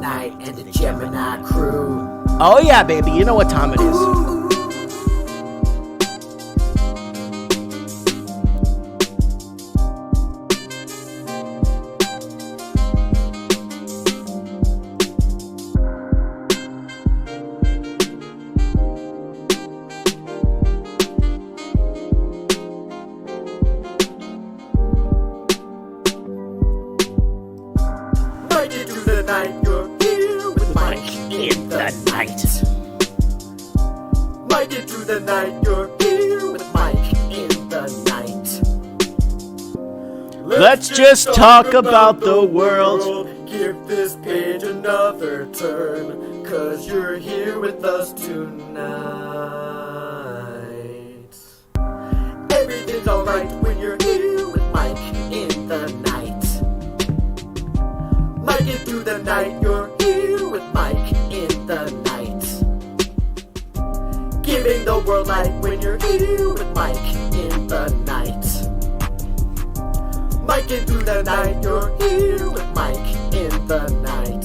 night and the Gemini crew. Oh yeah, baby, you know what time it is. Let's just talk about the world. Give this page another turn, 'cause you're here with us tonight. Everything's alright when you're here with Mike in the night. Mike it through the night, you're here with Mike in the night. Giving the world light when you're here with Mike in the night. Mike it through the night, you're here with Mike in the night.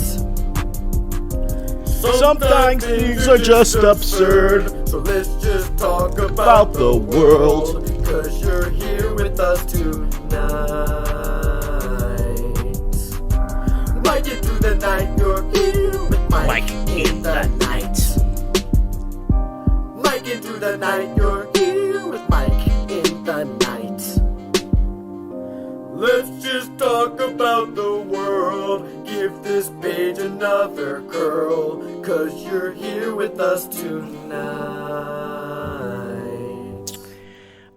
Sometimes things are just absurd, so let's just talk about the world. 'Cause you're here with us tonight. Mike it through the night, you're here with Mike in the night. Mike it through the night, you're here with Mike in the night. Let's just talk about the world. Give this page another curl, 'cause you're here with us tonight.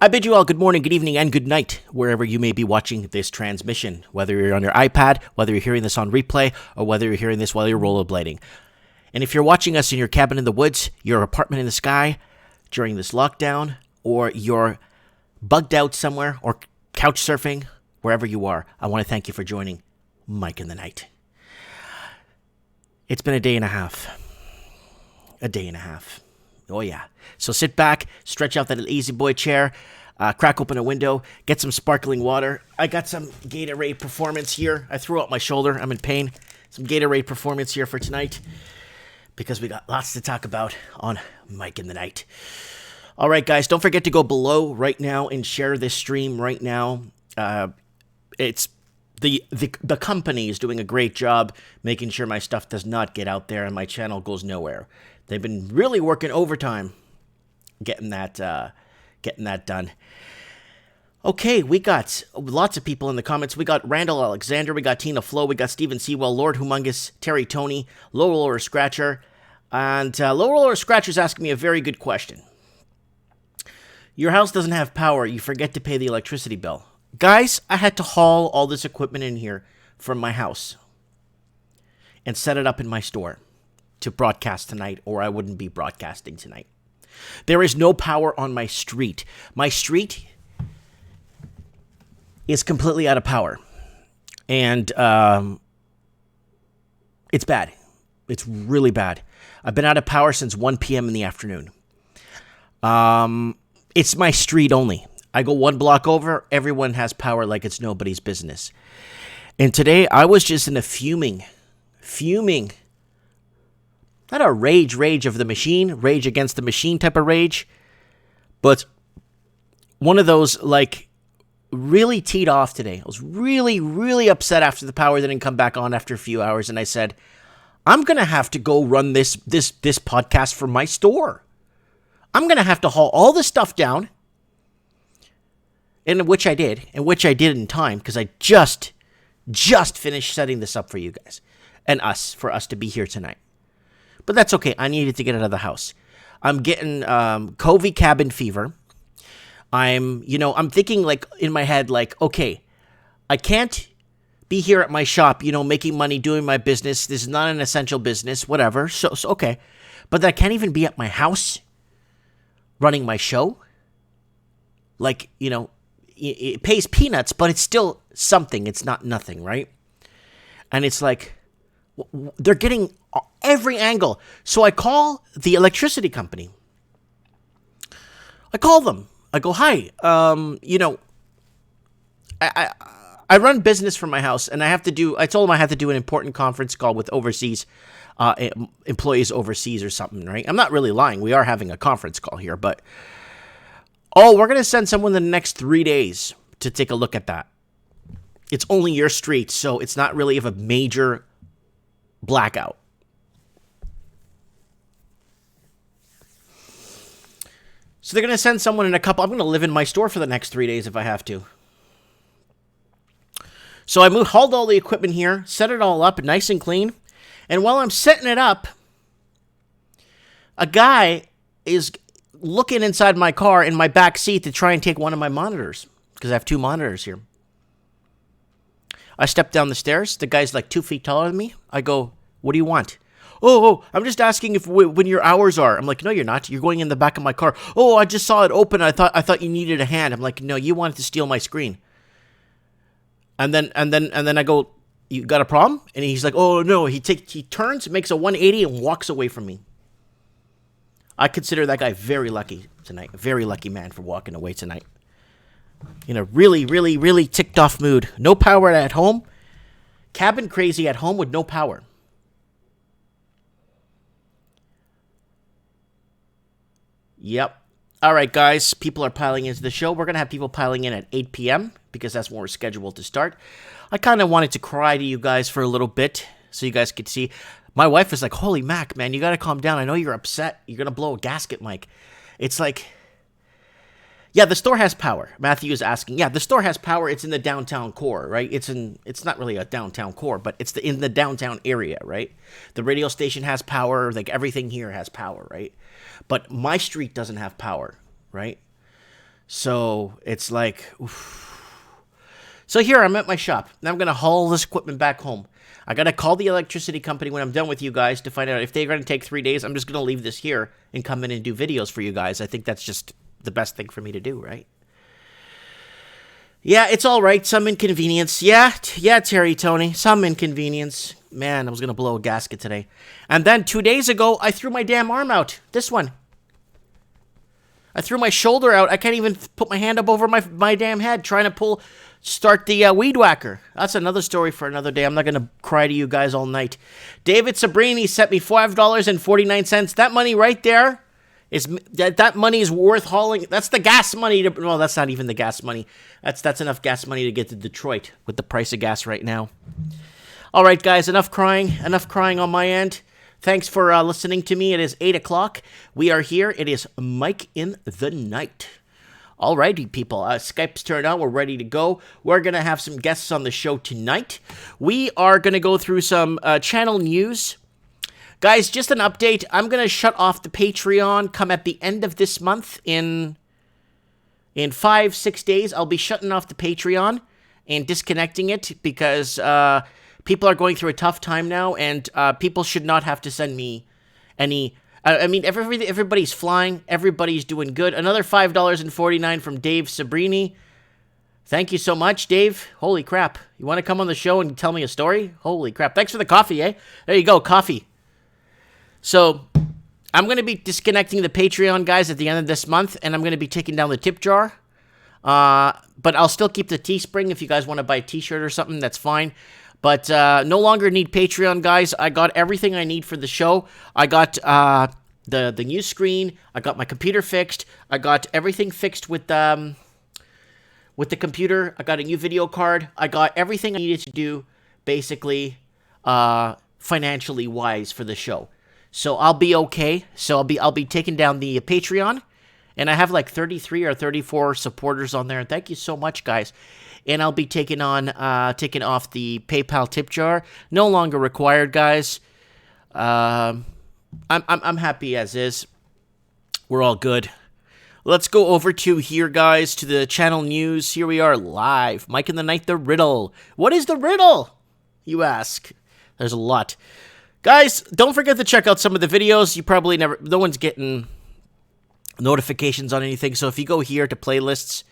I bid you all good morning, good evening, and good night, wherever you may be watching this transmission. Whether you're on your iPad, whether you're hearing this on replay, or whether you're hearing this while you're rollerblading. And if you're watching us in your cabin in the woods, your apartment in the sky, during this lockdown, or you're bugged out somewhere, or couch surfing, wherever you are, I want to thank you for joining Mike in the Night. It's been a day and a half. A day and a half. Oh, yeah. So sit back, stretch out that easy boy chair, crack open a window, get some sparkling water. I got some Gatorade Performance here. I threw out my shoulder. I'm in pain. Some Gatorade Performance here for tonight because we got lots to talk about on Mike in the Night. All right, guys, don't forget to go below right now and share this stream right now. It's the company is doing a great job making sure my stuff does not get out there and my channel goes nowhere. They've been really working overtime getting that done. Okay, we got lots of people in the comments. We got Randall Alexander, we got Tina Flo, we got Stephen Sewell, Lord Humungus, Terry Tony, Low Roller Scratcher, and Low Roller Scratcher's asking me a very good question. Your house doesn't have power, you forget to pay the electricity bill. Guys, I had to haul all this equipment in here from my house and set it up in my store to broadcast tonight, or I wouldn't be broadcasting tonight. There is no power on my street. My street is completely out of power. And it's bad. It's really bad. I've been out of power since 1 p.m. in the afternoon. It's my street only. I go one block over, everyone has power like it's nobody's business. And today, I was just in a fuming, not a rage of the machine, rage against the machine type of rage, but one of those, like, really teed off today. I was really upset after the power didn't come back on after a few hours, and I said, I'm going to have to go run this podcast from my store. I'm going to have to haul all this stuff down, and which I did in time, because I just finished setting this up for you guys and for us to be here tonight. But that's okay. I needed to get out of the house. I'm getting COVID cabin fever. I'm thinking, like, in my head, like, okay, I can't be here at my shop, making money, doing my business. This is not an essential business, whatever. So okay. But I can't even be at my house running my show. Like, it pays peanuts, but it's still something. It's not nothing, right? And it's like, they're getting every angle. So I call the electricity company. I call them. I go, hi, I I run business from my house, and I told them I had to do an important conference call with overseas employees overseas or something, right? I'm not really lying. We are having a conference call here, but we're going to send someone in the next 3 days to take a look at that. It's only your street, so it's not really of a major blackout. So they're going to send someone in a couple. I'm going to live in my store for the next 3 days if I have to. So I hauled all the equipment here, set it all up nice and clean. And while I'm setting it up, a guy is looking inside my car in my back seat to try and take one of my monitors, because I have 2 monitors here. I step down the stairs. The guy's like 2 feet taller than me. I go, "What do you want?" Oh, I'm just asking when your hours are. I'm like, "No, you're not. You're going in the back of my car." "Oh, I just saw it open. I thought you needed a hand." I'm like, "No, you wanted to steal my screen." And then I go, "You got a problem?" And he's like, "Oh no." He turns, makes a 180, and walks away from me. I consider that guy very lucky tonight. A very lucky man for walking away tonight. In a really, really, really ticked off mood. No power at home. Cabin crazy at home with no power. Yep. All right, guys. People are piling into the show. We're going to have people piling in at 8 p.m. because that's when we're scheduled to start. I kind of wanted to cry to you guys for a little bit so you guys could see. My wife is like, "Holy Mac, man, you got to calm down. I know you're upset. You're going to blow a gasket, Mike." It's like, yeah, the store has power. Matthew is asking, yeah, the store has power. It's in the downtown core, right? It's not really a downtown core, but it's in the downtown area, right? The radio station has power. Like everything here has power, right? But my street doesn't have power, right? So it's like, oof. So here I'm at my shop. Now I'm going to haul this equipment back home. I got to call the electricity company when I'm done with you guys to find out if they're going to take 3 days. I'm just going to leave this here and come in and do videos for you guys. I think that's just the best thing for me to do, right? Yeah, it's all right. Some inconvenience. Yeah, Terry, Tony. Some inconvenience. Man, I was going to blow a gasket today. And then 2 days ago, I threw my damn arm out. This one. I threw my shoulder out. I can't even put my hand up over my damn head trying to start the weed whacker. That's another story for another day. I'm not going to cry to you guys all night. David Sabrini sent me $5.49. That money right there, that money is worth hauling. That's the gas money. Well, that's not even the gas money. That's enough gas money to get to Detroit with the price of gas right now. All right, guys, enough crying. Enough crying on my end. Thanks for listening to me. It is 8 o'clock. We are here. It is Mike in the Night. All righty, people. Skype's turned on. We're ready to go. We're going to have some guests on the show tonight. We are going to go through some channel news. Guys, just an update. I'm going to shut off the Patreon come at the end of this month. In 5-6 days, I'll be shutting off the Patreon and disconnecting it because people are going through a tough time now, and people should not have to send me any. I mean, everybody's flying. Everybody's doing good. Another $5.49 from Dave Sabrini. Thank you so much, Dave. Holy crap. You want to come on the show and tell me a story? Holy crap. Thanks for the coffee, eh? There you go, coffee. So, I'm going to be disconnecting the Patreon, guys, at the end of this month, and I'm going to be taking down the tip jar. But I'll still keep the Teespring. If you guys want to buy a t-shirt or something, that's fine. But no longer need Patreon, guys. I got everything I need for the show. I got the new screen. I got my computer fixed. I got everything fixed with the computer. I got a new video card. I got everything I needed to do, basically, financially wise for the show. So I'll be okay. So I'll be taking down the Patreon, and I have like 33 or 34 supporters on there. Thank you so much, guys. And I'll be taking off the PayPal tip jar. No longer required, guys. I'm happy as is. We're all good. Let's go over to here, guys, to the channel news. Here we are live. Mike in the Night, the riddle. What is the riddle, you ask? There's a lot. Guys, don't forget to check out some of the videos. You probably no one's getting notifications on anything. So if you go here to playlists,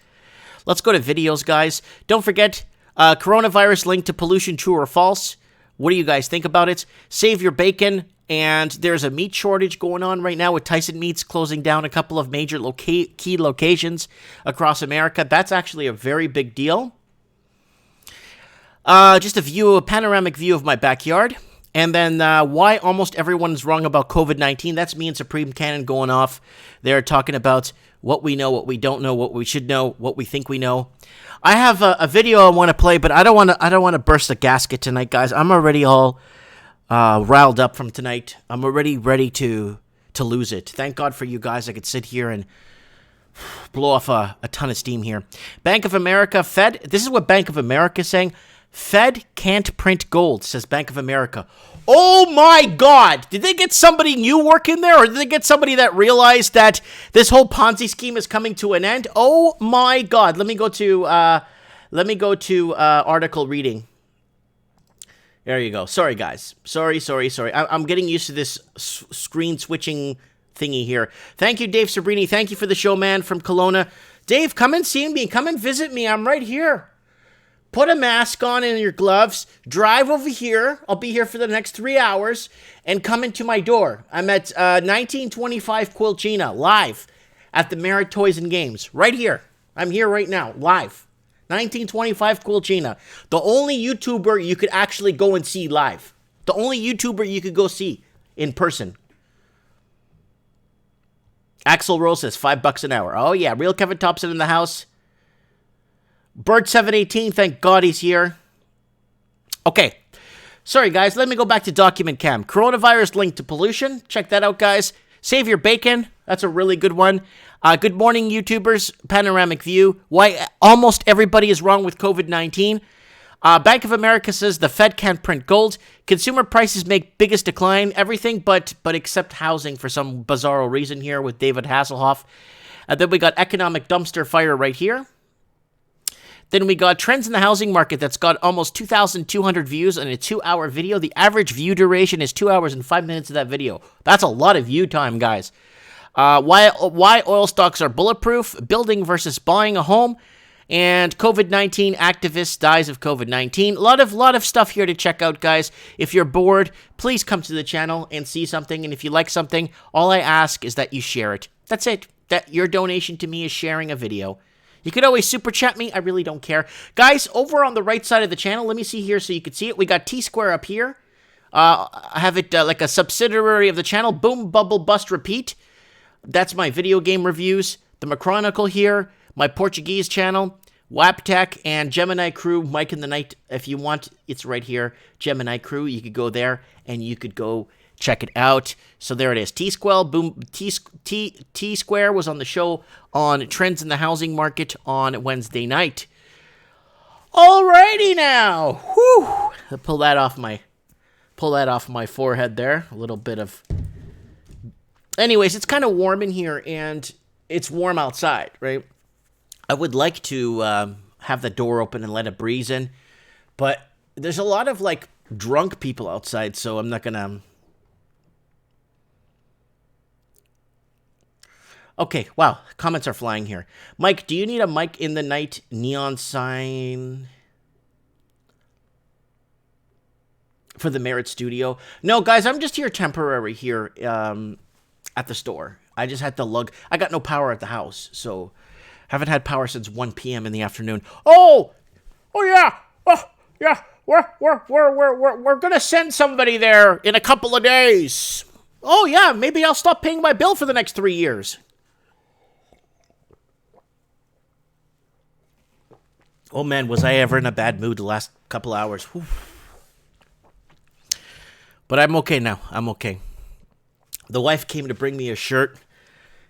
let's go to videos, guys. Don't forget, coronavirus linked to pollution, true or false. What do you guys think about it? Save your bacon. And there's a meat shortage going on right now with Tyson Meats closing down a couple of major key locations across America. That's actually a very big deal. Just a panoramic view of my backyard. And then why almost everyone's wrong about COVID-19. That's me and Supreme Cannon going off. They're talking about what we know, what we don't know, what we should know, what we think we know. I have a video I want to play, but I don't want to burst a gasket tonight, guys. I'm already all riled up from tonight. I'm already ready to lose it. Thank God for you guys. I could sit here and blow off a ton of steam here. Bank of America, Fed. This is what Bank of America is saying. Fed can't print gold, says Bank of America. Oh my God! Did they get somebody new working there, or did they get somebody that realized that this whole Ponzi scheme is coming to an end? Oh my God! Let me go to article reading. There you go. Sorry, guys. Sorry. I'm getting used to this screen switching thingy here. Thank you, Dave Sabrini. Thank you for the show, man, from Kelowna. Dave, come and see me. Come and visit me. I'm right here. Put a mask on and your gloves. Drive over here. I'll be here for the next 3 hours. And come into my door. I'm at 1925 Quilchina, live at the Merit Toys and Games. Right here. I'm here right now, live. 1925 Quilchina. The only YouTuber you could actually go and see live. The only YouTuber you could go see in person. Axel Rose says $5 an hour. Oh yeah, real Kevin Thompson in the house. Bird718, thank God he's here. Okay. Sorry, guys. Let me go back to Document Cam. Coronavirus linked to pollution. Check that out, guys. Save your bacon. That's a really good one. Good morning, YouTubers. Panoramic view. Why almost everybody is wrong with COVID-19. Bank of America says the Fed can't print gold. Consumer prices make biggest decline. Everything but except housing for some bizarro reason here with David Hasselhoff. Then we got economic dumpster fire right here. Then we got trends in the housing market that's got almost 2,200 views in a 2-hour video. The average view duration is 2 hours and 5 minutes of that video. That's a lot of view time, guys. Why oil stocks are bulletproof, building versus buying a home, and COVID-19 activist dies of COVID-19. A lot of stuff here to check out, guys. If you're bored, please come to the channel and see something. And if you like something, all I ask is that you share it. That's it. That your donation to me is sharing a video. You could always super chat me. I really don't care. Guys, over on the right side of the channel, let me see here so you can see it. We got T-Square up here. I have it like a subsidiary of the channel. Boom, bubble, bust, repeat. That's my video game reviews. The McChronicle here. My Portuguese channel. Waptech and Gemini Crew. Mike in the Night, if you want, it's right here. Gemini Crew. You could go there and you could go check it out. So there it is. T-Square, boom. T-Square was on the show on trends in the housing market on Wednesday night. Alrighty now. Whew. I'll pull that off my forehead there. A little bit of. Anyways, it's kind of warm in here and it's warm outside, right? I would like to have the door open and let a breeze in, but there's a lot of like drunk people outside, so I'm not gonna. Okay, wow, comments are flying here. Mike, do you need a Mike in the Night neon sign for the Merit Studio? No, guys, I'm just here temporary here at the store. I just had to lug. I got no power at the house, so haven't had power since 1 p.m. in the afternoon. Oh yeah, yeah. We're gonna send somebody there in a couple of days. Oh yeah, maybe I'll stop paying my bill for the next 3 years. Oh man, was I ever in a bad mood the last couple hours? Whew. But I'm okay now. I'm okay. The wife came to bring me a shirt,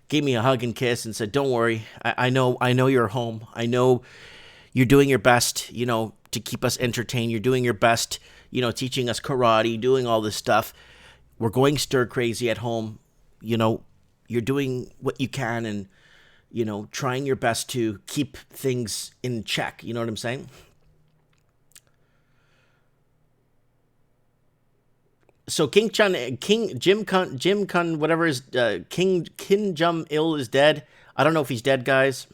gave me a hug and kiss, and said, "Don't worry. I know you're home. I know you're doing your best, to keep us entertained. You're doing your best, teaching us karate, doing all this stuff. We're going stir crazy at home. You're doing what you can and, trying your best to keep things in check." You know what I'm saying? So King Jim Kun, whatever is, King Kim Jong-il is dead. I don't know if he's dead, guys.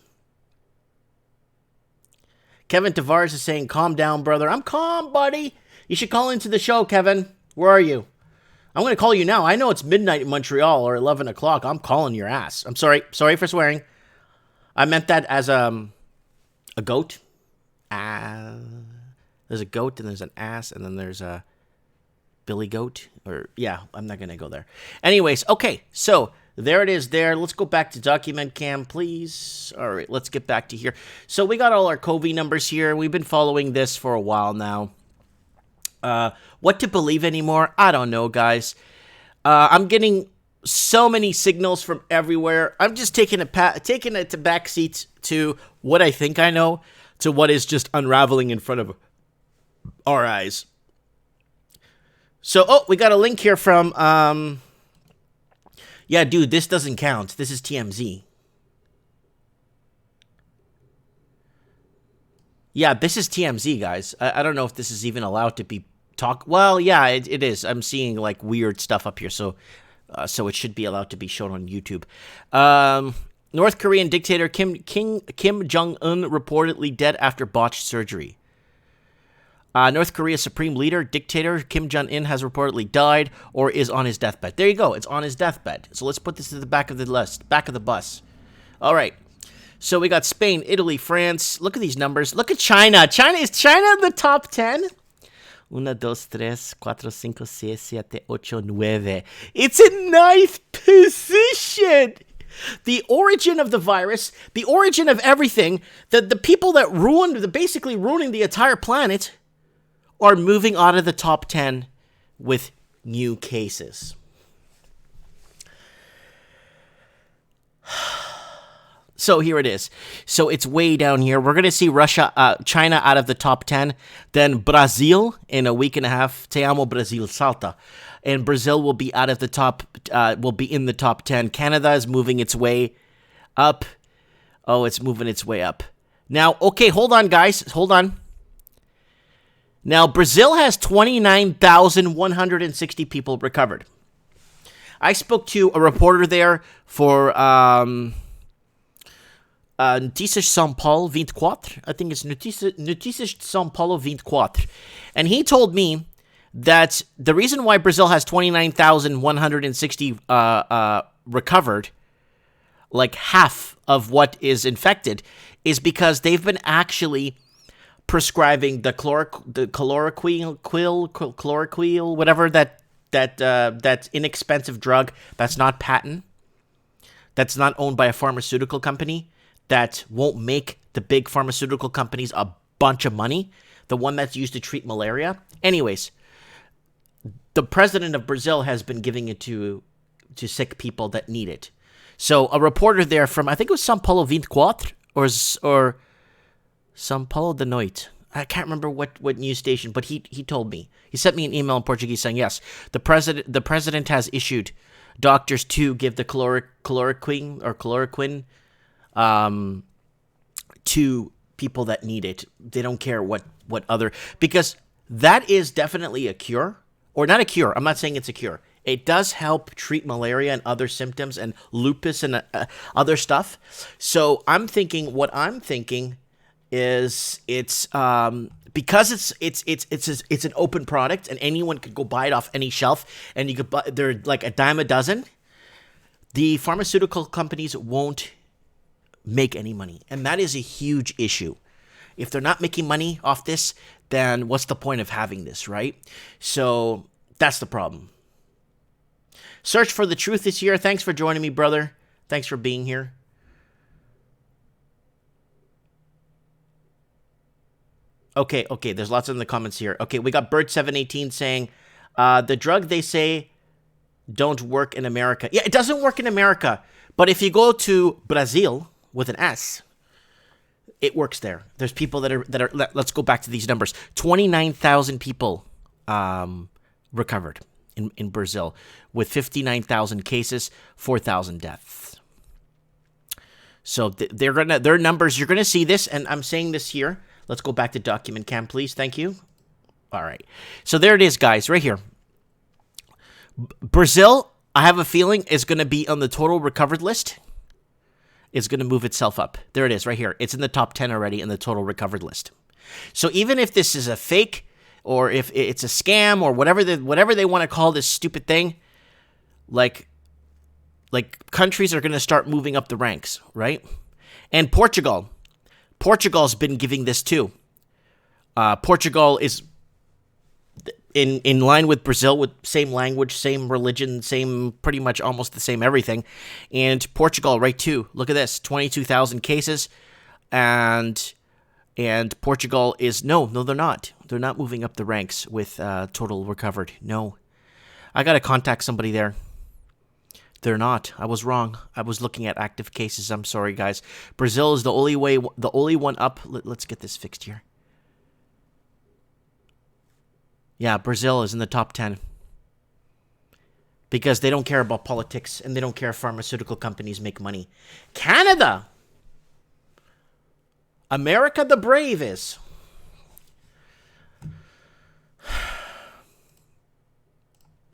Kevin Tavares is saying, "Calm down, brother." I'm calm, buddy. You should call into the show, Kevin. Where are you? I'm going to call you now. I know it's midnight in Montreal or 11 o'clock. I'm calling your ass. I'm sorry. Sorry for swearing. I meant that as a goat. There's a goat, and there's an ass, and then there's a billy goat. Or, yeah, I'm not going to go there. Anyways, okay, so there it is there. Let's go back to document cam, please. All right, let's get back to here. So we got all our COVID numbers here. We've been following this for a while now. What to believe anymore? I don't know, guys. I'm getting so many signals from everywhere. I'm just taking a back seat to what I think I know, to what is just unraveling in front of our eyes. So, we got a link here from, yeah, dude, this doesn't count. This is TMZ. Yeah, this is TMZ, guys. I don't know if this is even allowed to be well, yeah, it is. I'm seeing, like, weird stuff up here, so it should be allowed to be shown on YouTube. North Korean dictator Kim Jong-un reportedly dead after botched surgery. North Korea's supreme leader, dictator Kim Jong-un, has reportedly died or is on his deathbed. There you go. It's on his deathbed. So let's put this to the back of the list, back of the bus. All right. So we got Spain, Italy, France. Look at these numbers. Look at China. Is China in the top 10? 1, 2, 3, 4, 5, 6, 7, 8, 9. It's in 9th position. The origin of the virus, the origin of everything, the people that basically ruining the entire planet are moving out of the top 10 with new cases. So here it is. So it's way down here. We're going to see China out of the top 10. Then Brazil in a week and a half. Te amo Brazil, salta. And Brazil will be out of the top, will be in the top 10. Canada is moving its way up. Oh, it's moving its way up. Now, okay, hold on, guys. Hold on. Now, Brazil has 29,160 people recovered. I spoke to a reporter there for Notícias São Paulo 24. I think it's Notícias São Paulo 24. And he told me that the reason why Brazil has 29,160 recovered, like half of what is infected, is because they've been actually prescribing the chloroquine, whatever that inexpensive drug that's not patent, that's not owned by a pharmaceutical company, that won't make the big pharmaceutical companies a bunch of money, the one that's used to treat malaria. Anyways, the president of Brazil has been giving it to sick people that need it. So a reporter there from, I think it was São Paulo 24 or São Paulo de Noite. I can't remember what news station, but he told me. He sent me an email in Portuguese saying, yes, the president has issued doctors to give the chloroquine to people that need it. They don't care what other, because that is definitely a cure, or not a cure. I'm not saying it's a cure. It does help treat malaria and other symptoms and lupus and other stuff. So what I'm thinking is it's because it's an open product and anyone could go buy it off any shelf, and you could buy, they're like a dime a dozen. The pharmaceutical companies won't make any money, and that is a huge issue. If they're not making money off this, then what's the point of having this, right? So that's the problem. Search for the truth this year. Thanks for joining me, brother. Thanks for being here. Okay, there's lots in the comments here. Okay, we got Bird718 saying, the drug they say don't work in America. Yeah, it doesn't work in America, but if you go to Brazil with an S, it works there. There's people that are. Let's go back to these numbers. 29,000 people recovered in Brazil, with 59,000 cases, 4,000 deaths. So their numbers. You're gonna see this, and I'm saying this here. Let's go back to document cam, please. Thank you. All right. So there it is, guys, right here. Brazil, I have a feeling, is going to be on the total recovered list. It's going to move itself up. There it is, right here. It's in the top 10 already in the total recovered list. So even if this is a fake, or if it's a scam, or whatever they want to call this stupid thing, like countries are going to start moving up the ranks, right? And Portugal's been giving this too. Portugal is in line with Brazil, with same language, same religion, same pretty much almost the same everything. And Portugal, right too. Look at this, 22,000 cases, and Portugal is no, they're not. They're not moving up the ranks with total recovered. No, I got to contact somebody there. They're not. I was wrong. I was looking at active cases. I'm sorry, guys. Brazil is the only one up. Let's get this fixed here. Yeah, Brazil is in the top 10. Because they don't care about politics and they don't care if pharmaceutical companies make money. Canada! America the Brave is.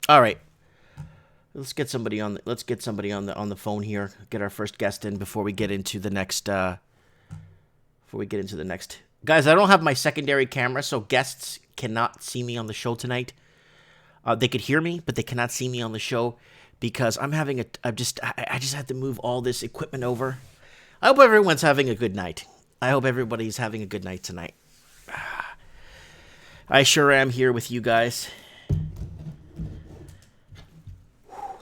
All right. Let's get somebody on the phone here. Get our first guest in before we get into the next Guys, I don't have my secondary camera, so guests cannot see me on the show tonight. They could hear me, but they cannot see me on the show because I just had to move all this equipment over. I hope everyone's having a good night. I hope everybody's having a good night tonight. I sure am here with you guys.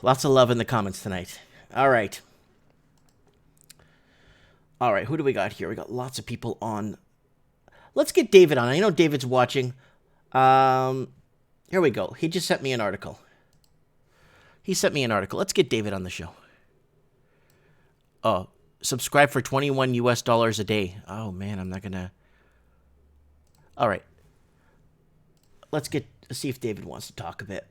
Lots of love in the comments tonight. All right, who do we got here? We got lots of people on. Let's get David on. I know David's watching. Here we go. He just sent me an article. Let's get David on the show. Oh, subscribe for $21 a day. Oh, man, I'm not going to. All right. Let's see if David wants to talk a bit.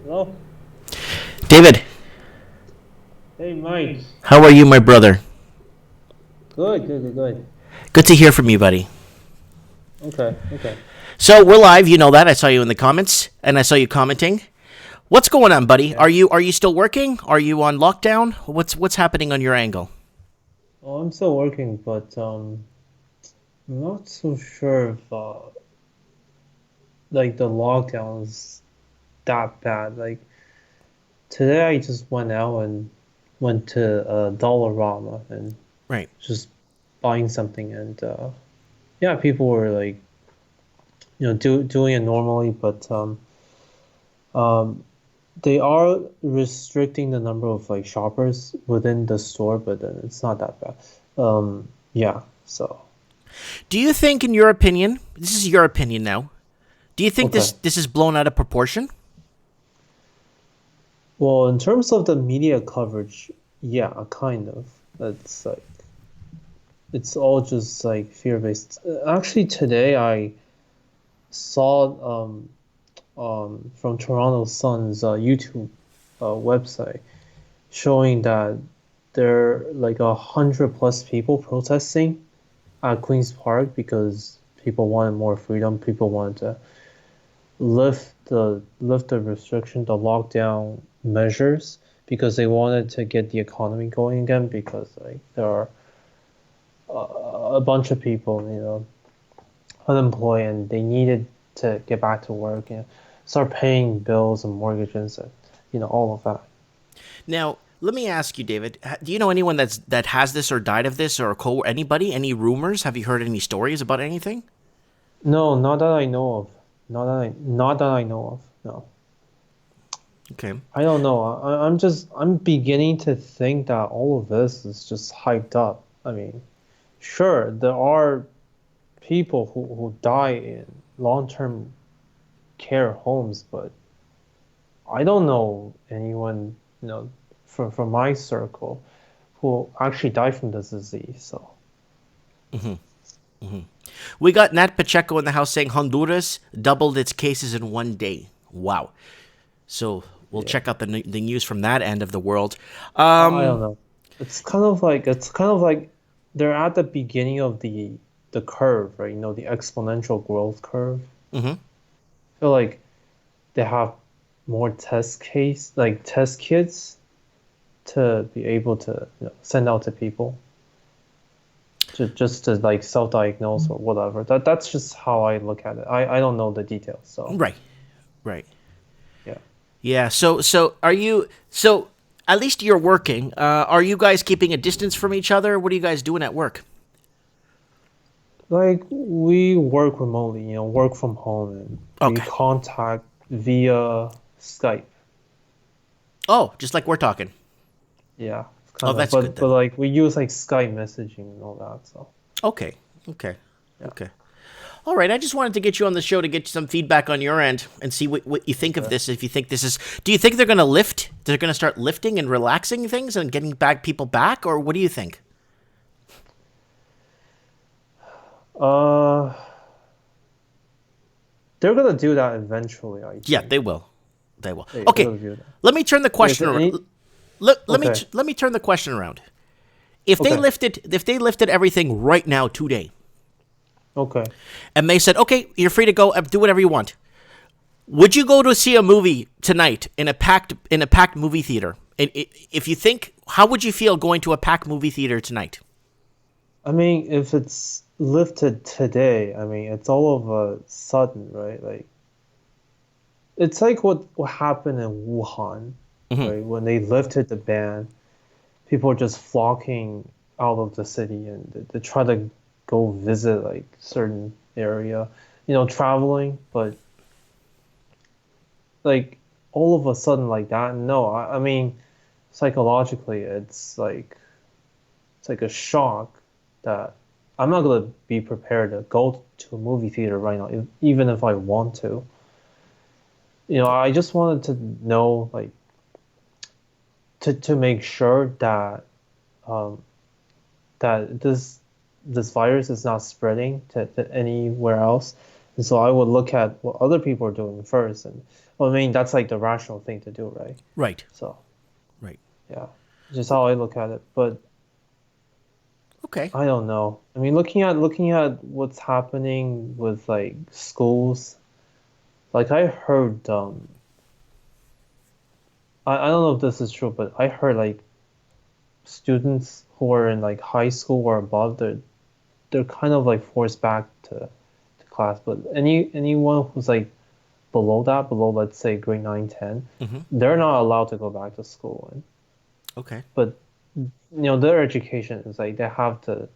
Hello? David. Hey, Mike. How are you, my brother? Good. Good to hear from you, buddy. Okay. So we're live, you know that. I saw you in the comments, and I saw you commenting. What's going on, buddy? Yeah. Are you still working? Are you on lockdown? What's happening on your angle? Oh, I'm still working, but I'm not so sure if like the lockdown is that bad. Like today, I just went out and went to Dollarama and Right. just buying something, and yeah, people were like, doing it normally, but they are restricting the number of like shoppers within the store, but it's not that bad. Yeah, so Do you think, in your opinion, this is your opinion now, do you think Okay. this is blown out of proportion? well, in terms of the media coverage, yeah, kind of. It's like it's all just like fear-based. Actually, today I saw from Toronto Sun's YouTube website showing that there are like 100+ people protesting at Queen's Park because people wanted more freedom. People wanted to lift the restriction, the lockdown measures, because they wanted to get the economy going again, because like there are a bunch of people, unemployed, and they needed to get back to work and start paying bills and mortgages and all of that. Now, let me ask you, David, do you know anyone that has this or died of this, or anybody? Any rumors? Have you heard any stories about anything? No, not that I know of. Not that I know of. No. Okay. I don't know. I'm beginning to think that all of this is just hyped up. I mean, sure, there are people who die in long-term care homes, but I don't know anyone, from my circle who actually died from this disease. So We got Nat Pacheco in the house saying Honduras doubled its cases in one day. Wow. So we'll check out the news from that end of the world. I don't know. It's kind of like they're at the beginning of the curve, right? The exponential growth curve. Mm-hmm. I feel like they have more test kits to be able to send out to people just to like self-diagnose or whatever. That's just how I look at it. I don't know the details, so Right. yeah. Yeah. So are you? So at least you're working. Are you guys keeping a distance from each other? What are you guys doing at work? Like we work remotely, work from home, and we Okay. contact via Skype. Oh, just like we're talking. Yeah, it's Oh, kind of, that's good but then. like we use like Skype messaging and all that. So Okay. Okay. yeah, Okay. All right. I just wanted to get you on the show to get some feedback on your end and see what you think of okay. this. If you think this is, do you think they're going to lift? They're going to start lifting and relaxing things and getting back people back, or what do you think? Uh, they're gonna do that eventually, I Yeah, think. they will. They will. They're Okay. gonna do that. Let me turn the Wait, question any? around. Let me Okay, let me turn the question around. okay, If they lifted everything right now today, okay. and they said, "Okay, you're free to go, do whatever you want," would you go to see a movie tonight in a packed movie theater? And if you think, how would you feel going to a packed movie theater tonight? I mean, if it's lifted today, I mean, it's all of a sudden, right? Like it's like what happened in Wuhan, Hmm. right? When they lifted the ban, people are just flocking out of the city and they try to go visit like certain area, traveling, but like all of a sudden like that, no, I mean psychologically it's like a shock that I'm not gonna be prepared to go to a movie theater right now, even if I want to. I just wanted to know like to make sure that um, that this virus is not spreading to anywhere else. And so I would look at what other people are doing first. And well, I mean, that's like the rational thing to do, right? Right. So Right. yeah, just how I look at it. But Okay. I don't know. I mean, looking at what's happening with like schools, like I heard, I don't know if this is true, but I heard like students who are in like high school or above, they're kind of like forced back to class. But anyone who's like below that, below let's say grade 9, 10, Hmm. they're not allowed to go back to school. Okay. But their education is like they have to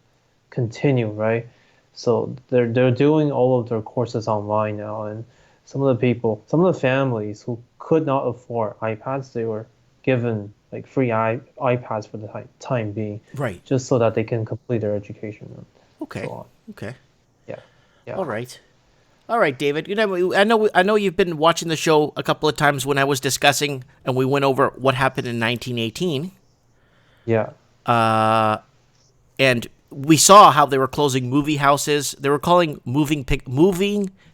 continue, right? So they're doing all of their courses online now, and some of the families who could not afford iPads, they were given like free iPads for the time being, Right. just so that they can complete their education and so Okay. on. Okay. Yeah, yeah, All right. All right, David. I know you've been watching the show a couple of times when I was discussing and we went over what happened in 1918. yeah, And we saw how they were closing movie houses. They were calling moving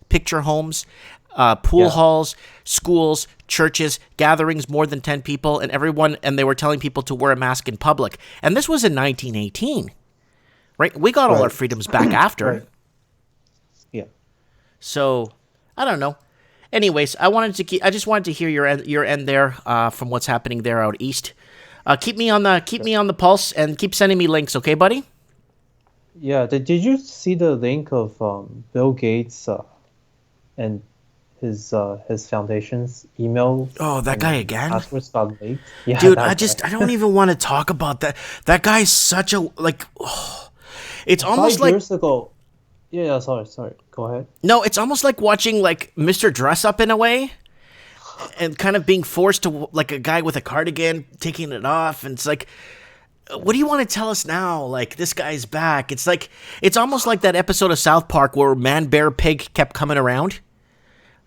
picture homes, pool yeah, halls, schools, churches, gatherings more than 10 people, and everyone. And they were telling people to wear a mask in public. And this was in 1918, right? We got all our right, freedoms back after. right, yeah. So I don't know. Anyways, I just wanted to hear your end there from what's happening there out east. Keep me on the pulse and keep sending me links, okay, buddy? Yeah, did you see the link of Bill Gates and his foundation's emails Oh, that guy and again? passwords got leaked? Yeah, Dude, that guy. I don't even want to talk about that. That guy's such a like. It's almost Five like years ago. Yeah, yeah, sorry. Go ahead. no, it's almost like watching like Mr. Dress Up in a way, and kind of being forced to like a guy with a cardigan taking it off, and it's like, what do you want to tell us now? Like this guy's back. It's like it's almost like that episode of South Park where Man Bear Pig kept coming around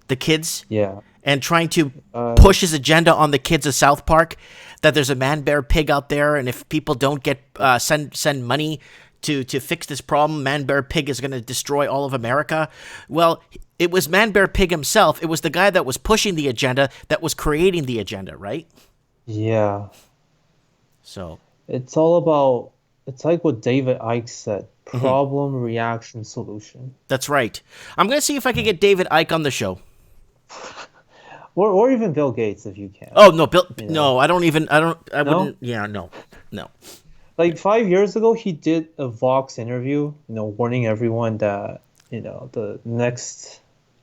the kids Yeah. and trying to Uh, push his agenda on the kids of South Park that there's a man bear pig out there, and if people don't get send money to fix this problem, man bear pig is going to destroy all of America. Well, it was man bear pig himself. It was the guy that was pushing the agenda that was creating the agenda, right? yeah. So It's all about. It's like what David Icke said: problem, reaction, solution. that's right. I'm going to see if I can get David Icke on the show. Or even Bill Gates if you can. Oh no, Bill. You know. No, I No. wouldn't. Yeah, no, no. Like 5 years ago, he did a Vox interview, warning everyone that the next,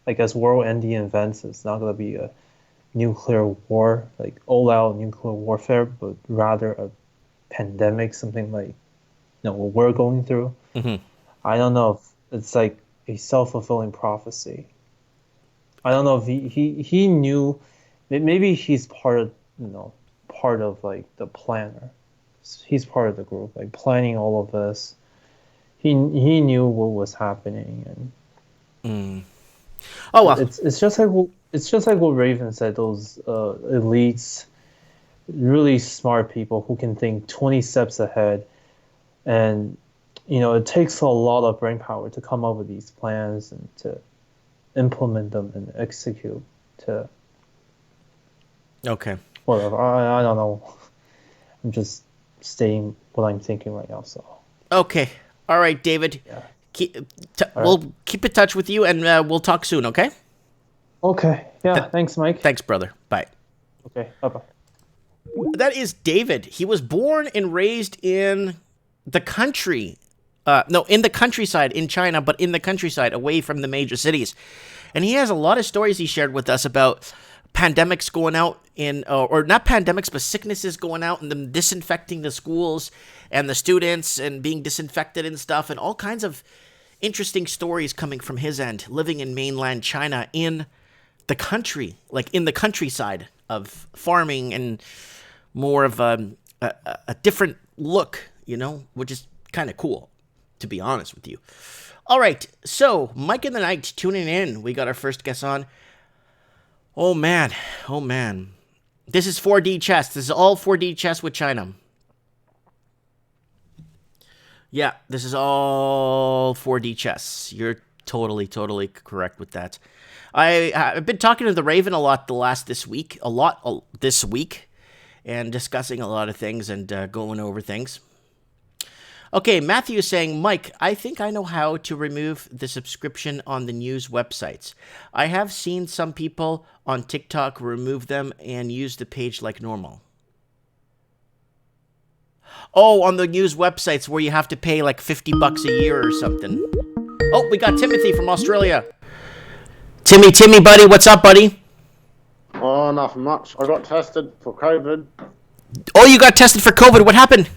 I guess, world-ending events is not gonna be a nuclear war, like all-out nuclear warfare, but rather a pandemic, something like what we're going through. Mm-hmm. I don't know if it's like a self-fulfilling prophecy. I don't know if he knew. Maybe he's part of like the planner. He's part of the group, like planning all of this. He knew what was happening, and Oh well. it's just like what Raven said. Those elites, really smart people who can think 20 steps ahead, and it takes a lot of brain power to come up with these plans and to implement them and execute. To Okay. whatever. I don't know. I'm just stating what I'm thinking right now. So Okay. All right, David. yeah. We'll keep in touch with you, and we'll talk soon. Okay. Okay. Yeah. Thanks, Mike. Thanks, brother. Bye. Okay. Bye bye. That is David. He was born and raised in the country. In the countryside in China, but in the countryside, away from the major cities. And he has a lot of stories he shared with us about pandemics going out or not pandemics, but sicknesses going out and them disinfecting the schools and the students and being disinfected and stuff, and all kinds of interesting stories coming from his end, living in mainland China in the country, like in the countryside of farming and more of a different look, which is kind of cool, to be honest with you. All right, so Mike in the Night tuning in. We got our first guest on. Oh man. This is 4D chess. This is all 4D chess with China. Yeah, this is all 4D chess. You're totally correct with that. I've been talking to the Raven a lot this week, and discussing a lot of things and going over things. Okay, Matthew is saying, Mike, I think I know how to remove the subscription on the news websites. I have seen some people on TikTok remove them and use the page like normal. Oh, on the news websites where you have to pay like $50 a year or something. Oh, we got Timothy from Australia. Timmy, buddy, what's up, buddy? Oh, nothing much. I got tested for COVID. Oh, you got tested for COVID. What happened?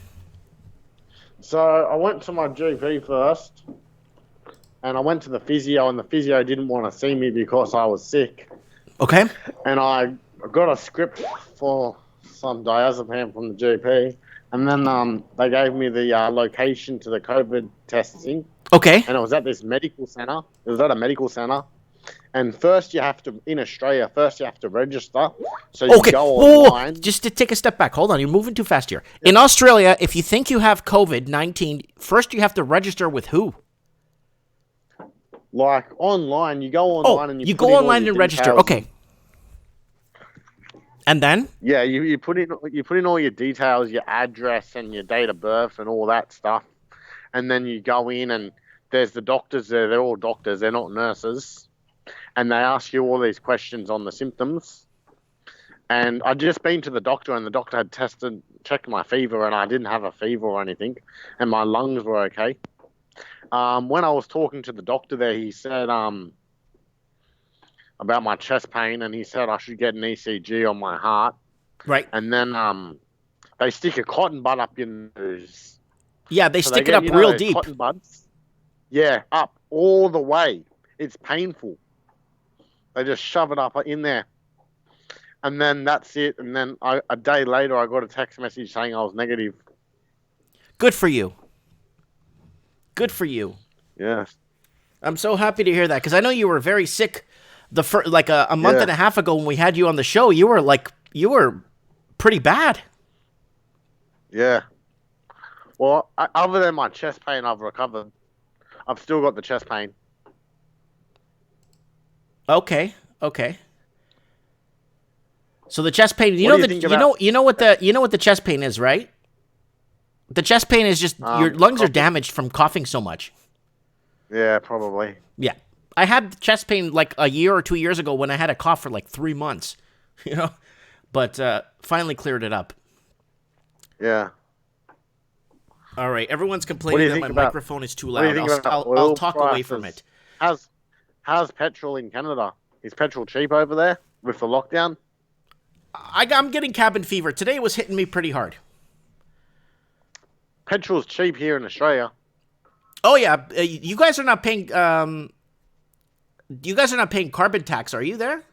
So I went to my GP first, and I went to the physio, and the physio didn't want to see me because I was sick. Okay. And I got a script for some diazepam from the GP, and then they gave me the location to the COVID testing. Okay. And it was at this medical center. It was at a medical center. And first in Australia, you have to register. So you go online. Just to take a step back. Hold on, you're moving too fast here. In Australia, if you think you have COVID-19, first you have to register with who? Like online, you go online and you go online and register. Okay. And then? Yeah, you put in all your details, your address and your date of birth and all that stuff. And then you go in and there's the doctors there. They're all doctors. They're not nurses. And they ask you all these questions on the symptoms. And I'd just been to the doctor, and the doctor had checked my fever, and I didn't have a fever or anything, and my lungs were okay. When I was talking to the doctor there, he said about my chest pain, and he said I should get an ECG on my heart. Right. And then they stick a cotton bud up your nose. Yeah, they stick it up real deep. Cotton buds? Yeah, up all the way. It's painful. They just shove it up in there. And then that's it. And then a day later, I got a text message saying I was negative. Good for you. Good for you. Yeah. I'm so happy to hear that, because I know you were very sick a month and a half ago when we had you on the show. You were pretty bad. Yeah. Well, other than my chest pain, I've recovered. I've still got the chest pain. Okay. So the chest pain, you know what the chest pain is, right? The chest pain is just your lungs are damaged from coughing so much. Yeah, probably. Yeah. I had chest pain like a year or 2 years ago when I had a cough for like 3 months, but finally cleared it up. Yeah. All right. Everyone's complaining that my microphone is too loud. I'll talk away from it. How's petrol in Canada? Is petrol cheap over there with the lockdown? I'm getting cabin fever. Today was hitting me pretty hard. Petrol's cheap here in Australia. Oh yeah, you guys are not paying. You guys are not paying carbon tax, are you? There?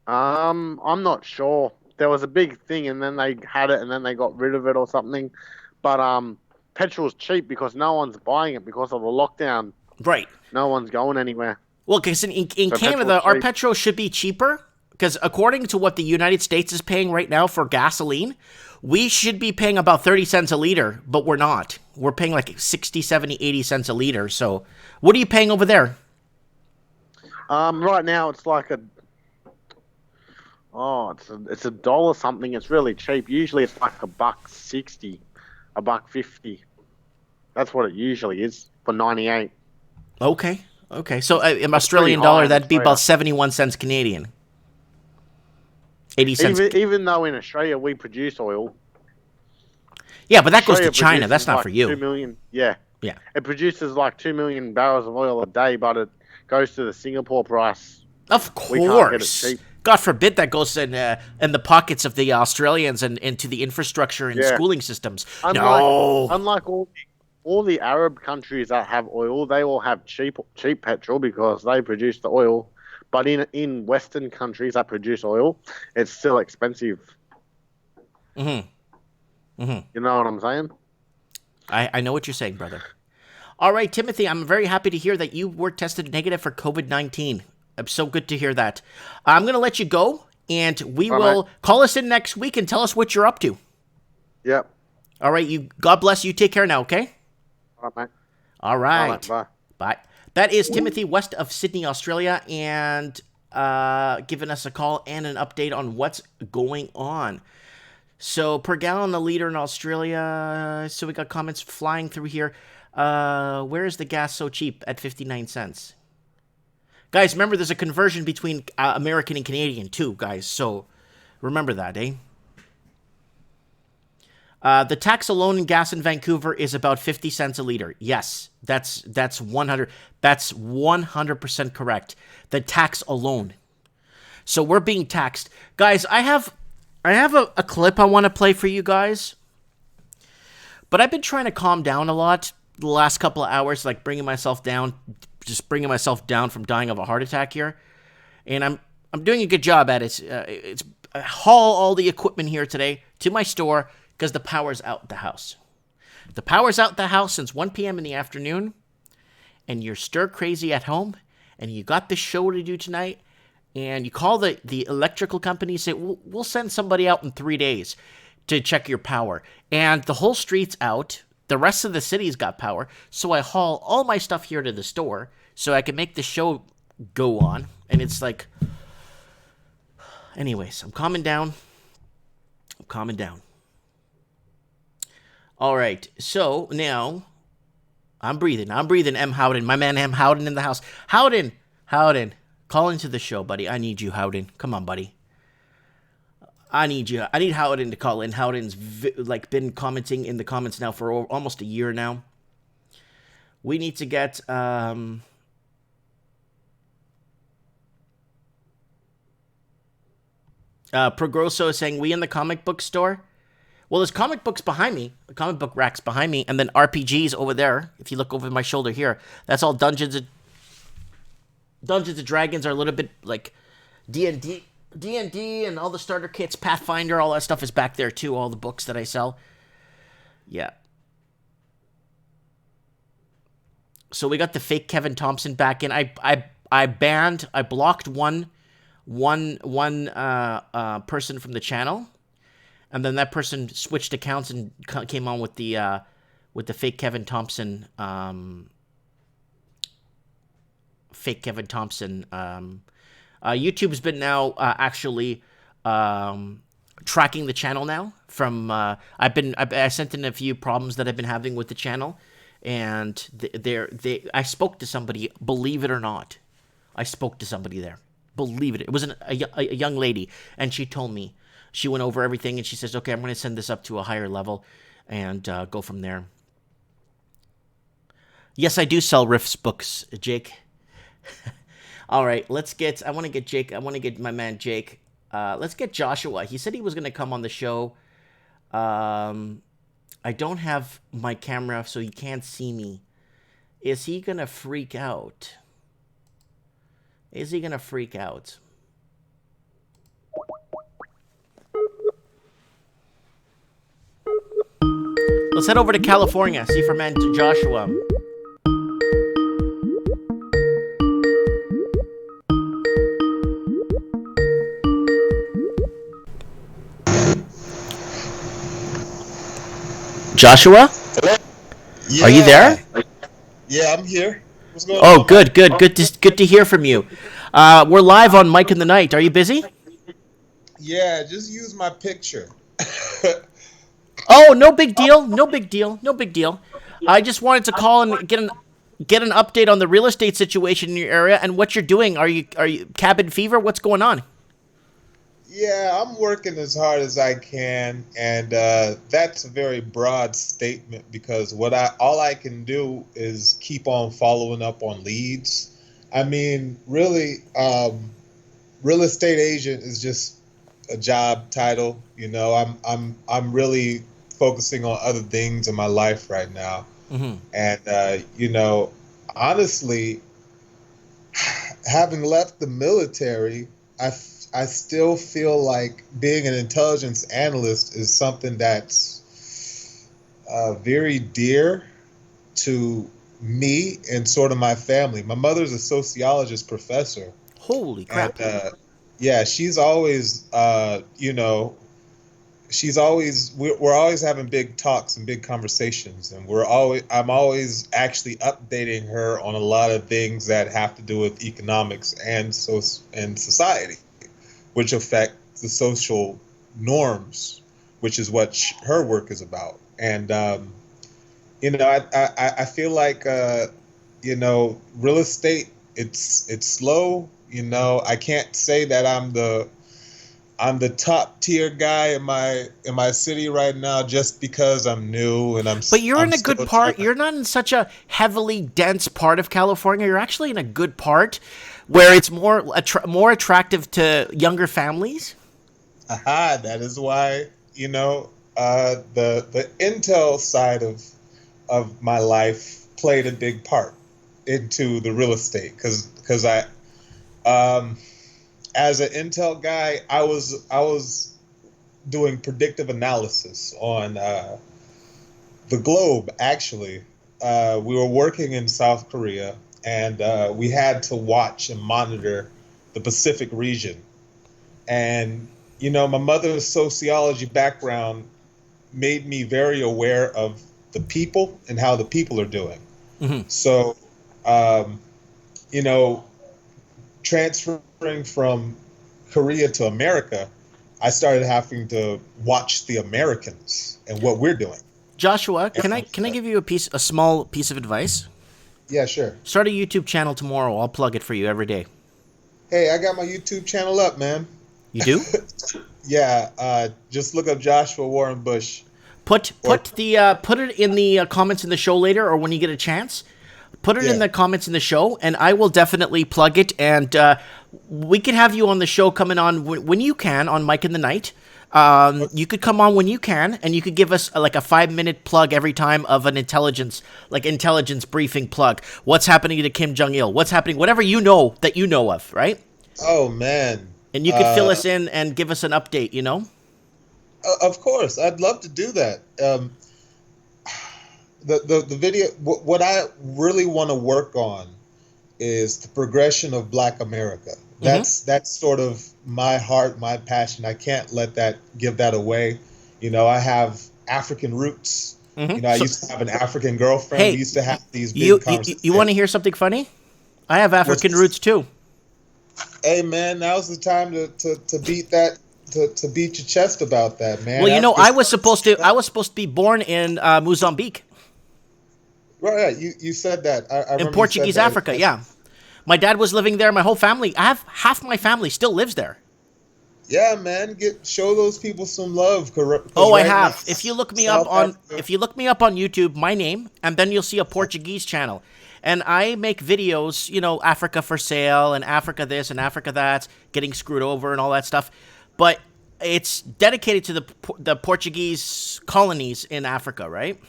I'm not sure. There was a big thing, and then they had it, and then they got rid of it or something. But petrol's cheap because no one's buying it because of the lockdown. Right. No one's going anywhere. Well, because in So Canada, petrol's our cheap. petrol should be cheaper. Because according to what the United States is paying right now for gasoline, we should be paying about 30 cents a liter, but we're not. We're paying like 60, 70, 80 cents a liter. So what are you paying over there? Right now it's like it's a dollar something. It's really cheap. Usually it's like $1.60, $1.50. That's what it usually is for 98. Okay. So in Australian pretty dollar, high in that'd be about Australia. 71 cents Canadian. 80 cents. Even though in Australia we produce oil. Yeah, but that goes to Australia China. produces That's not like for you. 2 million. Yeah. Yeah. It produces like 2 million barrels of oil a day, but it goes to the Singapore price. Of We can't get it course. cheap. God forbid that goes in the pockets of the Australians and into the infrastructure and Yeah. schooling systems. Unlike all the Arab countries that have oil, they all have cheap petrol because they produce the oil. But in Western countries that produce oil, it's still expensive. Mm-hmm. Mm-hmm. You know what I'm saying? I know what you're saying, brother. All right, Timothy, I'm very happy to hear that you were tested negative for COVID-19. I'm so good to hear that. I'm going to let you go, and we All will right. call us in next week and tell us what you're up to. Yep. All right, God bless you. Take care now, okay? All right, mate. All All right. right, bye. Bye. That is Timothy west of Sydney, Australia, and giving us a call and an update on what's going on. So, per gallon a liter in Australia. So, we got comments flying through here. Where is the gas so cheap at 59 cents? Guys, remember there's a conversion between American and Canadian, too, guys. So, remember that, eh? The tax alone in gas in Vancouver is about 50 cents a liter. Yes, that's 100% correct. The tax alone. So we're being taxed. Guys, I have a clip I want to play for you guys. But I've been trying to calm down a lot the last couple of hours, like bringing myself down from dying of a heart attack here. And I'm doing a good job at it. I haul all the equipment here today to my store because the power's out the house. The power's out the house since 1 p.m. in the afternoon, and you're stir crazy at home, and you got this show to do tonight, and you call the electrical company and say, we'll send somebody out in 3 days to check your power. And the whole street's out. The rest of the city's got power. So I haul all my stuff here to the store so I can make the show go on. And it's like, anyways, I'm calming down. All right, so now I'm breathing. M. Howden, my man M. Howden in the house. Howden, call into the show, buddy. I need you, Howden. Come on, buddy. I need you. I need Howden to call in. Howden's been commenting in the comments now for almost a year now. We need to get Progrosso is saying we in the comic book store. Well, there's comic books behind me, comic book racks behind me, and then RPGs over there. If you look over my shoulder here, that's all Dungeons and Dragons are a little bit like D&D, and all the starter kits, Pathfinder, all that stuff is back there too. All the books that I sell. Yeah. So we got the fake Kevin Thompson back in. I blocked one person from the channel. And then that person switched accounts and came on with the fake Kevin Thompson. YouTube's been now actually tracking the channel now. From I sent in a few problems that I've been having with the channel, and I spoke to somebody. Believe it or not, I spoke to somebody there. Believe it. It was a young lady, and she told me. She went over everything, and she says, okay, I'm going to send this up to a higher level and go from there. Yes, I do sell Riffs books, Jake. All right, I want to get my man Jake Let's get Joshua. He said he was going to come on the show. I don't have my camera, so he can't see me. Is he going to freak out? Is he going to freak out? Let's head over to California, see if our man Joshua. Joshua? Hello? Yeah. Are you there? Yeah, I'm here. What's going Oh, on? good. Good to hear from you. We're live on Mike in the Night. Are you busy? Yeah, just use my picture. Oh, no big deal. No big deal. I just wanted to call and get an update on the real estate situation in your area and what you're doing. Are you cabin fever? What's going on? Yeah, I'm working as hard as I can, and that's a very broad statement because all I can do is keep on following up on leads. I mean, really, real estate agent is just a job title. You know, I'm really focusing on other things in my life right now, and you know, honestly, having left the military, I still feel like being an intelligence analyst is something that's very dear to me and sort of my family. My mother's a sociologist professor. Holy crap. And yeah, she's always, you know, we're always having big talks and big conversations, and I'm always actually updating her on a lot of things that have to do with economics and society, which affect the social norms, which is what her work is about. And you know, I feel like you know, real estate, it's slow. You know, I can't say that I'm the top tier guy in my city right now just because I'm new and But you're in a good part. You're not in such a heavily dense part of California. You're actually in a good part where it's more attractive to younger families. Aha, that is why, you know, the intel side of my life played a big part into the real estate because I as an intel guy, I was doing predictive analysis on the globe. Actually, we were working in South Korea, and we had to watch and monitor the Pacific region. And you know, my mother's sociology background made me very aware of the people and how the people are doing. So, you know, transferring from Korea to America, I started having to watch the Americans and what we're doing. Joshua, can I give you a small piece of advice? Yeah, sure. Start a YouTube channel tomorrow. I'll plug it for you every day. Hey, I got my YouTube channel up, man. You do? Yeah, just look up Joshua Warren Bush. Put it in the comments in the show later, or when you get a chance. Put it in the comments in the show, and I will definitely plug it. And we could have you on the show coming on when you can on Mike in the Night. You could come on when you can, and you could give us like a 5-minute plug every time of an intelligence briefing plug. What's happening to Kim Jong-il? What's happening? Whatever you know that you know of, right? Oh man! And you could fill us in and give us an update. You know? Of course, I'd love to do that. The video, what I really want to work on is the progression of Black America. That's sort of my heart, my passion. I can't give that away. You know, I have African roots. You know, I used to have an African girlfriend. Hey, we used to have these big conversations. You want to hear something funny? I have African roots too. Hey man, now's the time to beat that. To beat your chest about that, man. Well, you know, I was supposed to be born in Mozambique. Right, you said that. I in Portuguese Africa, yeah. My dad was living there. My whole family, I have half my family still lives there. Yeah, man, show those people some love. Oh, I have. If you look me up on YouTube, my name, and then you'll see a Portuguese channel. And I make videos, you know, Africa for sale and Africa this and Africa that, getting screwed over and all that stuff. but it's dedicated to the Portuguese colonies in Africa, right?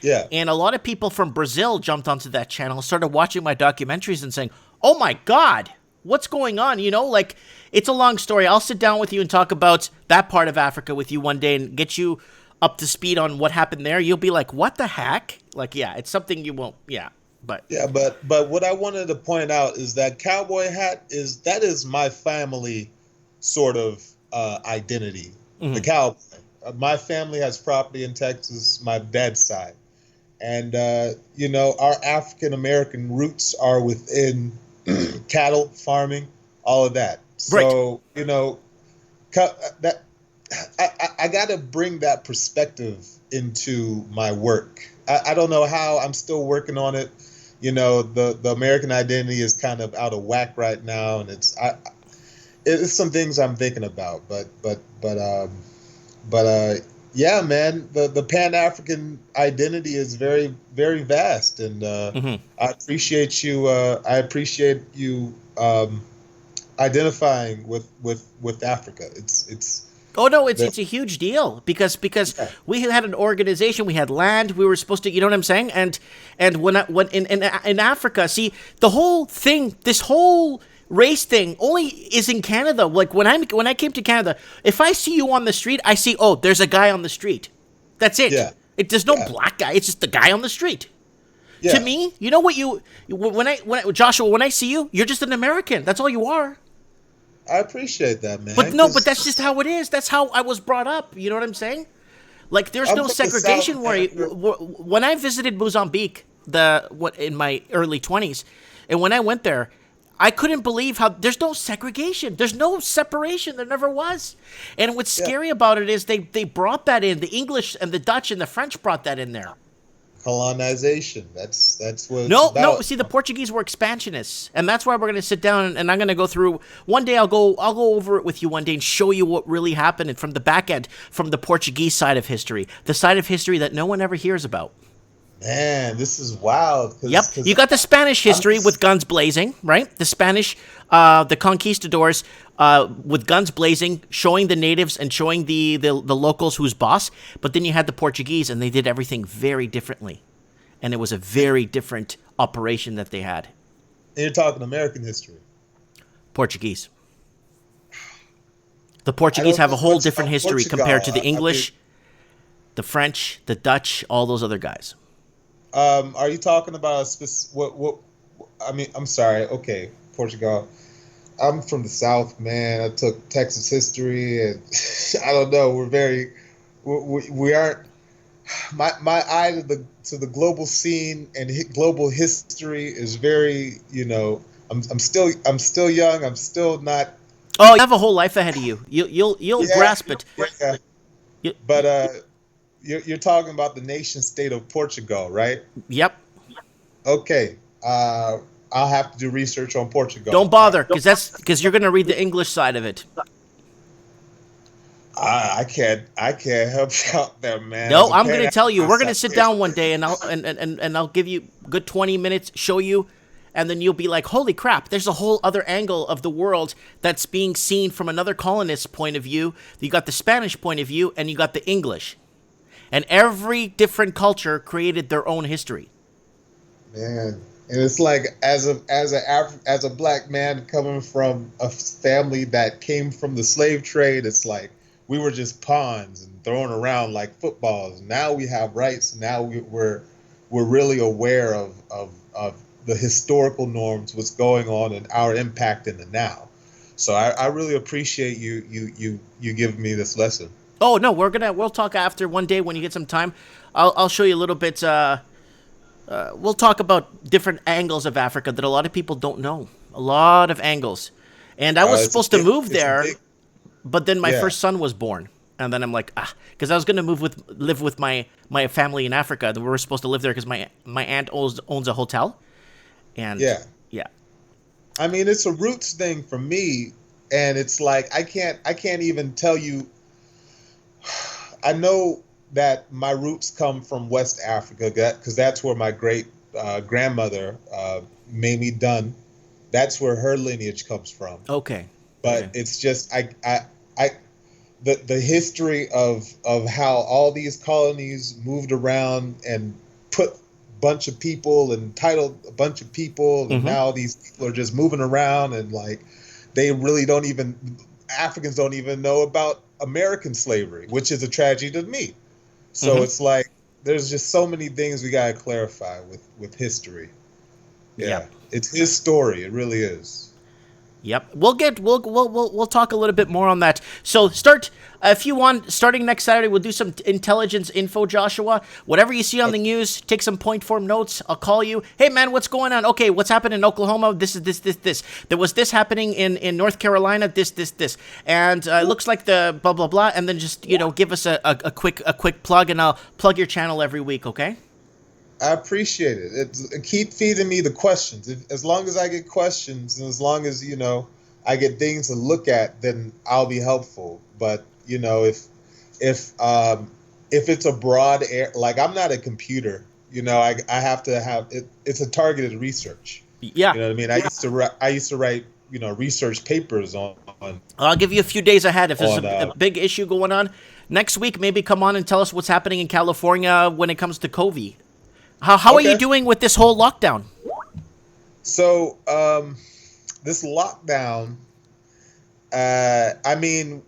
Yeah. And a lot of people from Brazil jumped onto that channel, started watching my documentaries and saying, "Oh my God, what's going on?" You know, like, it's a long story. I'll sit down with you and talk about that part of Africa with you one day and get you up to speed on what happened there. You'll be like, "What the heck?" Like, yeah, it's something you won't. Yeah, but Yeah, but what I wanted to point out is that cowboy hat is my family sort of identity. Mhm. The cowboy. My family has property in Texas, my dad's side, and our African American roots are within cattle farming, all of that. So that I got to bring that perspective into my work. I don't know how. I'm still working on it. The American identity is kind of out of whack right now, and it's some things I'm thinking about. Yeah, man, the Pan African identity is very, very vast, and I appreciate you. I appreciate you identifying with Africa. It's. Oh no, it's a huge deal because we had an organization, we had land, we were supposed to, you know what I'm saying? And when in Africa, see, the whole thing, this whole race thing only is in Canada. Like when I came to Canada, if I see you on the street, I see, oh, there's a guy on the street. That's it. Yeah. There's no black guy. It's just the guy on the street. Yeah. To me, you know what Joshua, when I see you, you're just an American. That's all you are. I appreciate that, man. But that's just how it is. That's how I was brought up. You know what I'm saying? Like, there's no segregation when I visited Mozambique, in my early 20s, and when I went there, I couldn't believe how there's no segregation. There's no separation. There never was. And what's scary about it is they brought that in. The English and the Dutch and the French brought that in there. Colonization. That's what. No. See, the Portuguese were expansionists, and that's why we're going to sit down and I'm going to go through. One day I'll go over it with you one day and show you what really happened from the back end, from the Portuguese side of history, the side of history that no one ever hears about. Man, this is wild. Yep, you got the Spanish history with guns blazing, right? The Spanish, the conquistadors with guns blazing, showing the natives and showing the locals who's boss. But then you had the Portuguese, and they did everything very differently. And it was a very different operation that they had. And you're talking American history. Portuguese. The Portuguese have a whole different history compared to the English, the French, the Dutch, all those other guys. Are you talking about what? I mean, I'm sorry. Okay, Portugal. I'm from the South, man. I took Texas history, and I don't know. We aren't. My eye to the global scene and global history is very. I'm still young. I'm still not. Oh, you have a whole life ahead of you. You'll grasp it. Yeah. But you're talking about the nation state of Portugal, right? Yep. Okay. I'll have to do research on Portugal. Don't bother, because you're going to read the English side of it. I can't help you out there, man. No, I'm going to tell you. We're going to sit down one day, and I'll give you a good 20 minutes, show you, and then you'll be like, holy crap, there's a whole other angle of the world that's being seen from another colonist's point of view. You got the Spanish point of view, and you got the English. And every different culture created their own history. Man, and it's like as a black man coming from a family that came from the slave trade, it's like we were just pawns and thrown around like footballs. Now we have rights. Now we're really aware of the historical norms, what's going on, and our impact in the now. So I really appreciate you giving me this lesson. Oh no, we'll talk after one day when you get some time. I'll show you a little bit. We'll talk about different angles of Africa that a lot of people don't know. A lot of angles, and I was supposed to move there, but then my first son was born, and then I'm like, because I was gonna live with my family in Africa. We were supposed to live there because my aunt owns a hotel, and yeah. I mean, it's a roots thing for me, and it's like I can't even tell you. I know that my roots come from West Africa because that's where my great grandmother, Mamie Dunn, that's where her lineage comes from. Okay. But it's just I I the history of how all these colonies moved around and put a bunch of people and titled a bunch of people, and Mm-hmm. now these people are just moving around, and like they really don't even, Africans don't even know about American slavery, which is a tragedy to me. So Mm-hmm. it's like there's just so many things we gotta clarify with history. Yeah, Yep. it's his story. It really is. Yep. We'll talk a little bit more on that. So start if you want. Starting next Saturday, we'll do some intelligence info, Joshua. Whatever you see on the news, take some point form notes. I'll call you. Hey man, what's going on? Okay, what's happening in Oklahoma? This is this. There was this happening in North Carolina. This, and it looks like the blah blah blah. And then just give us a quick plug, and I'll plug your channel every week. Okay. I appreciate it. Keep feeding me the questions. As long as I get questions, and as long as I get things to look at, then I'll be helpful. But if it's a broad air, like I'm not a computer, I have to have it. It's a targeted research. Yeah. You know what I mean? I used to write research papers on. I'll give you a few days ahead if there's a on big issue going on. Next week, maybe come on and tell us what's happening in California when it comes to COVID. How are you Okay. doing with this whole lockdown? So this lockdown, I mean,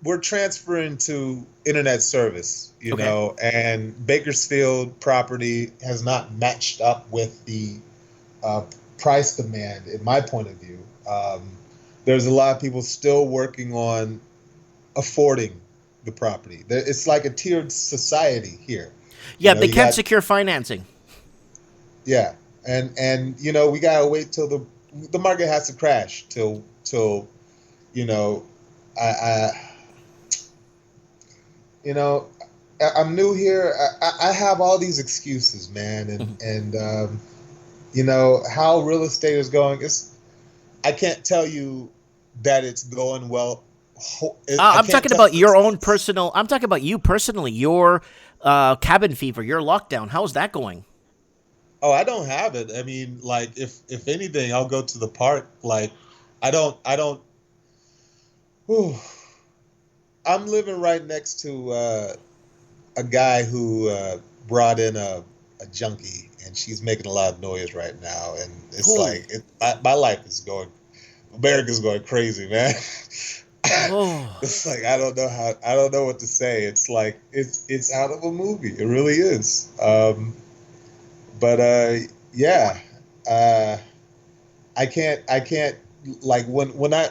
we're transferring to internet service, Okay. and Bakersfield property has not matched up with the price demand, in my point of view. There's a lot of people still working on affording the property. It's like a tiered society here. Yeah, they You can't got secure financing. Yeah, and we gotta wait till the market has to crash till you know I you know I'm new here. I have all these excuses, man, and how real estate is going. I can't tell you that it's going well. I I'm can't talking tell about you your own personal. I'm talking about you personally. Your cabin fever, your lockdown. How's that going? Oh, I don't have it. I mean, like if anything, I'll go to the park. Like I don't. Whew. I'm living right next to a guy who brought in a junkie, and she's making a lot of noise right now. And it's Who? like my life is going, America's going crazy, man. Oh, It's like I don't know what to say. It's like it's out of a movie. It really is. But yeah, uh, I can't like when I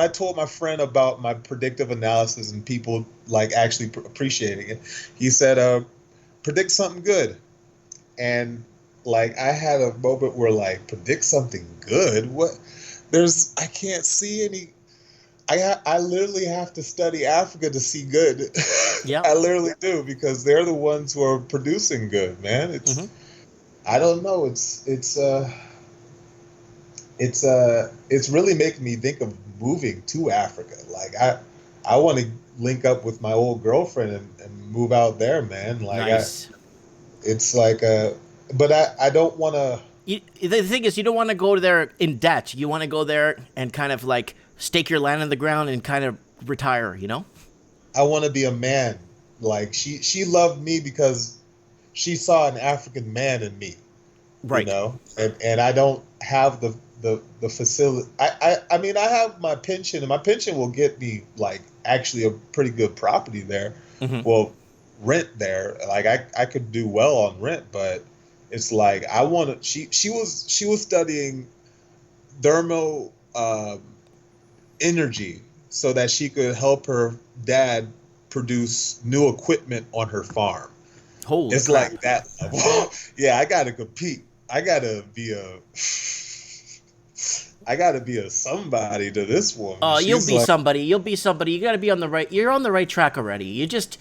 told my friend about my predictive analysis and people like actually appreciating it, he said, predict something good. And like I had a moment where like predict something good. What? I can't see any. I literally have to study Africa to see good. yeah. I literally do, because they're the ones who are producing good, man. Hmm. I don't know. It's really making me think of moving to Africa. Like I want to link up with my old girlfriend and move out there, man. Nice. It's like but I don't want to. The thing is, you don't want to go there in debt. You want to go there and kind of like stake your land in the ground and kind of retire. I want to be a man. Like she loved me because she saw an African man in me. Right. And I don't have the facility. I mean, I have my pension, and my pension will get me like actually a pretty good property there. Hmm. Well, rent there, like I could do well on rent, but it's like I want to. She was studying thermal energy so that she could help her dad produce new equipment on her farm. Holy It's crap. like that level. Yeah, I gotta compete. I gotta be a somebody to this woman. You'll She's be like, somebody. You'll be somebody. You got to be on the right. You're on the right track already. You just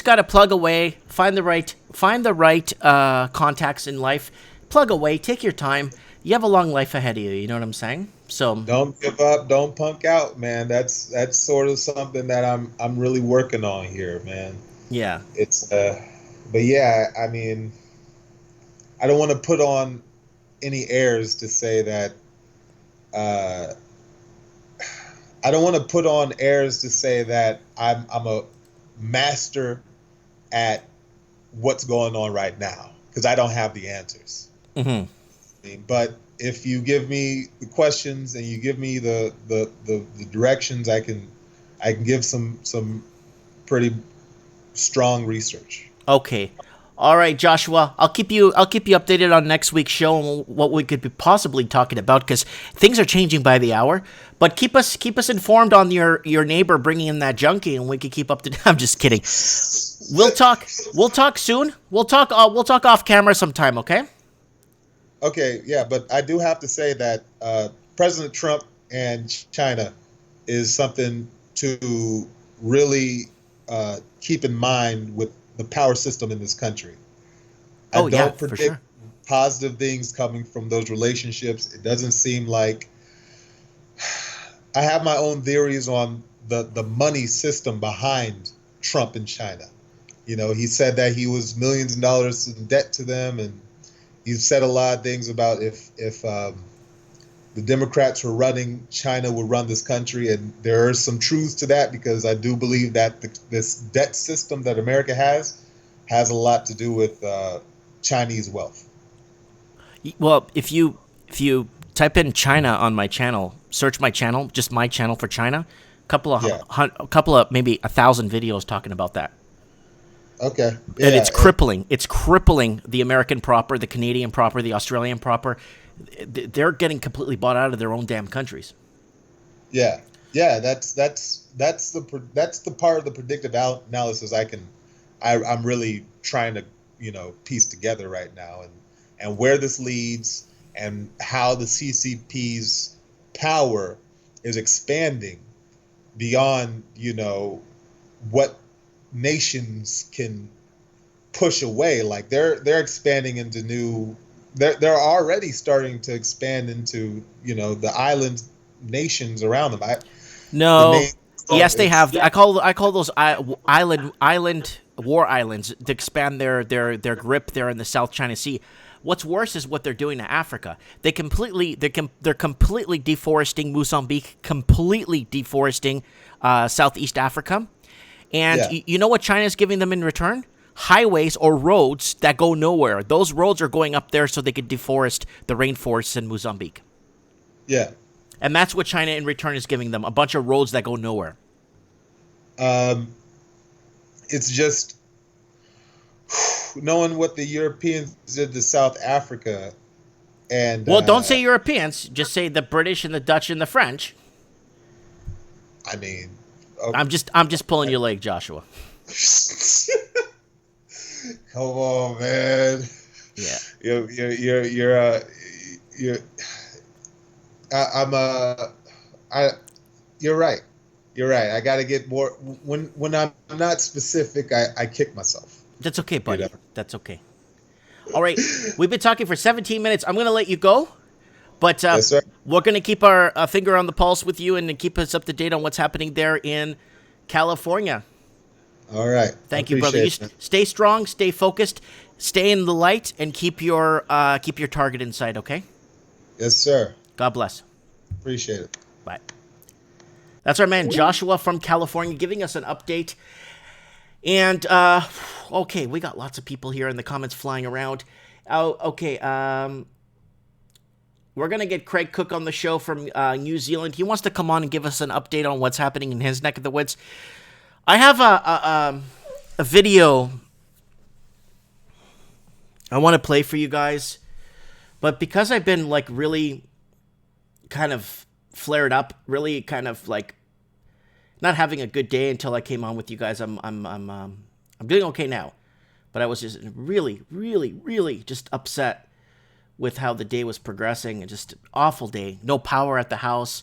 got to plug away, find the right contacts in life, plug away, take your time. You have a long life ahead of you. You know what I'm saying? So don't give up, don't punk out, man. That's sort of something that I'm really working on here, man. yeah, It's but yeah, I mean, I don't want to put on any airs to say that uh I don't want to put on airs to say that I'm a master at what's going on right now because I don't have the answers. Mm-hmm. But if you give me the questions and you give me the directions, I can give some pretty strong research. Okay. All right, Joshua. I'll keep you updated on next week's show and what we could be possibly talking about because things are changing by the hour. But keep us informed on your neighbor bringing in that junkie, and we can keep up to. I'm just kidding. We'll talk soon. We'll talk off camera sometime. Okay. Okay, yeah, but I do have to say that President Trump and China is something to really keep in mind with the power system in this country. I don't predict for sure. positive things coming from those relationships. It doesn't seem like I have my own theories on the money system behind Trump and China. You know, he said that he was millions of dollars in debt to them, and he's said a lot of things about if the Democrats were running, China would run this country, and there is some truth to that because I do believe that this debt system that America has a lot to do with Chinese wealth. Well, if you type in China on my channel, search my channel, just my channel for China, a couple of maybe 1,000 videos talking about that. Okay. Yeah, and it's crippling. It's crippling the American proper, the Canadian proper, the Australian proper. They're getting completely bought out of their own damn countries. Yeah. That's the part of the predictive analysis I'm really trying to piece together right now, and where this leads and how the CCP's power is expanding beyond what nations can push away. Like they're expanding into new. They're already starting to expand into the island nations around them. Yes, they have. I call those island war islands to expand their grip there in the South China Sea. What's worse is what they're doing to Africa. They're completely deforesting Mozambique, completely deforesting Southeast Africa. And you know what China's giving them in return? Highways or roads that go nowhere. Those roads are going up there so they could deforest the rainforests in Mozambique. Yeah. And that's what China in return is giving them, a bunch of roads that go nowhere. It's just knowing what the Europeans did to South Africa. And well, don't say Europeans. Just say the British and the Dutch and the French. I mean... I'm just pulling your leg, Joshua. Come on, man. Yeah. You're right. You're right. I got to get more. When I'm not specific, I kick myself. That's okay, buddy. That's okay. All right. We've been talking for 17 minutes. I'm going to let you go. But yes, we're going to keep our finger on the pulse with you and keep us up to date on what's happening there in California. All right. Thank you, brother. You stay strong, stay focused, stay in the light, and keep your target in sight, okay? Yes, sir. God bless. Appreciate it. Bye. That's our man Joshua from California giving us an update. And, okay, we got lots of people here in the comments flying around. Okay, we're going to get Craig Cook on the show from New Zealand. He wants to come on and give us an update on what's happening in his neck of the woods. I have a video I want to play for you guys. But because I've been, like, really kind of flared up, really kind of, like, not having a good day until I came on with you guys, I'm doing okay now. But I was just really, really, really just upset with how the day was progressing, and just awful day. No power at the house.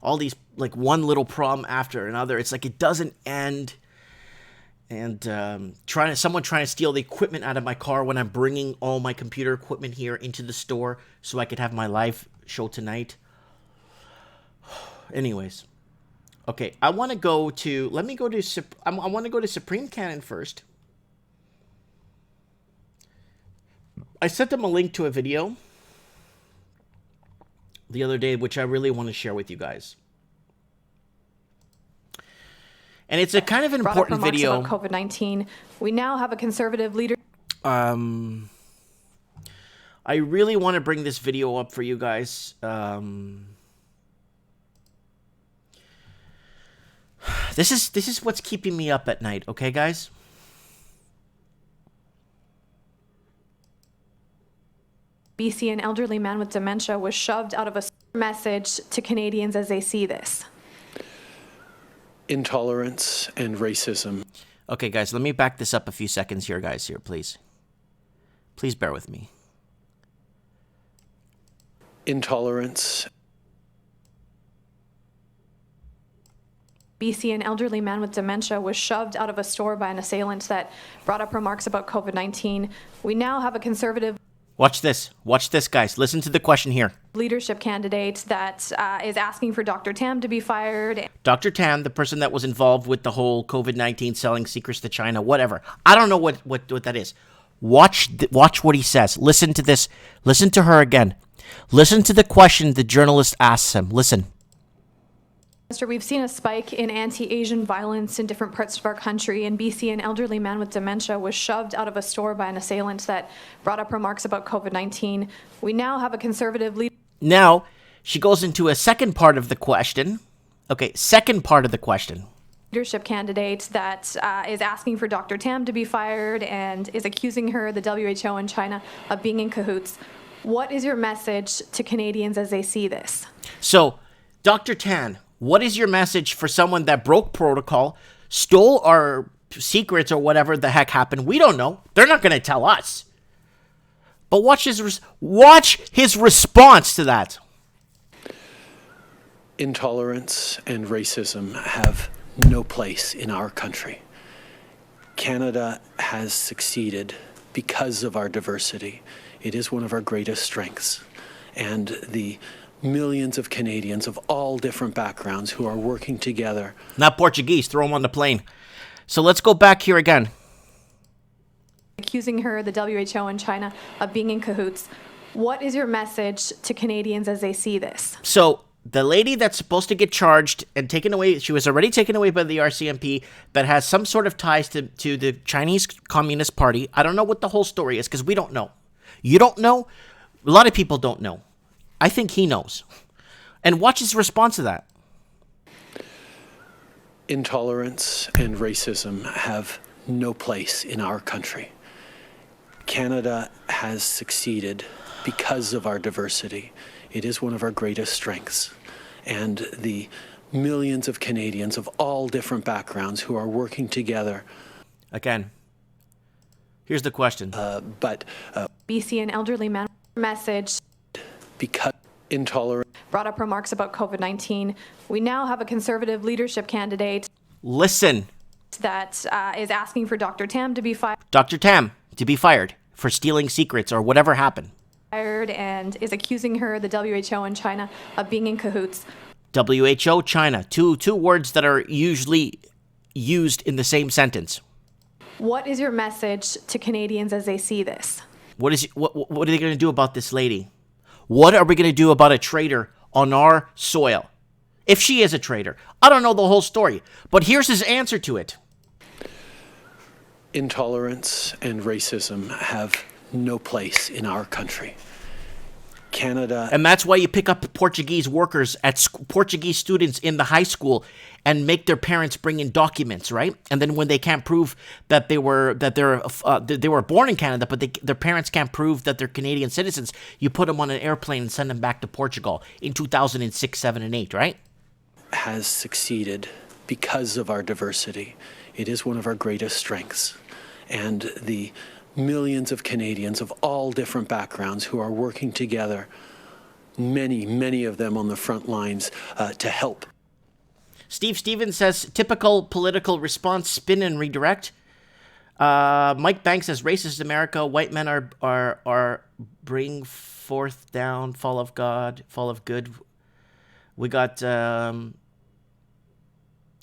All these, like, one little problem after another. It's like it doesn't end. And someone trying to steal the equipment out of my car when I'm bringing all my computer equipment here into the store so I could have my live show tonight. Anyways. Okay, I want to go to Supreme Cannon first. I sent them a link to a video the other day, which I really want to share with you guys. And it's a kind of an brought up important remarks video. about COVID-19. We now have a conservative leader. I really want to bring this video up for you guys. This is what's keeping me up at night, okay, guys? BC, an elderly man with dementia, was shoved out of a message to Canadians as they see this. Intolerance and racism. Okay, guys, let me back this up a few seconds here, guys, here, please. Please bear with me. Intolerance. BC, an elderly man with dementia, was shoved out of a store by an assailant that brought up remarks about COVID-19. We now have a conservative Watch this. Watch this, guys. Listen to the question here. leadership candidate that is asking for Dr. Tam to be fired. Dr. Tam, the person that was involved with the whole COVID-19 selling secrets to China, whatever. I don't know what that is. Watch what he says. Listen to this. Listen to her again. Listen to the question the journalist asks him. Listen. Minister, we've seen a spike in anti-Asian violence in different parts of our country. In BC, an elderly man with dementia was shoved out of a store by an assailant that brought up remarks about COVID-19. We now have a conservative leader. Now, she goes into a second part of the question. Okay, second part of the question. Leadership candidate that is asking for Dr. Tam to be fired and is accusing her, the WHO and China, of being in cahoots. What is your message to Canadians as they see this? So, Dr. Tan, what is your message for someone that broke protocol, stole our secrets or whatever the heck happened? We don't know. They're not going to tell us. But watch his response to that. Intolerance and racism have no place in our country. Canada has succeeded because of our diversity. It is one of our greatest strengths. And the millions of Canadians of all different backgrounds who are working together. Not Portuguese. Throw them on the plane. So let's go back here again. Accusing her, the WHO and China, of being in cahoots. What is your message to Canadians as they see this? So the lady that's supposed to get charged and taken away, she was already taken away by the RCMP, that has some sort of ties to the Chinese Communist Party. I don't know what the whole story is because we don't know. You don't know? A lot of people don't know. I think he knows. And watch his response to that. Intolerance and racism have no place in our country. Canada has succeeded because of our diversity. It is one of our greatest strengths. And the millions of Canadians of all different backgrounds who are working together. Again, here's the question. BC, an elderly man, message. Because intolerant. Brought up remarks about COVID-19. We now have a conservative leadership candidate. Listen. That is asking for Dr. Tam to be fired. Dr. Tam to be fired for stealing secrets or whatever happened. And is accusing her, the WHO and China, of being in cahoots. WHO, China, two words that are usually used in the same sentence. What is your message to Canadians as they see this? What are they going to do about this lady? What are we going to do about a traitor on our soil? If she is a traitor. I don't know the whole story, but here's his answer to it. Intolerance and racism have no place in our country. Canada. And that's why you pick up Portuguese workers at Portuguese students in the high school and make their parents bring in documents, right? And then when they can't prove that they were born in Canada, but their parents can't prove that they're Canadian citizens, you put them on an airplane and send them back to Portugal in 2006, 7, and 8, right? Has succeeded because of our diversity. It is one of our greatest strengths. And the millions of Canadians of all different backgrounds who are working together, many of them on the front lines to help. Steve Stevens says, typical political response, spin and redirect. Mike Banks says, racist America, white men are bring forth down, fall of God, fall of good. We got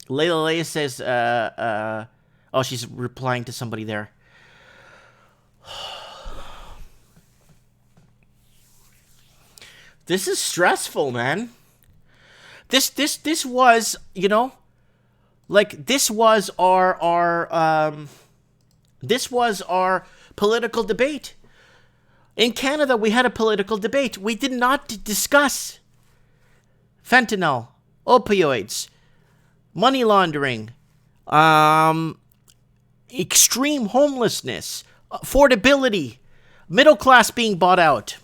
Leila says, oh, she's replying to somebody there. This is stressful, man. This was, Like this was our political debate. In Canada, we had a political debate. We did not discuss fentanyl, opioids, money laundering, extreme homelessness, affordability, middle class being bought out.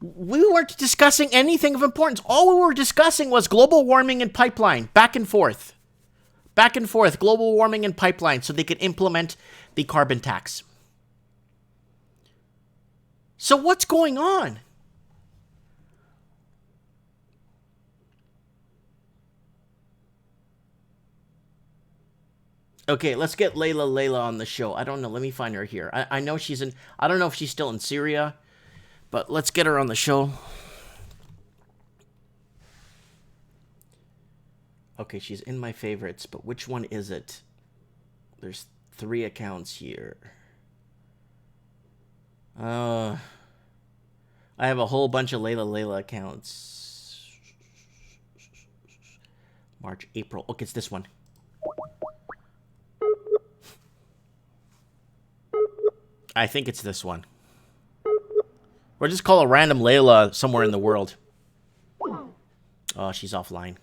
We weren't discussing anything of importance. All we were discussing was global warming and pipeline, back and forth, global warming and pipeline, so they could implement the carbon tax. So what's going on? Okay, let's get Leila on the show. I don't know. Let me find her here. I know she's in... I don't know if she's still in Syria, but let's get her on the show. Okay, she's in my favorites, but which one is it? There's 3 accounts here. I have a whole bunch of Leila accounts. March, April. Okay, it's this one. I think it's this one. Or just call a random Leila somewhere in the world. Oh, she's offline.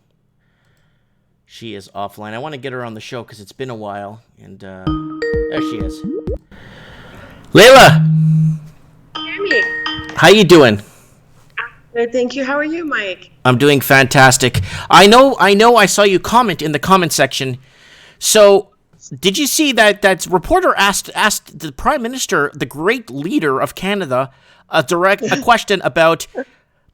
She is offline. I want to get her on the show because it's been a while. And there she is. Leila! Hear me? How you doing? Good, thank you. How are you, Mike? I'm doing fantastic. I know I saw you comment in the comment section. So, did you see that reporter asked the Prime Minister, the great leader of Canada, a question about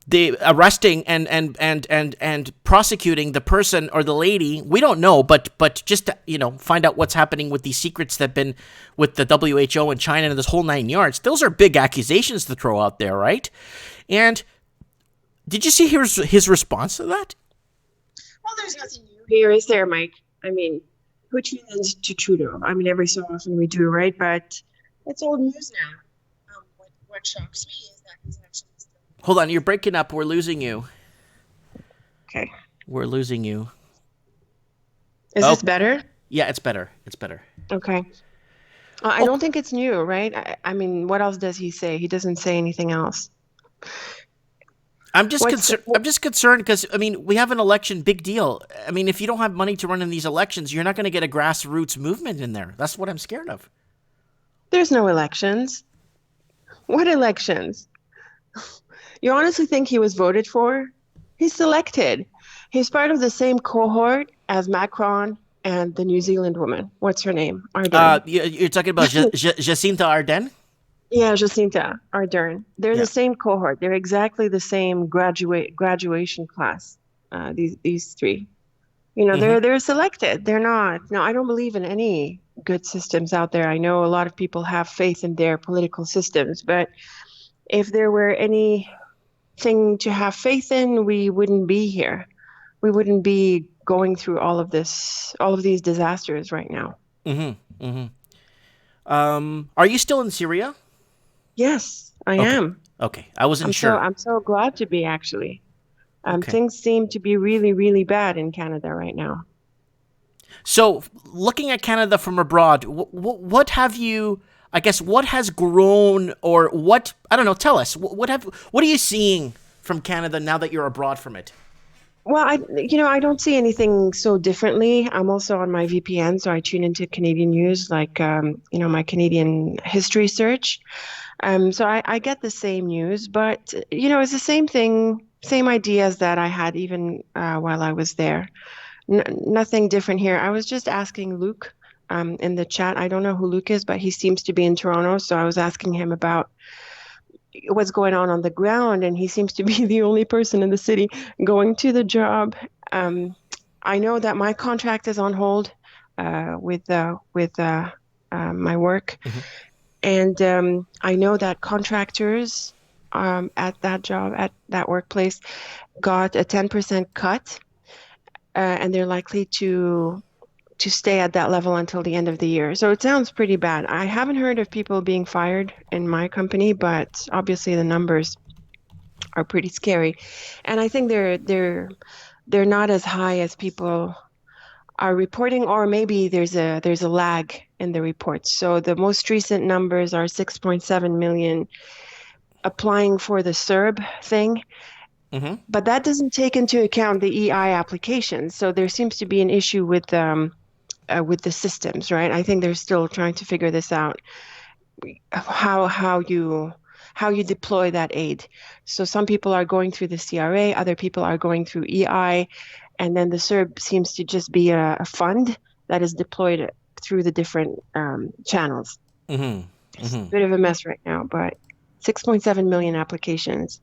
the arresting and prosecuting the person or the lady? We don't know, but just to, find out what's happening with these secrets that have been with the WHO and China and this whole 9 yards. Those are big accusations to throw out there, right? And did you see his response to that? Well, there's nothing new here, is there, Mike? I mean, who tunes to Trudeau? I mean, every so often we do, right? But it's old news now. What shocks me is that he's actually still... Hold on, you're breaking up. We're losing you. Okay. We're losing you. Is this better? Yeah, it's better. It's better. Okay. I don't think it's new, right? I mean, what else does he say? He doesn't say anything else. I'm just concerned because, I mean, we have an election, big deal. I mean, if you don't have money to run in these elections, you're not going to get a grassroots movement in there. That's what I'm scared of. There's no elections. What elections? You honestly think he was voted for? He's selected. He's part of the same cohort as Macron and the New Zealand woman. What's her name? Ardern. You're talking about Jacinta Ardern? Yeah, Jacinta Ardern. They're the same cohort. They're exactly the same graduation class. These 3, they're selected. They're not. No, I don't believe in any good systems out there. I know a lot of people have faith in their political systems, but if there were anything to have faith in, we wouldn't be here. We wouldn't be going through all of these disasters right now. Mm-hmm. Mm-hmm. Are you still in Syria? Yes, I am. Okay, I wasn't sure. I'm so glad to be, actually. Things seem to be really, really bad in Canada right now. So, looking at Canada from abroad, what have you? I guess what has grown, or what? I don't know. Tell us. What are you seeing from Canada now that you're abroad from it? Well, I don't see anything so differently. I'm also on my VPN, so I tune into Canadian news, like my Canadian history search. So I get the same news, but it's the same thing, same ideas that I had even while I was there. Nothing different here. I was just asking Luke in the chat. I don't know who Luke is, but he seems to be in Toronto. So I was asking him about what's going on the ground, and he seems to be the only person in the city going to the job. I know that my contract is on hold with my work, and I know that contractors at that job, at that workplace, got a 10% cut, and they're likely to stay at that level until the end of the year. So it sounds pretty bad. I haven't heard of people being fired in my company, but obviously the numbers are pretty scary. And I think they're they're not as high as people are reporting, or maybe there's a lag in the reports. So the most recent numbers are 6.7 million applying for the CERB thing, but that doesn't take into account the EI applications. So there seems to be an issue with the systems, right? I think they're still trying to figure this out, how you deploy that aid. So some people are going through the CRA, other people are going through EI, and then the CERB seems to just be a fund that is deployed through the different channels. It's a bit of a mess right now, but 6.7 million applications.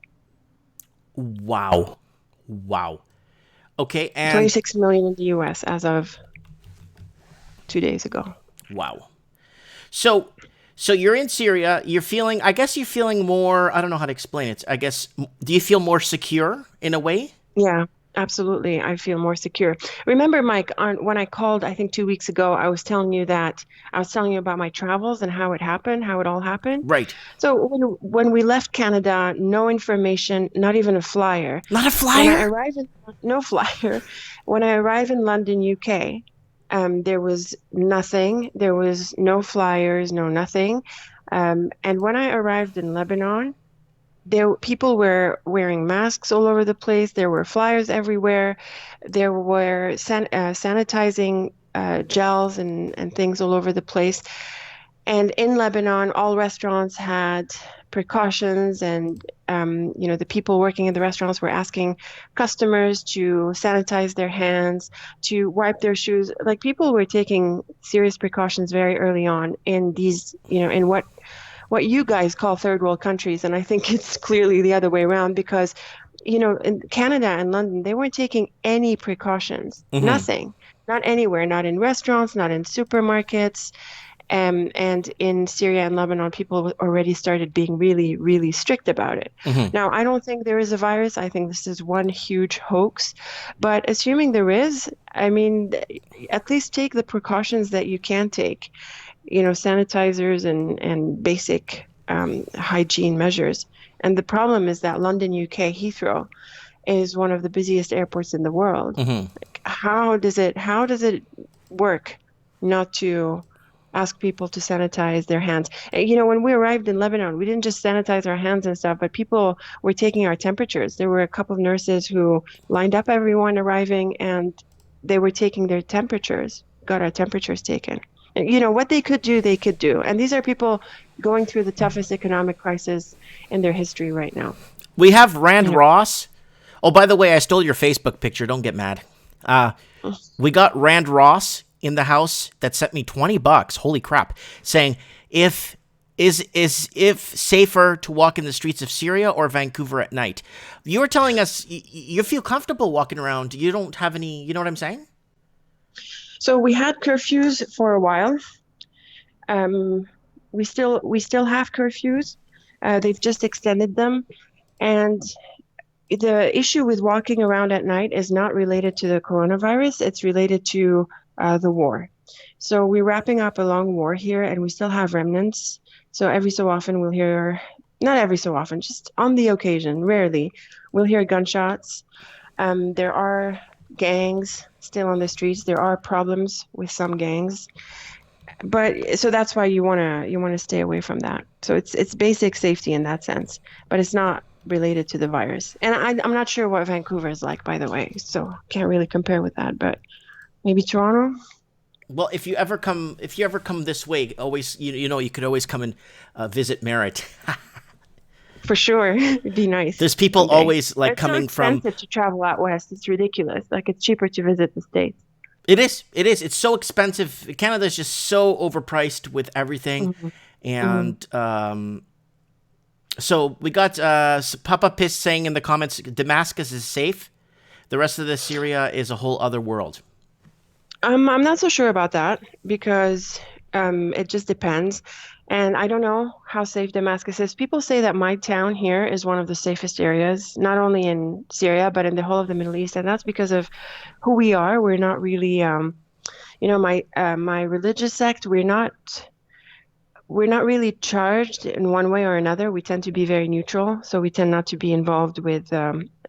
Wow. Okay, and 26 million in the US as of 2 days ago. wow. So you're in Syria. You're feeling. I guess you're feeling more. I don't know how to explain it. I guess. Do you feel more secure in a way? Yeah, absolutely. I feel more secure. Remember, Mike, when I called, I think 2 weeks ago, I was telling you about my travels and how it all happened. Right. So when we left Canada, no information, not even a flyer. Not a flyer? No flyer. When I arrived in London, UK, there was nothing. There was no flyers, no nothing. And when I arrived in Lebanon, people were wearing masks all over the place. There were flyers everywhere. There were sanitizing gels and things all over the place. And in Lebanon, all restaurants had precautions, and the people working in the restaurants were asking customers to sanitize their hands, to wipe their shoes. Like, people were taking serious precautions very early on in these, in what you guys call third world countries. And I think it's clearly the other way around, because, in Canada and London, they weren't taking any precautions, nothing, not anywhere, not in restaurants, not in supermarkets. And in Syria and Lebanon, people already started being really, really strict about it. Now, I don't think there is a virus. I think this is one huge hoax. But assuming there is, I mean, at least take the precautions that you can take, sanitizers and basic hygiene measures. And the problem is that London, UK, Heathrow is one of the busiest airports in the world. Like, how does it work not to ask people to sanitize their hands? When we arrived in Lebanon, we didn't just sanitize our hands and stuff, but people were taking our temperatures. There were a couple of nurses who lined up everyone arriving, and they were taking their temperatures, got our temperatures taken. What they could do, they could do. And these are people going through the toughest economic crisis in their history right now. We have Rand Ross. Oh, by the way, I stole your Facebook picture. Don't get mad. We got Rand Ross in the house that sent me $20. Holy crap! Saying if safer to walk in the streets of Syria or Vancouver at night. You were telling us you feel comfortable walking around. You don't have any. You know what I'm saying? So we had curfews for a while. We still have curfews. They've just extended them, and the issue with walking around at night is not related to the coronavirus. It's related to the war. So we're wrapping up a long war here, and we still have remnants. So every so often we'll hear, not every so often, just on the occasion, rarely, we'll hear gunshots. There are gangs still on the streets. There are problems with some gangs, but so that's why you want to stay away from that. So it's basic safety in that sense, but it's not related to the virus. And I'm not sure what Vancouver is like, by the way, so can't really compare with that. But maybe Toronto. Well, if you ever come this way, always you could always come and visit Merritt. For sure, it'd be nice. There's people always like it's coming so expensive to travel out west. It's ridiculous. Like, it's cheaper to visit the States. It is. It's so expensive. Canada's just so overpriced with everything. And so we got Papa Piss saying in the comments, Damascus is safe. The rest of the Syria is a whole other world. I'm not so sure about that, because it just depends. And I don't know how safe Damascus is. People say that my town here is one of the safest areas, not only in Syria, but in the whole of the Middle East. And that's because of who we are. We're not really, my religious sect, we're not really charged in one way or another. We tend to be very neutral. So we tend not to be involved with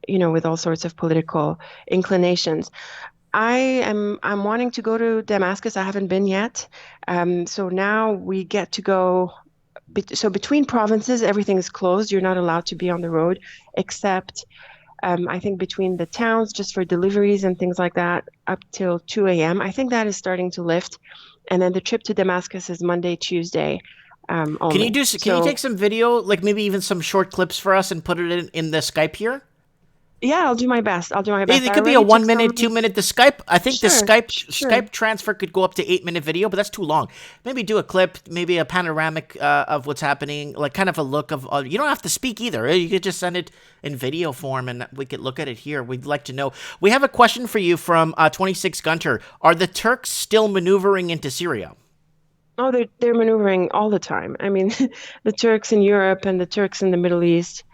with all sorts of political inclinations. I'm wanting to go to Damascus. I haven't been yet. So now we get to go. So between provinces, everything is closed. You're not allowed to be on the road, except I think between the towns, just for deliveries and things like that, up till 2 a.m. I think that is starting to lift. And then the trip to Damascus is Monday, Tuesday only. Can you take some video, like maybe even some short clips for us and put it in the Skype here? Yeah, I'll do my best. It could be a 1 minute, 2 minute. The Skype, I think Sure, the Skype sure. Skype transfer could go up to 8-minute video, but that's too long. Maybe do a clip, maybe a panoramic of what's happening, like kind of a look of. You don't have to speak either. You could just send it in video form, and we could look at it here. We'd like to know. We have a question for you from 26 Gunter. Are the Turks still maneuvering into Syria? Oh, they're maneuvering all the time. I mean, the Turks in Europe and the Turks in the Middle East.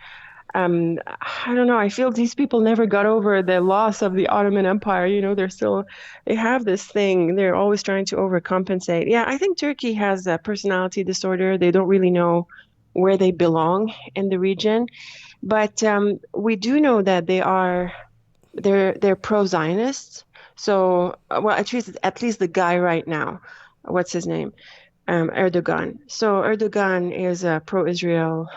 I don't know. I feel these people never got over the loss of the Ottoman Empire. They have this thing. They're always trying to overcompensate. Yeah, I think Turkey has a personality disorder. They don't really know where they belong in the region. But we do know that they're pro-Zionists. So, well, at least the guy right now, what's his name? Erdogan. So Erdogan is a pro-Israel.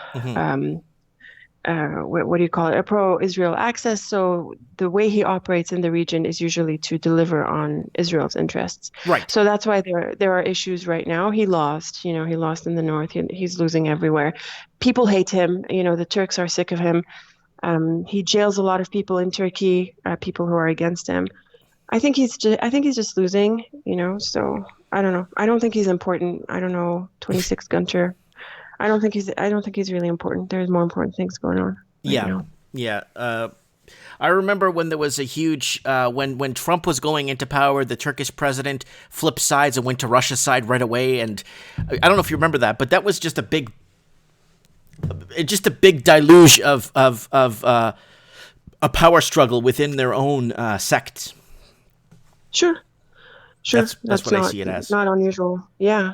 What do you call it? A pro-Israel access. So the way he operates in the region is usually to deliver on Israel's interests. Right. So that's why there are issues right now. He lost. He lost in the north. He's losing everywhere. People hate him. The Turks are sick of him. He jails a lot of people in Turkey, people who are against him. I think he's just losing. So I don't know. I don't think he's important. I don't know. 26 Gunter. I don't think he's really important. There's more important things going on right now. Yeah. I remember when there was a huge when Trump was going into power, the Turkish president flipped sides and went to Russia's side right away. And I don't know if you remember that, but that was just a big deluge of a power struggle within their own sect. Sure. That's what I see it as. Not unusual. Yeah.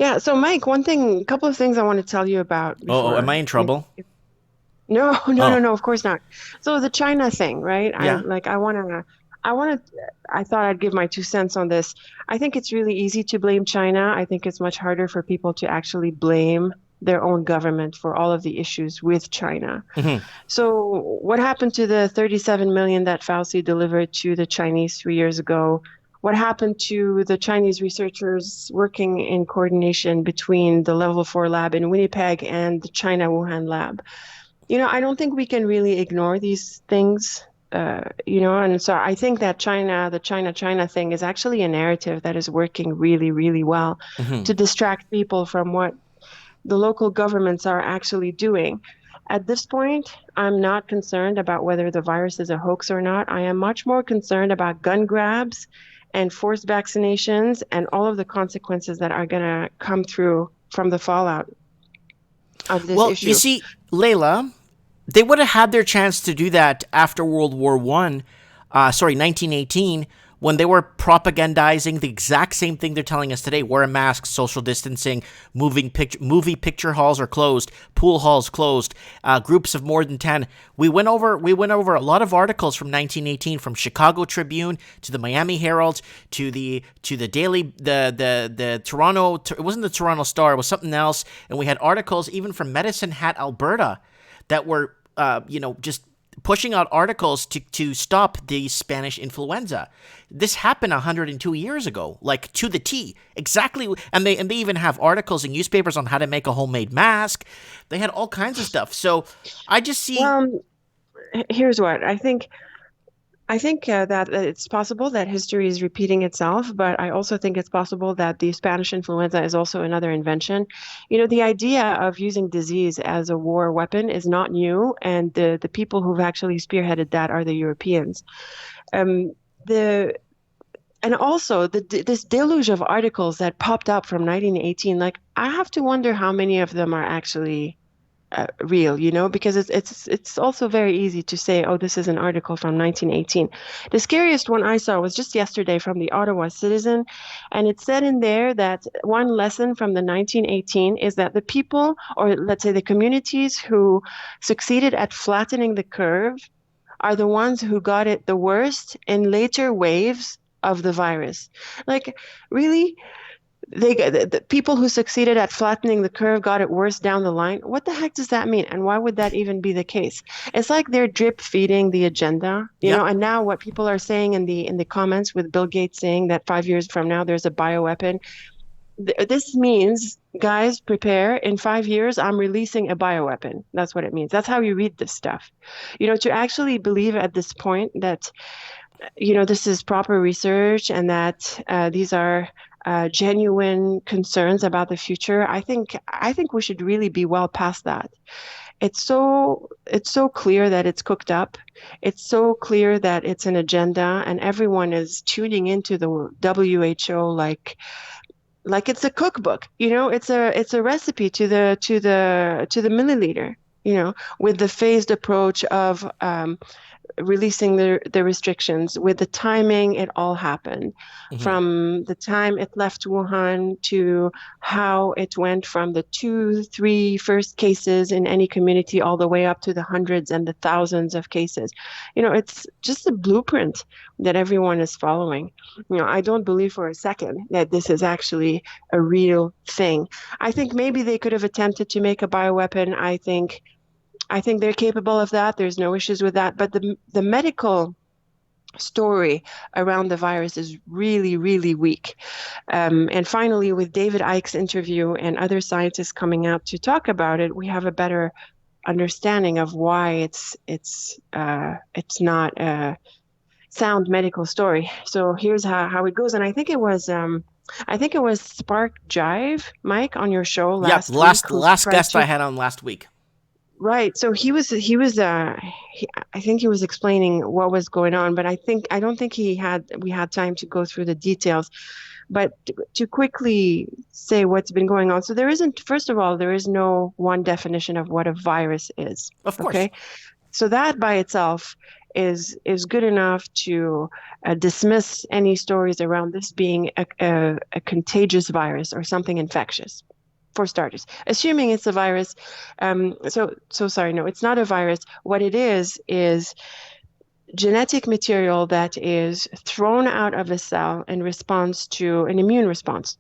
Yeah, so Mike, a couple of things I want to tell you about. Oh, am I in trouble? No, of course not. So the China thing, right? Yeah. I thought I'd give my 2 cents on this. I think it's really easy to blame China. I think it's much harder for people to actually blame their own government for all of the issues with China. Mm-hmm. So what happened to the 37 million that Fauci delivered to the Chinese 3 years ago? What happened to the Chinese researchers working in coordination between the Level 4 lab in Winnipeg and the China Wuhan lab? I don't think we can really ignore these things, and so I think that the China thing is actually a narrative that is working really, really well to distract people from what the local governments are actually doing. At this point, I'm not concerned about whether the virus is a hoax or not. I am much more concerned about gun grabs and forced vaccinations and all of the consequences that are going to come through from the fallout of this issue. Well, you see, Leila, they would have had their chance to do that after World War 1918, when they were propagandizing the exact same thing they're telling us today: wear a mask, social distancing, movie picture halls are closed, pool halls closed, groups of more than 10. We went over a lot of articles from 1918, from Chicago Tribune to the Miami Herald to the Daily, the Toronto. It wasn't the Toronto Star; it was something else. And we had articles even from Medicine Hat, Alberta, that were just pushing out articles to stop the Spanish influenza. This happened 102 years ago, like to the T, exactly. And they even have articles in newspapers on how to make a homemade mask. They had all kinds of stuff. So I just see. Here's what I think. I think that it's possible that history is repeating itself, but I also think it's possible that the Spanish influenza is also another invention. The idea of using disease as a war weapon is not new, and the people who've actually spearheaded that are the Europeans. This deluge of articles that popped up from 1918, I have to wonder how many of them are actually real, because it's also very easy to say, oh, this is an article from 1918. The scariest one I saw was just yesterday from the Ottawa Citizen, and it said in there that one lesson from the 1918 is that the people, or let's say the communities who succeeded at flattening the curve, are the ones who got it the worst in later waves of the virus. Like, really? The people who succeeded at flattening the curve got it worse down the line. What the heck does that mean? And why would that even be the case? It's like they're drip feeding the agenda, you know. And now what people are saying in the comments, with Bill Gates saying that 5 years from now there's a bioweapon. This means, guys, prepare. In 5 years, I'm releasing a bioweapon. That's what it means. That's how you read this stuff. You know, to actually believe at this point that, you know, this is proper research and that these are genuine concerns about the future, I think we should really be well past that. It's so clear that it's cooked up. It's so clear that it's an agenda, and everyone is tuning into the WHO like it's a cookbook. You know, it's a recipe to the milliliter. You know, with the phased approach of releasing the restrictions, with the timing it all happened, from the time it left Wuhan to how it went from the 2-3 first cases in any community all the way up to the hundreds and the thousands of cases. You know, it's just a blueprint that everyone is following. You know, I don't believe for a second that this is actually a real thing. I think maybe they could have attempted to make a bioweapon. I think they're capable of that. There's no issues with that. But the medical story around the virus is really, really weak. And finally, with David Icke's interview and other scientists coming out to talk about it, we have a better understanding of why it's not a sound medical story. So here's how it goes. And I think it was Spark Jive, Mike, on your show last week. Last guest I had on last week. Right. So he was I think he was explaining what was going on, but I don't think we had time to go through the details. But to quickly say what's been going on. So first of all, there is no one definition of what a virus is. Of course. Okay. So that by itself is good enough to dismiss any stories around this being a contagious virus or something infectious. For starters, assuming it's a virus. So sorry, no, it's not a virus. What it is genetic material that is thrown out of a cell in response to an immune response.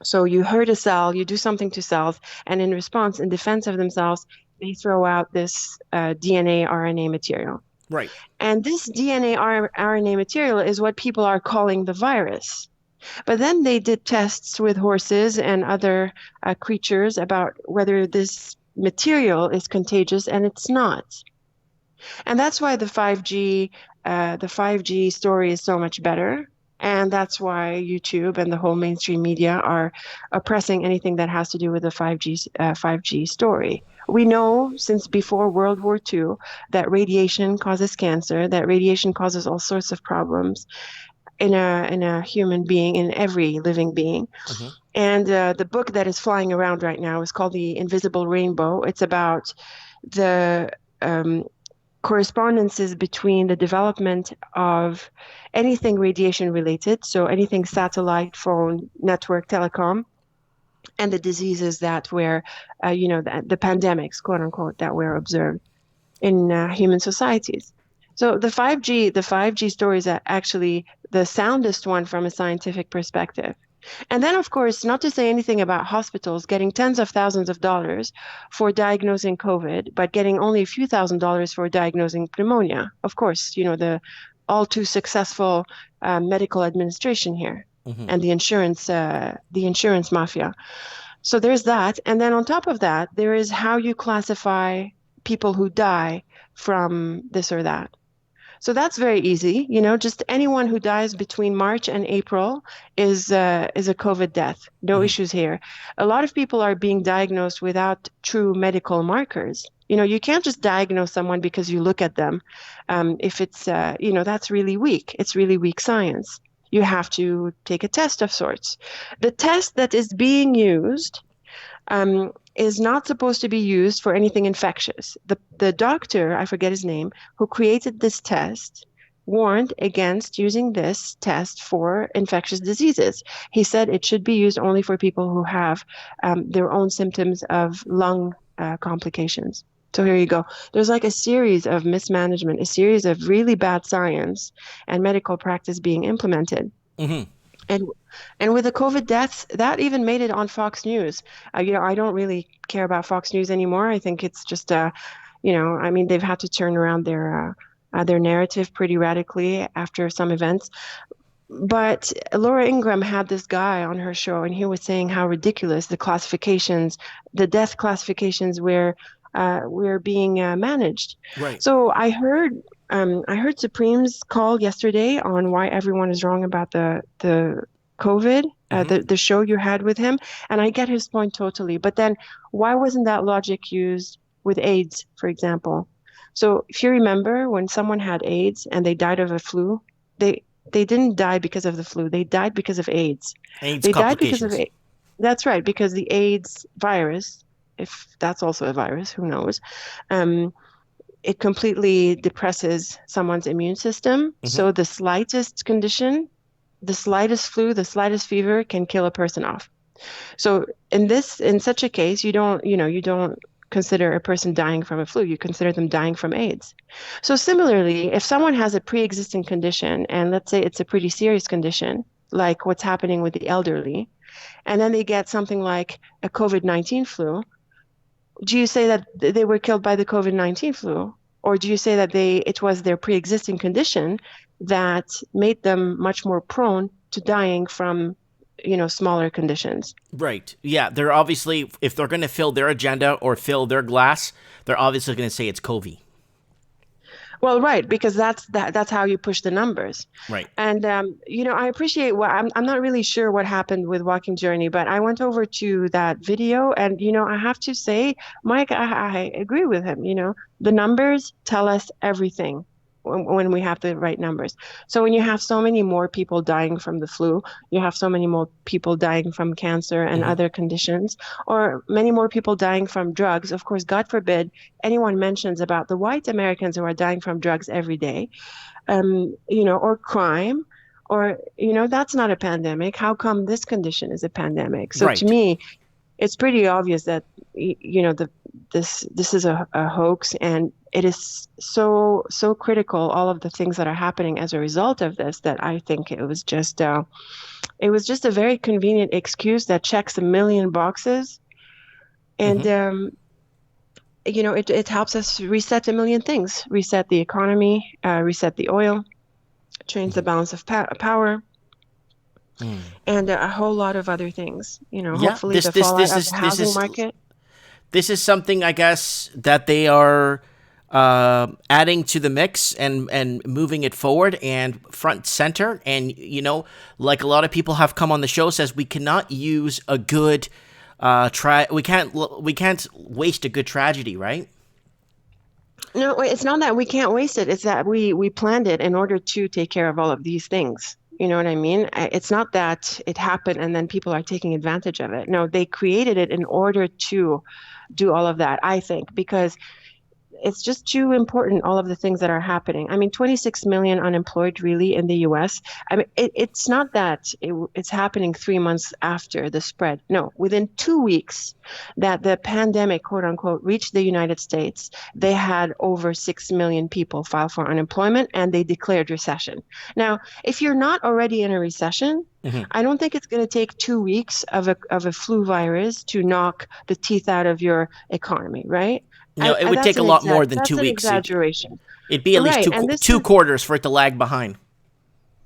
So you hurt a cell, you do something to cells, and in response, in defense of themselves, they throw out this DNA, RNA material. Right. And this DNA, RNA material is what people are calling the virus. But then they did tests with horses and other creatures about whether this material is contagious, and it's not. And that's why the 5G story is so much better. And that's why YouTube and the whole mainstream media are oppressing anything that has to do with the 5G story. We know since before World War II that radiation causes cancer, that radiation causes all sorts of problems in a human being, in every living being. And the book that is flying around right now is called The Invisible Rainbow. It's about the correspondences between the development of anything radiation related, so anything satellite, phone, network, telecom, and the diseases that were, the pandemics, quote unquote, that were observed in human societies. So the 5G story is actually the soundest one from a scientific perspective. And then, of course, not to say anything about hospitals getting tens of thousands of dollars for diagnosing COVID, but getting only a few $1,000s for diagnosing pneumonia. Of course, the all too successful medical administration here and the insurance mafia. So there's that. And then on top of that, there is how you classify people who die from this or that. So that's very easy. Just anyone who dies between March and April is a COVID death. No issues here. A lot of people are being diagnosed without true medical markers. You can't just diagnose someone because you look at them. If it's, that's really weak. It's really weak science. You have to take a test of sorts. The test that is being used is not supposed to be used for anything infectious. The doctor, I forget his name, who created this test, warned against using this test for infectious diseases. He said it should be used only for people who have their own symptoms of lung complications. So here you go. There's like a series of mismanagement, a series of really bad science and medical practice being implemented. Mm-hmm. And with the COVID deaths, that even made it on Fox News. I don't really care about Fox News anymore. I think it's just I mean, they've had to turn around their narrative pretty radically after some events. But Laura Ingraham had this guy on her show, and he was saying how ridiculous the classifications, the death classifications were being managed. Right. So I heard Supreme's call yesterday on why everyone is wrong about the COVID, the show you had with him, and I get his point totally. But then why wasn't that logic used with AIDS, for example? So if you remember, when someone had AIDS and they died of a flu, they didn't die because of the flu. They died because of AIDS. AIDS They died because complications. of That's right, because the AIDS virus, if that's also a virus, who knows, it completely depresses someone's immune system. So the slightest condition, the slightest flu, the slightest fever can kill a person off. So in such a case, you don't consider a person dying from a flu, you consider them dying from AIDS. So similarly, if someone has a pre-existing condition, and let's say it's a pretty serious condition, like what's happening with the elderly, and then they get something like a COVID-19 flu, do you say that they were killed by the COVID-19 flu? Or do you say that it was their pre-existing condition that made them much more prone to dying from smaller conditions? Right. Yeah, they're obviously, if they're going to fill their agenda or fill their glass, they're obviously going to say it's COVID. Well, right, because that's how you push the numbers. Right. And I appreciate I'm not really sure what happened with Walking Journey, but I went over to that video, and I have to say, Mike, I agree with him. The numbers tell us everything when we have the right numbers. So when you have so many more people dying from the flu, you have so many more people dying from cancer and other conditions, or many more people dying from drugs. Of course, God forbid anyone mentions about the white Americans who are dying from drugs every day, or crime, or, that's not a pandemic. How come this condition is a pandemic? So Right. To me, it's pretty obvious that, this is a hoax, and it is so critical, all of the things that are happening as a result of this, that I think it was just a very convenient excuse that checks a million boxes, and it helps us reset a million things, reset the economy, reset the oil, change the balance of power. And a whole lot of other things, hopefully the fallout of the housing market. This is something, I guess, that they are adding to the mix and moving it forward and front center. And, like a lot of people have come on the show, says we cannot use a good we can't waste a good tragedy, right? No, it's not that we can't waste it. It's that we planned it in order to take care of all of these things. You know what I mean? It's not that it happened and then people are taking advantage of it. No, they created it in order to do all of that, I think, because it's just too important, all of the things that are happening. I mean, 26 million unemployed really in the US. I mean, it's not that it's happening 3 months after the spread. No, within 2 weeks that the pandemic, quote unquote, reached the United States, they had over 6 million people file for unemployment, and they declared recession. Now, if you're not already in a recession, I don't think it's going to take 2 weeks of a flu virus to knock the teeth out of your economy, right? No, it would take a lot more than 2 That's weeks. an exaggeration. It'd be at least two quarters for it to lag behind.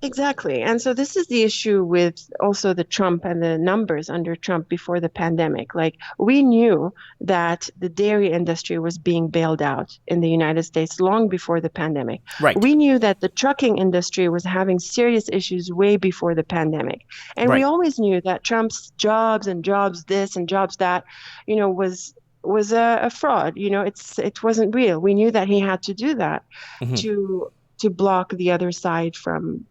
Exactly. And so this is the issue with also the Trump and the numbers under Trump before the pandemic. Like, we knew that the dairy industry was being bailed out in the United States long before the pandemic. Right. We knew that the trucking industry was having serious issues way before the pandemic. And we always knew that Trump's jobs and jobs this and jobs that, was a fraud. It wasn't real. We knew that he had to do that to block the other side from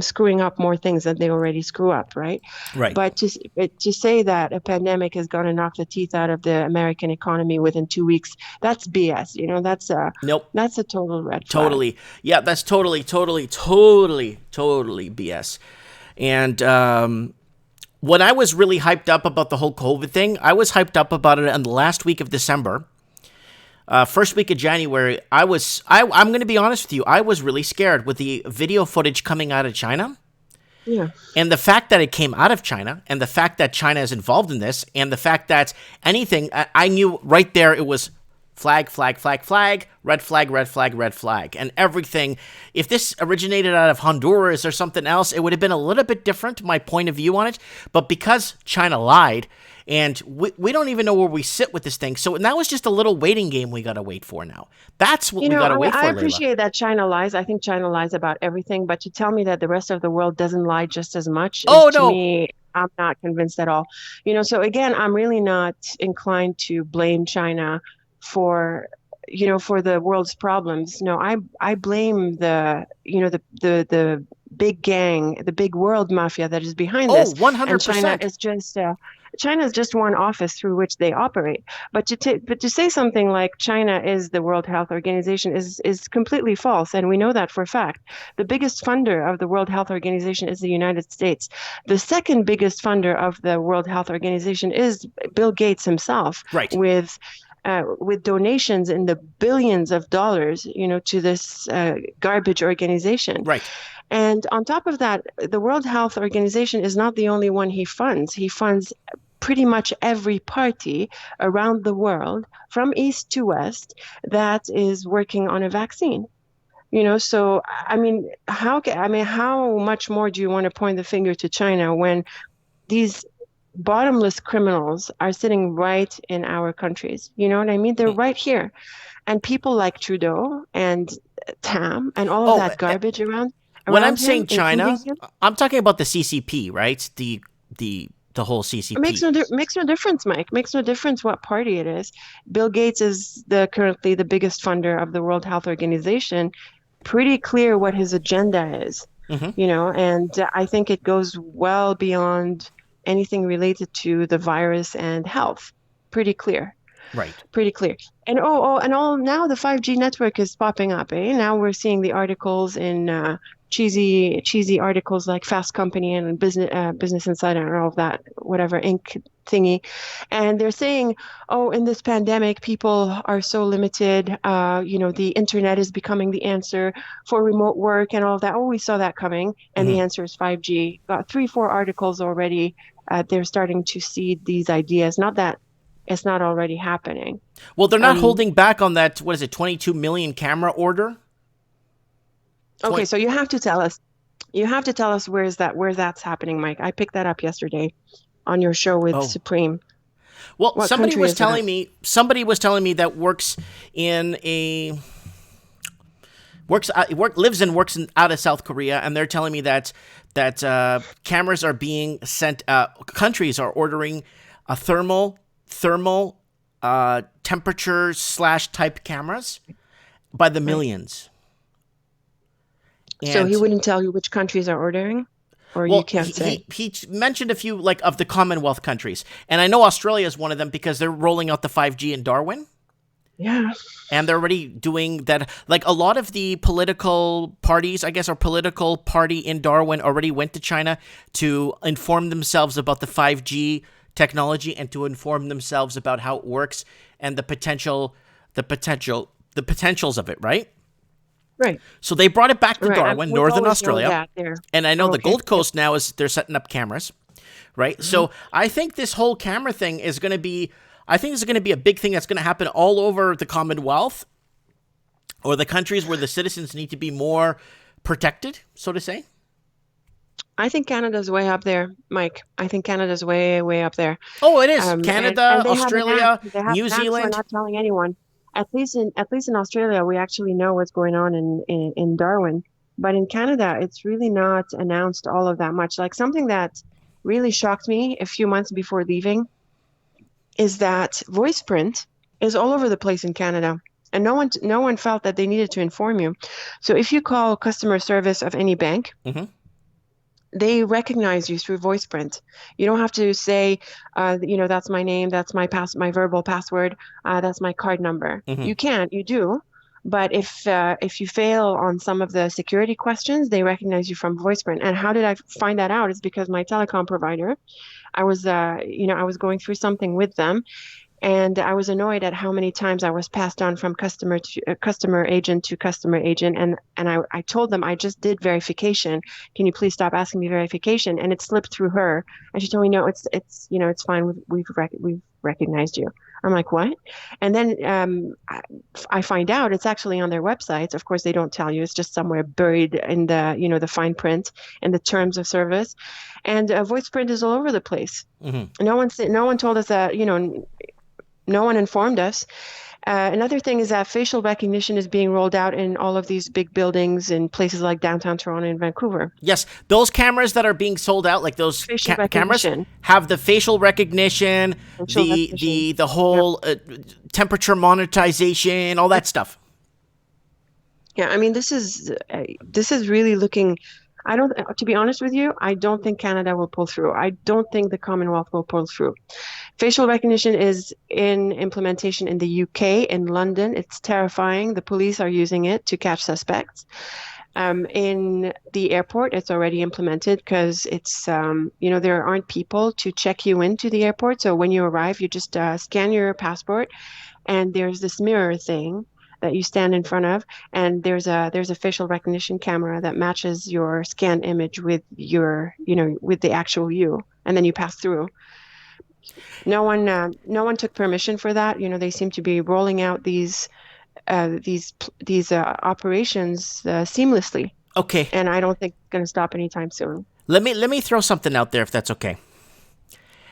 screwing up more things that they already screw up, right? Right. But to say that a pandemic is going to knock the teeth out of the American economy within 2 weeks, that's BS. Nope. That's a total red flag. Totally. Yeah, that's totally BS. And when I was really hyped up about the whole COVID thing, I was hyped up about it in the last week of December. First week of January, I'm going to be honest with you, I was really scared with the video footage coming out of China. Yeah. And the fact that it came out of China, and the fact that China is involved in this, and the fact that anything, I knew right there it was flag, flag, flag, flag, red flag, red flag, red flag, and everything. If this originated out of Honduras or something else, it would have been a little bit different, my point of view on it. But because China lied, and we don't even know where we sit with this thing. So now it's just a little waiting game we got to wait for now. That's what we got to wait for, I Leila. appreciate that China lies. I think China lies about everything. But to tell me that the rest of the world doesn't lie just as much, to me, I'm not convinced at all. So again, I'm really not inclined to blame China for the world's problems. No, I blame the big gang, the big world mafia that is behind this. 100%. And China is just one office through which they operate. But to say something like China is the World Health Organization is completely false, and we know that for a fact. The biggest funder of the World Health Organization is the United States. The second biggest funder of the World Health Organization is Bill Gates himself, right, with donations in the billions of dollars, to this garbage organization. Right. And on top of that, the World Health Organization is not the only one he funds. He funds pretty much every party around the world, from east to west, that is working on a vaccine. So how much more do you want to point the finger to China when these bottomless criminals are sitting right in our countries? You know what I mean? They're right here. And people like Trudeau and Tam and all of that garbage around. When I'm saying China, I'm talking about the CCP, right? The whole CCP. It makes no difference, Mike. Makes no difference what party it is. Bill Gates is currently the biggest funder of the World Health Organization. Pretty clear what his agenda is, and I think it goes well beyond anything related to the virus and health. Pretty clear. Right. Pretty clear. And now the 5G network is popping up, eh? Now we're seeing the articles in cheesy articles like Fast Company and Business Insider and all of that, whatever Inc. thingy. And they're saying, in this pandemic, people are so limited. The internet is becoming the answer for remote work and all of that. We saw that coming. And the answer is 5G. Got 3-4 articles already. They're starting to seed these ideas. Not that it's not already happening. Well, they're not holding back on that, 22 million camera order? Okay, so you have to tell us. You have to tell us where that's happening, Mike. I picked that up yesterday on your show with Supreme. Well, somebody was telling me that lives and works out of South Korea, and they're telling me that cameras are being sent. Countries are ordering a thermal temperature / type cameras by the millions. So he wouldn't tell you which countries are ordering? Or you can't say? He mentioned a few of the Commonwealth countries. And I know Australia is one of them because they're rolling out the 5G in Darwin. Yeah. And they're already doing that. A lot of the political parties, I guess, our political party in Darwin already went to China to inform themselves about the 5G technology and to inform themselves about how it works and the potentials of it, right? Right. So they brought it back to Darwin, Northern Australia. And I know the Gold Coast now they're setting up cameras, right? Mm-hmm. So I think this whole camera thing is going to be, a big thing that's going to happen all over the Commonwealth or the countries where the citizens need to be more protected, so to say. I think Canada's way up there, Mike. I think Canada's way, way up there. Oh, it is. Canada, Australia, New Zealand. We're not telling anyone. At least in Australia, we actually know what's going on in Darwin. But in Canada, it's really not announced all of that much. Something that really shocked me a few months before leaving is that voice print is all over the place in Canada. And no one felt that they needed to inform you. So if you call customer service of any bank, they recognize you through voice print. You don't have to say, that's my name, that's my verbal password, that's my card number. Mm-hmm. You do. But if you fail on some of the security questions, they recognize you from voice print. And how did I find that out? It's because my telecom provider, I was going through something with them, And I was annoyed at how many times I was passed on from customer to customer agent to customer agent. And I told them I just did verification. Can you please stop asking me verification? And it slipped through her. And she told me, no, it's it's fine. We've recognized you. I'm like, what? And then I find out it's actually on their websites. Of course, they don't tell you. It's just somewhere buried in the, the fine print and the terms of service. And voice print is all over the place. Mm-hmm. No one told us that, no one informed us. Another thing is that facial recognition is being rolled out in all of these big buildings in places like downtown Toronto and Vancouver. Yes, those cameras that are being sold out, like those cameras, have the facial recognition, the whole temperature monetization, all that stuff. Yeah, I mean, this is really looking. To be honest with you, I don't think Canada will pull through. I don't think the Commonwealth will pull through. Facial recognition is in implementation in the UK, in London. It's terrifying. The police are using it to catch suspects. In the airport, it's already implemented because it's, there aren't people to check you into the airport. So when you arrive, you just scan your passport, and there's this mirror thing that you stand in front of, and there's a facial recognition camera that matches your scanned image with with the actual you, and then you pass through. No one took permission for that. They seem to be rolling out these operations seamlessly. Okay. And I don't think it's going to stop anytime soon. Let me throw something out there, if that's okay.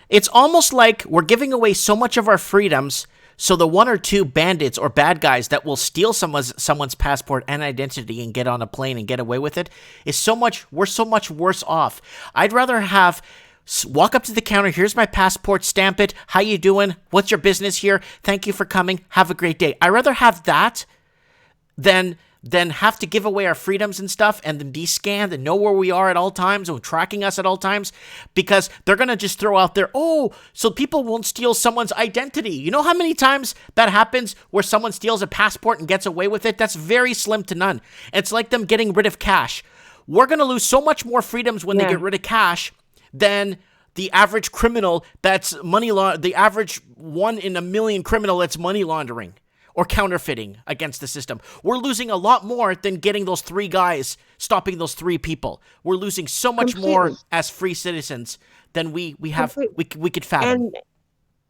It's almost like we're giving away so much of our freedoms, so the one or two bandits or bad guys that will steal someone's passport and identity and get on a plane and get away with it we're so much worse off. I'd rather walk up to the counter, here's my passport, stamp it, how you doing, what's your business here, thank you for coming, have a great day. I'd rather have that than have to give away our freedoms and stuff and then be scanned and know where we are at all times and tracking us at all times, because they're going to just throw out there, so people won't steal someone's identity. You know how many times that happens where someone steals a passport and gets away with it? That's very slim to none. It's like them getting rid of cash. We're going to lose so much more freedoms when they get rid of cash than the average criminal that's the average 1 in a million criminal that's money laundering or counterfeiting against the system. We're losing a lot more than getting those 3 guys, stopping those 3 people. We're losing so much more as free citizens than we could fathom.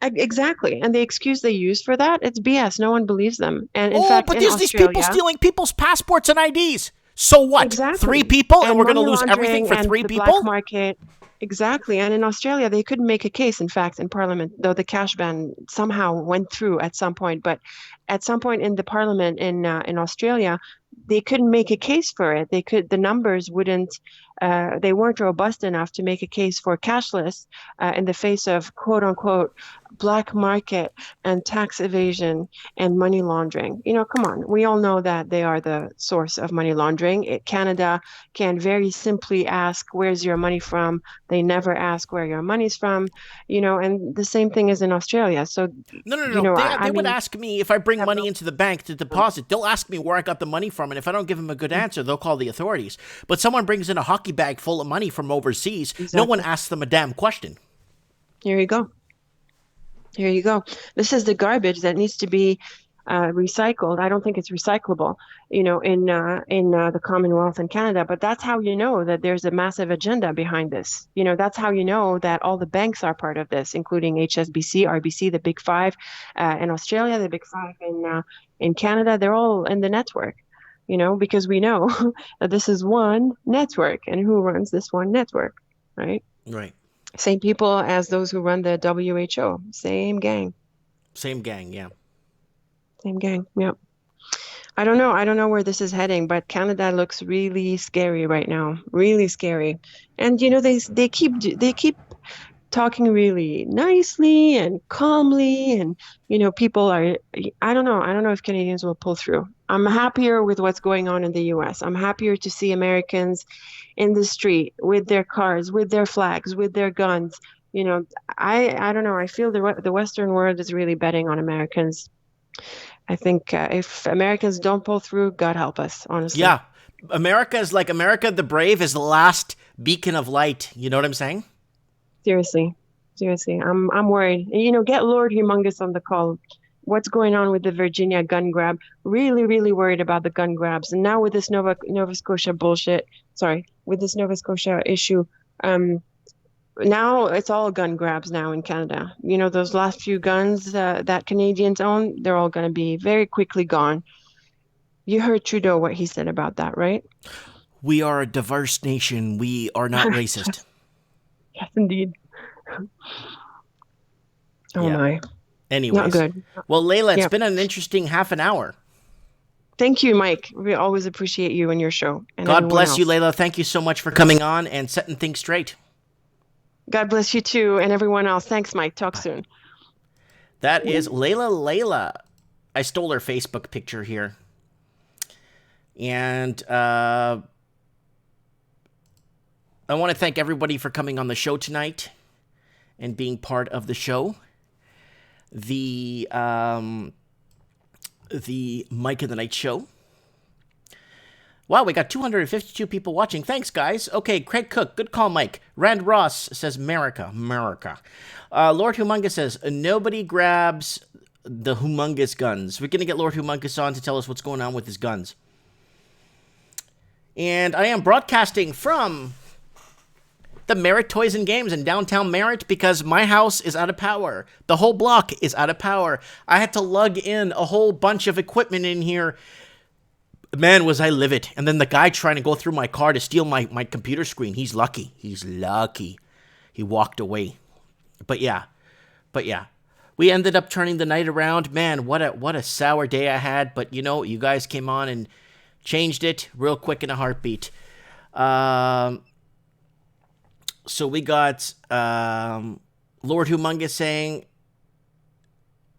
And exactly. And the excuse they use for that, it's BS. No one believes them. And in fact, but there's these people stealing people's passports and IDs. So what? Exactly. 3 people and we're going to lose everything for 3 people? Black market. Exactly. And in Australia, they couldn't make a case, in fact, in Parliament, though the cash ban somehow went through at some point. But at some point in the Parliament in Australia, they couldn't make a case for it. The numbers they weren't robust enough to make a case for cashless in the face of quote unquote black market and tax evasion and money laundering. Come on. We all know that they are the source of money laundering. Canada can very simply ask, where's your money from? They never ask where your money's from, and the same thing is in Australia. So no. They would ask me if I bring money into the bank to deposit. They'll ask me where I got the money from, and if I don't give them a good answer, they'll call the authorities. But someone brings in a hockey bag full of money from overseas, exactly. No one asks them a damn question. Here you go. This is the garbage that needs to be recycled. I don't think it's recyclable, in the Commonwealth and Canada. But that's how you know that there's a massive agenda behind this. That's how you know that all the banks are part of this, including HSBC, RBC, the Big Five, in Australia, the Big Five in Canada. They're all in the network. Because we know that this is one network, and who runs this one network, right? Right. Same people as those who run the WHO. Same gang, yeah. Same gang, yeah. I don't know where this is heading, but Canada looks really scary right now. Really scary. And they keep talking really nicely and calmly, and people are, I don't know if Canadians will pull through. I'm happier with what's going on in the US. I'm happier to see Americans in the street with their cars, with their flags, with their guns. I don't know. I feel the Western world is really betting on Americans. I think if Americans don't pull through, God help us, honestly. Yeah. America the brave is the last beacon of light. You know what I'm saying? Seriously. Seriously, I'm worried. And, get Lord Humungus on the call. What's going on with the Virginia gun grab? Really, really worried about the gun grabs. And now with this Nova Scotia bullshit, sorry, with this Nova Scotia issue, now it's all gun grabs now in Canada. Those last few guns that Canadians own, they're all going to be very quickly gone. You heard Trudeau, what he said about that, right? We are a diverse nation. We are not racist. Yes, indeed. Oh Yeah. my. Anyways. Not good. Well, Leila, it's Yep. been an interesting half an hour. Thank you, Mike. We always appreciate you and your show. And God everyone bless you, else. Leila. Thank you so much for coming on and setting things straight. God bless you too, and everyone else. Thanks, Mike. Talk soon. That is Leila. I stole her Facebook picture here. And I want to thank everybody for coming on the show tonight and being part of the show. The Mike of the Night Show. Wow, we got 252 people watching. Thanks, guys. Okay, Craig Cook. Good call, Mike. Rand Ross says, America. Lord Humungus says, nobody grabs the Humungus guns. We're going to get Lord Humungus on to tell us what's going on with his guns. And I am broadcasting from the Merritt Toys and Games in downtown Merritt because my house is out of power. The whole block is out of power. I had to lug in a whole bunch of equipment in here. Man, was I livid. And then the guy trying to go through my car to steal my computer screen. He's lucky. He walked away. But yeah. We ended up turning the night around. Man, what a sour day I had. But you guys came on and changed it real quick in a heartbeat. So we got Lord Humungus saying,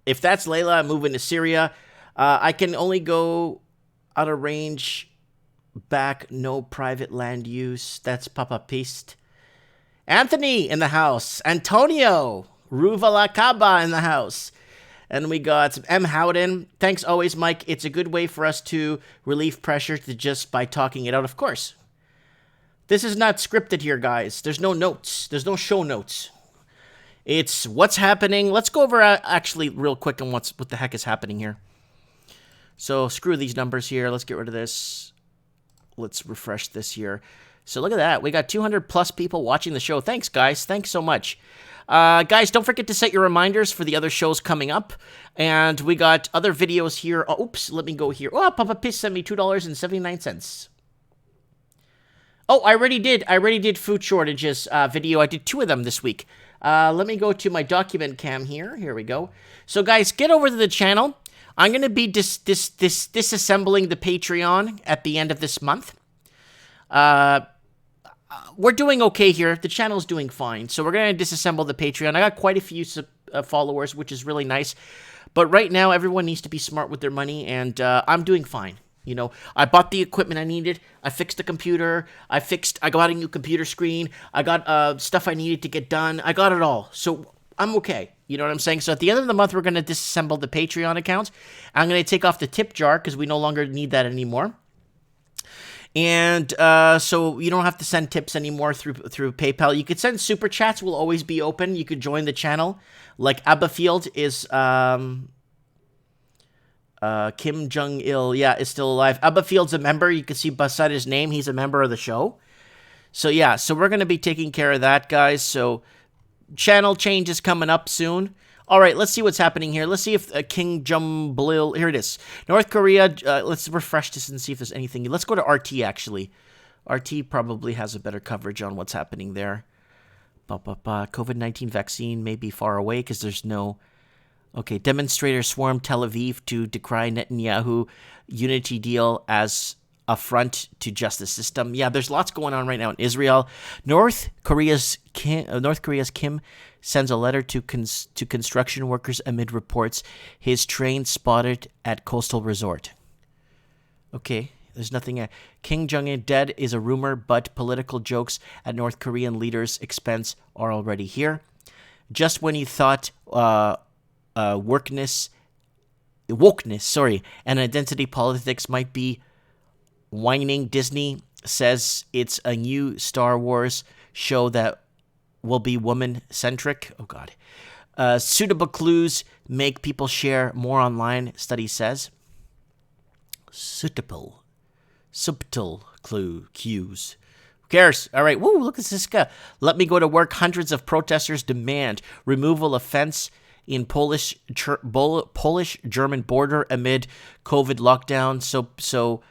if that's Leila, I'm moving to Syria. I can only go out of range back, no private land use. That's Papa Piste. Anthony in the house. Antonio. Ruvalacaba in the house. And we got M. Howden. Thanks always, Mike. It's a good way for us to relieve pressure just by talking it out, of course. This is not scripted here, guys. There's no notes. There's no show notes. It's what's happening. Let's go over actually real quick on what the heck is happening here. So screw these numbers here. Let's get rid of this. Let's refresh this here. So look at that. We got 200 plus people watching the show. Thanks, guys. Thanks so much. Guys, don't forget to set your reminders for the other shows coming up. And we got other videos here. Oh, oops, let me go here. Oh, Papa Piss sent me $2.79. Oh, I already did food shortages video. I did 2 of them this week. Let me go to my document cam here. Here we go. So, guys, get over to the channel. I'm going to be disassembling the Patreon at the end of this month. We're doing okay here. The channel's doing fine. So we're going to disassemble the Patreon. I got quite a few followers, which is really nice. But right now, everyone needs to be smart with their money, and I'm doing fine. I bought the equipment I needed. I fixed the computer. I got a new computer screen. I got stuff I needed to get done. I got it all. So I'm okay. You know what I'm saying? So at the end of the month, we're going to disassemble the Patreon account. I'm going to take off the tip jar because we no longer need that anymore. And so you don't have to send tips anymore through PayPal. You could send super chats. Will always be open. You could join the channel. Like Abbafield is Kim Jong-il, is still alive. Abbafield's a member. You can see beside his name, he's a member of the show. So yeah, so we're going to be taking care of that, guys. So channel change is coming up soon. All right, let's see what's happening here. Let's see if King Jumblil, here it is. North Korea, let's refresh this and see if there's anything. Let's go to RT, actually. RT probably has a better coverage on what's happening there. COVID-19 vaccine may be far away because there's no... Okay, demonstrators swarmed Tel Aviv to decry Netanyahu unity deal as affront to justice system. Yeah, there's lots going on right now in Israel. North Korea's Kim sends a letter to construction workers amid reports his train spotted at coastal resort. Okay, there's nothing. Kim Jong-un dead is a rumor, but political jokes at North Korean leaders' expense are already here. Just when you thought wokeness, and identity politics might be whining, Disney says it's a new Star Wars show that will be woman-centric. Oh, God. Suitable clues make people share more online, study says. Subtle cues. Who cares? All right. Woo, look at Siska. Let me go to work. Hundreds of protesters demand removal of fence in Polish-German border amid COVID lockdown. So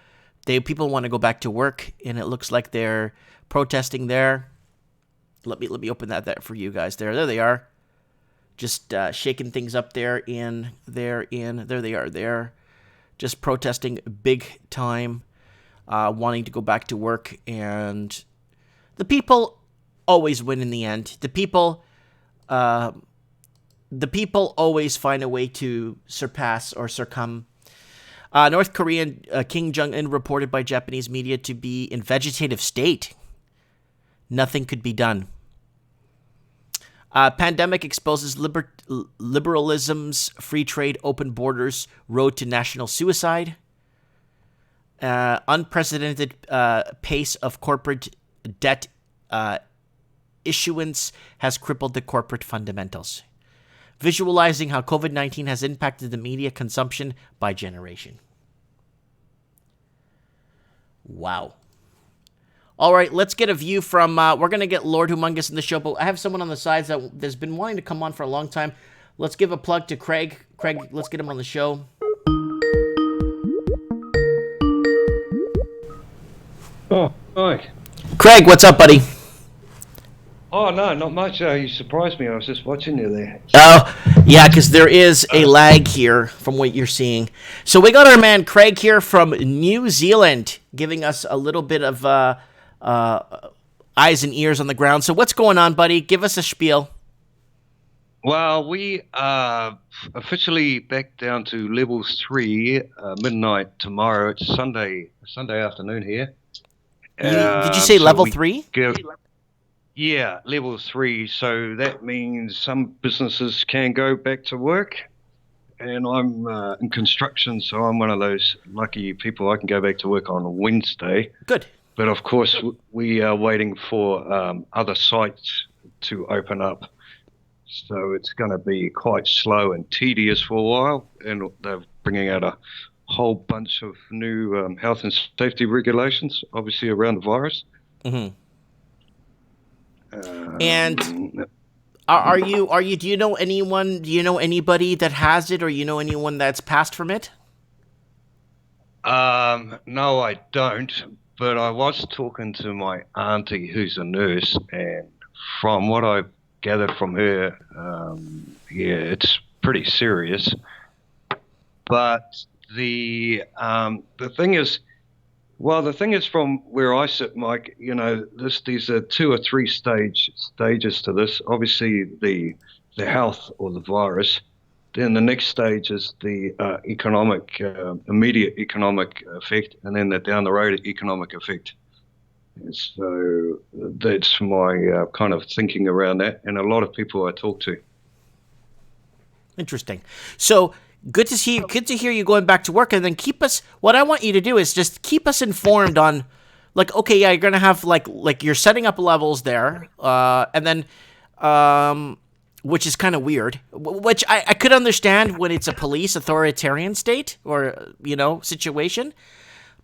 people want to go back to work, and it looks like they're protesting there. Let me open that there for you guys. There they are. Just shaking things up there there they are there. Just protesting big time, wanting to go back to work, and the people always win in the end. The people always find a way to surpass or succumb. North Korean Kim Jong-un reported by Japanese media to be in vegetative state. Nothing could be done. Pandemic exposes liberalism's free trade, open borders, road to national suicide. Unprecedented pace of corporate debt issuance has crippled the corporate fundamentals. Visualizing how COVID-19 has impacted the media consumption by generation. Wow. All right, let's get a view from, we're going to get Lord Humungus in the show, but I have someone on the sides that's been wanting to come on for a long time. Let's give a plug to Craig. Craig, let's get him on the show. Oh, hi. Craig, what's up, buddy? Oh, no, not much. You surprised me. I was just watching you there. Oh, yeah, because there is a lag here from what you're seeing. So we got our man Craig here from New Zealand giving us a little bit of eyes and ears on the ground. So what's going on, buddy? Give us a spiel. Well, we are officially back down to level 3, midnight tomorrow. It's Sunday afternoon here. Did you say level 3? Yeah, level 3. So that means some businesses can go back to work. And I'm in construction, so I'm one of those lucky people. I can go back to work on Wednesday. Good. But of course, we are waiting for other sites to open up. So it's going to be quite slow and tedious for a while. And they're bringing out a whole bunch of new health and safety regulations, obviously around the virus. Mm-hmm. And are you? Do you know anyone? Do you know anybody that has it, or you know anyone that's passed from it? No, I don't. But I was talking to my auntie, who's a nurse, and from what I've gathered from her, yeah, it's pretty serious. But the thing is, the thing is, from where I sit, Mike, you know, these are 2 or 3 stages to this. Obviously, the health or the virus. Then the next stage is the immediate economic effect, and then the down the road economic effect. And so that's my kind of thinking around that, and a lot of people I talk to. Interesting. So good to hear you going back to work, and then keep us. What I want you to do is just keep us informed on, like, okay, yeah, you're gonna have like you're setting up levels there, and then which is kind of weird, which I could understand when it's a police authoritarian state or, you know, situation,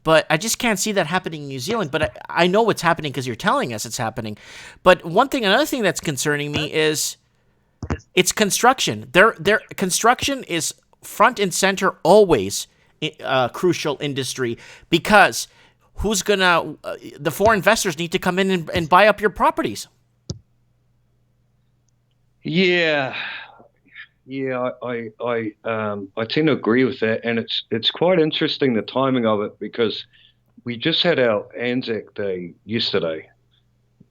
but I just can't see that happening in New Zealand. But I know what's happening because you're telling us it's happening. But another thing that's concerning me is it's construction. Their construction is front and center always a crucial industry, because the foreign investors need to come in and buy up your properties. Yeah, I tend to agree with that, and it's quite interesting, the timing of it, because we just had our Anzac Day yesterday,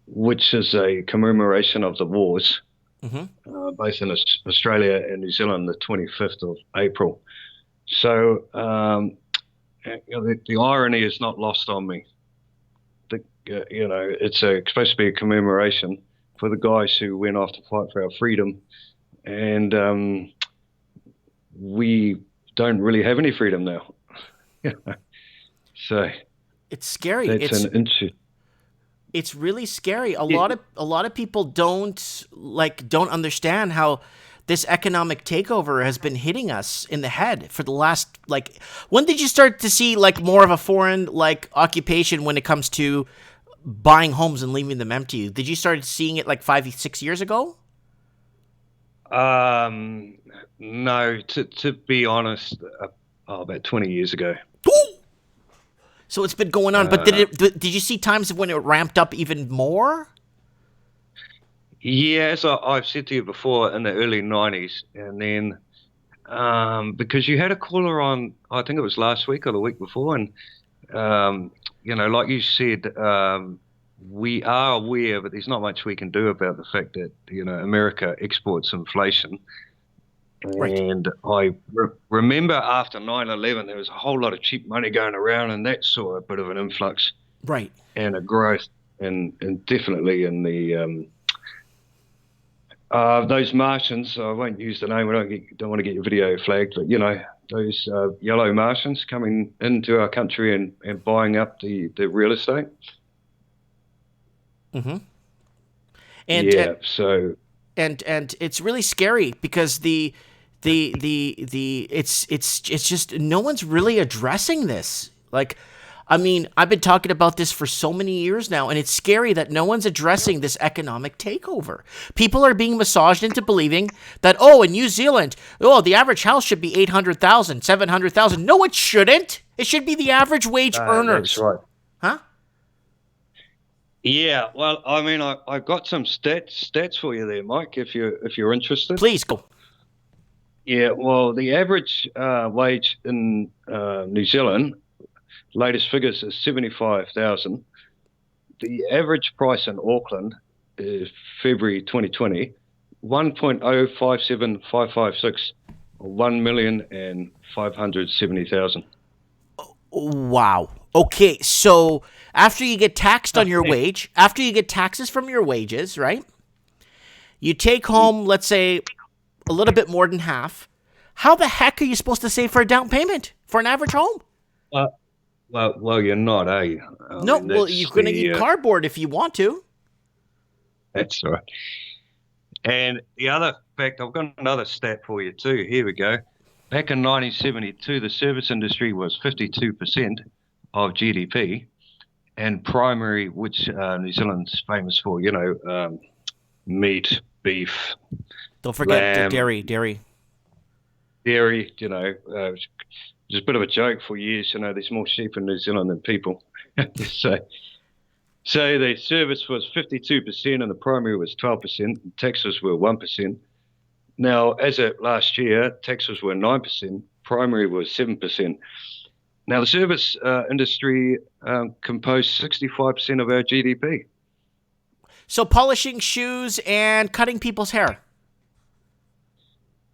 which is a commemoration of the wars, both in Australia and New Zealand, the 25th of April. So the irony is not lost on me. It's supposed to be a commemoration for the guys who went off to fight for our freedom, and we don't really have any freedom now. So it's scary. That's an issue. It's really scary. A lot of people don't understand how this economic takeover has been hitting us in the head for the last, like, when did you start to see like more of a foreign like occupation when it comes to buying homes and leaving them empty? Did you start seeing it like 5, 6 years ago? No, to be honest, about 20 years ago. So it's been going on, but did you see times when it ramped up even more? Yeah, as I've said to you before, in the early 90s, and then because you had a caller on, I think it was last week or the week before, and like you said, we are aware, but there's not much we can do about the fact that America exports inflation. Right. And I remember after 9/11, there was a whole lot of cheap money going around, and that saw a bit of an influx, Right, and a growth, and definitely in the those Martians. I won't use the name. I don't want to get your video flagged, but those yellow Martians coming into our country and buying up the real estate. Mm-hmm. And it's really scary because it's just no one's really addressing this. Like, I mean, I've been talking about this for so many years now, and it's scary that no one's addressing this economic takeover. People are being massaged into believing that, in New Zealand, the average house should be 800,000, 700,000. No, it shouldn't. It should be the average wage earners. That's right. Huh? Yeah, well, I mean, I've got some stats for you there, Mike, if you're interested. Please go. Yeah, well, the average wage in New Zealand, latest figures, is 75,000. The average price in Auckland is February 2020, 1.057556, 1,570,000. Wow. Okay, so after you get taxed on your wage, after you get taxes from your wages, right? You take home, let's say, a little bit more than half. How the heck are you supposed to save for a down payment for an average home? Well, you're not, eh? You're going to eat cardboard if you want to. That's right. And the other fact, I've got another stat for you too. Here we go. Back in 1972, the service industry was 52% of GDP, and primary, which New Zealand's famous for, meat, beef. Don't forget lamb, dairy. Dairy, just a bit of a joke for years. There's more sheep in New Zealand than people. So the service was 52% and the primary was 12%, and taxes were 1%. Now, as of last year, taxes were 9%, primary was 7%. Now, the service industry composed 65% of our GDP. So polishing shoes and cutting people's hair.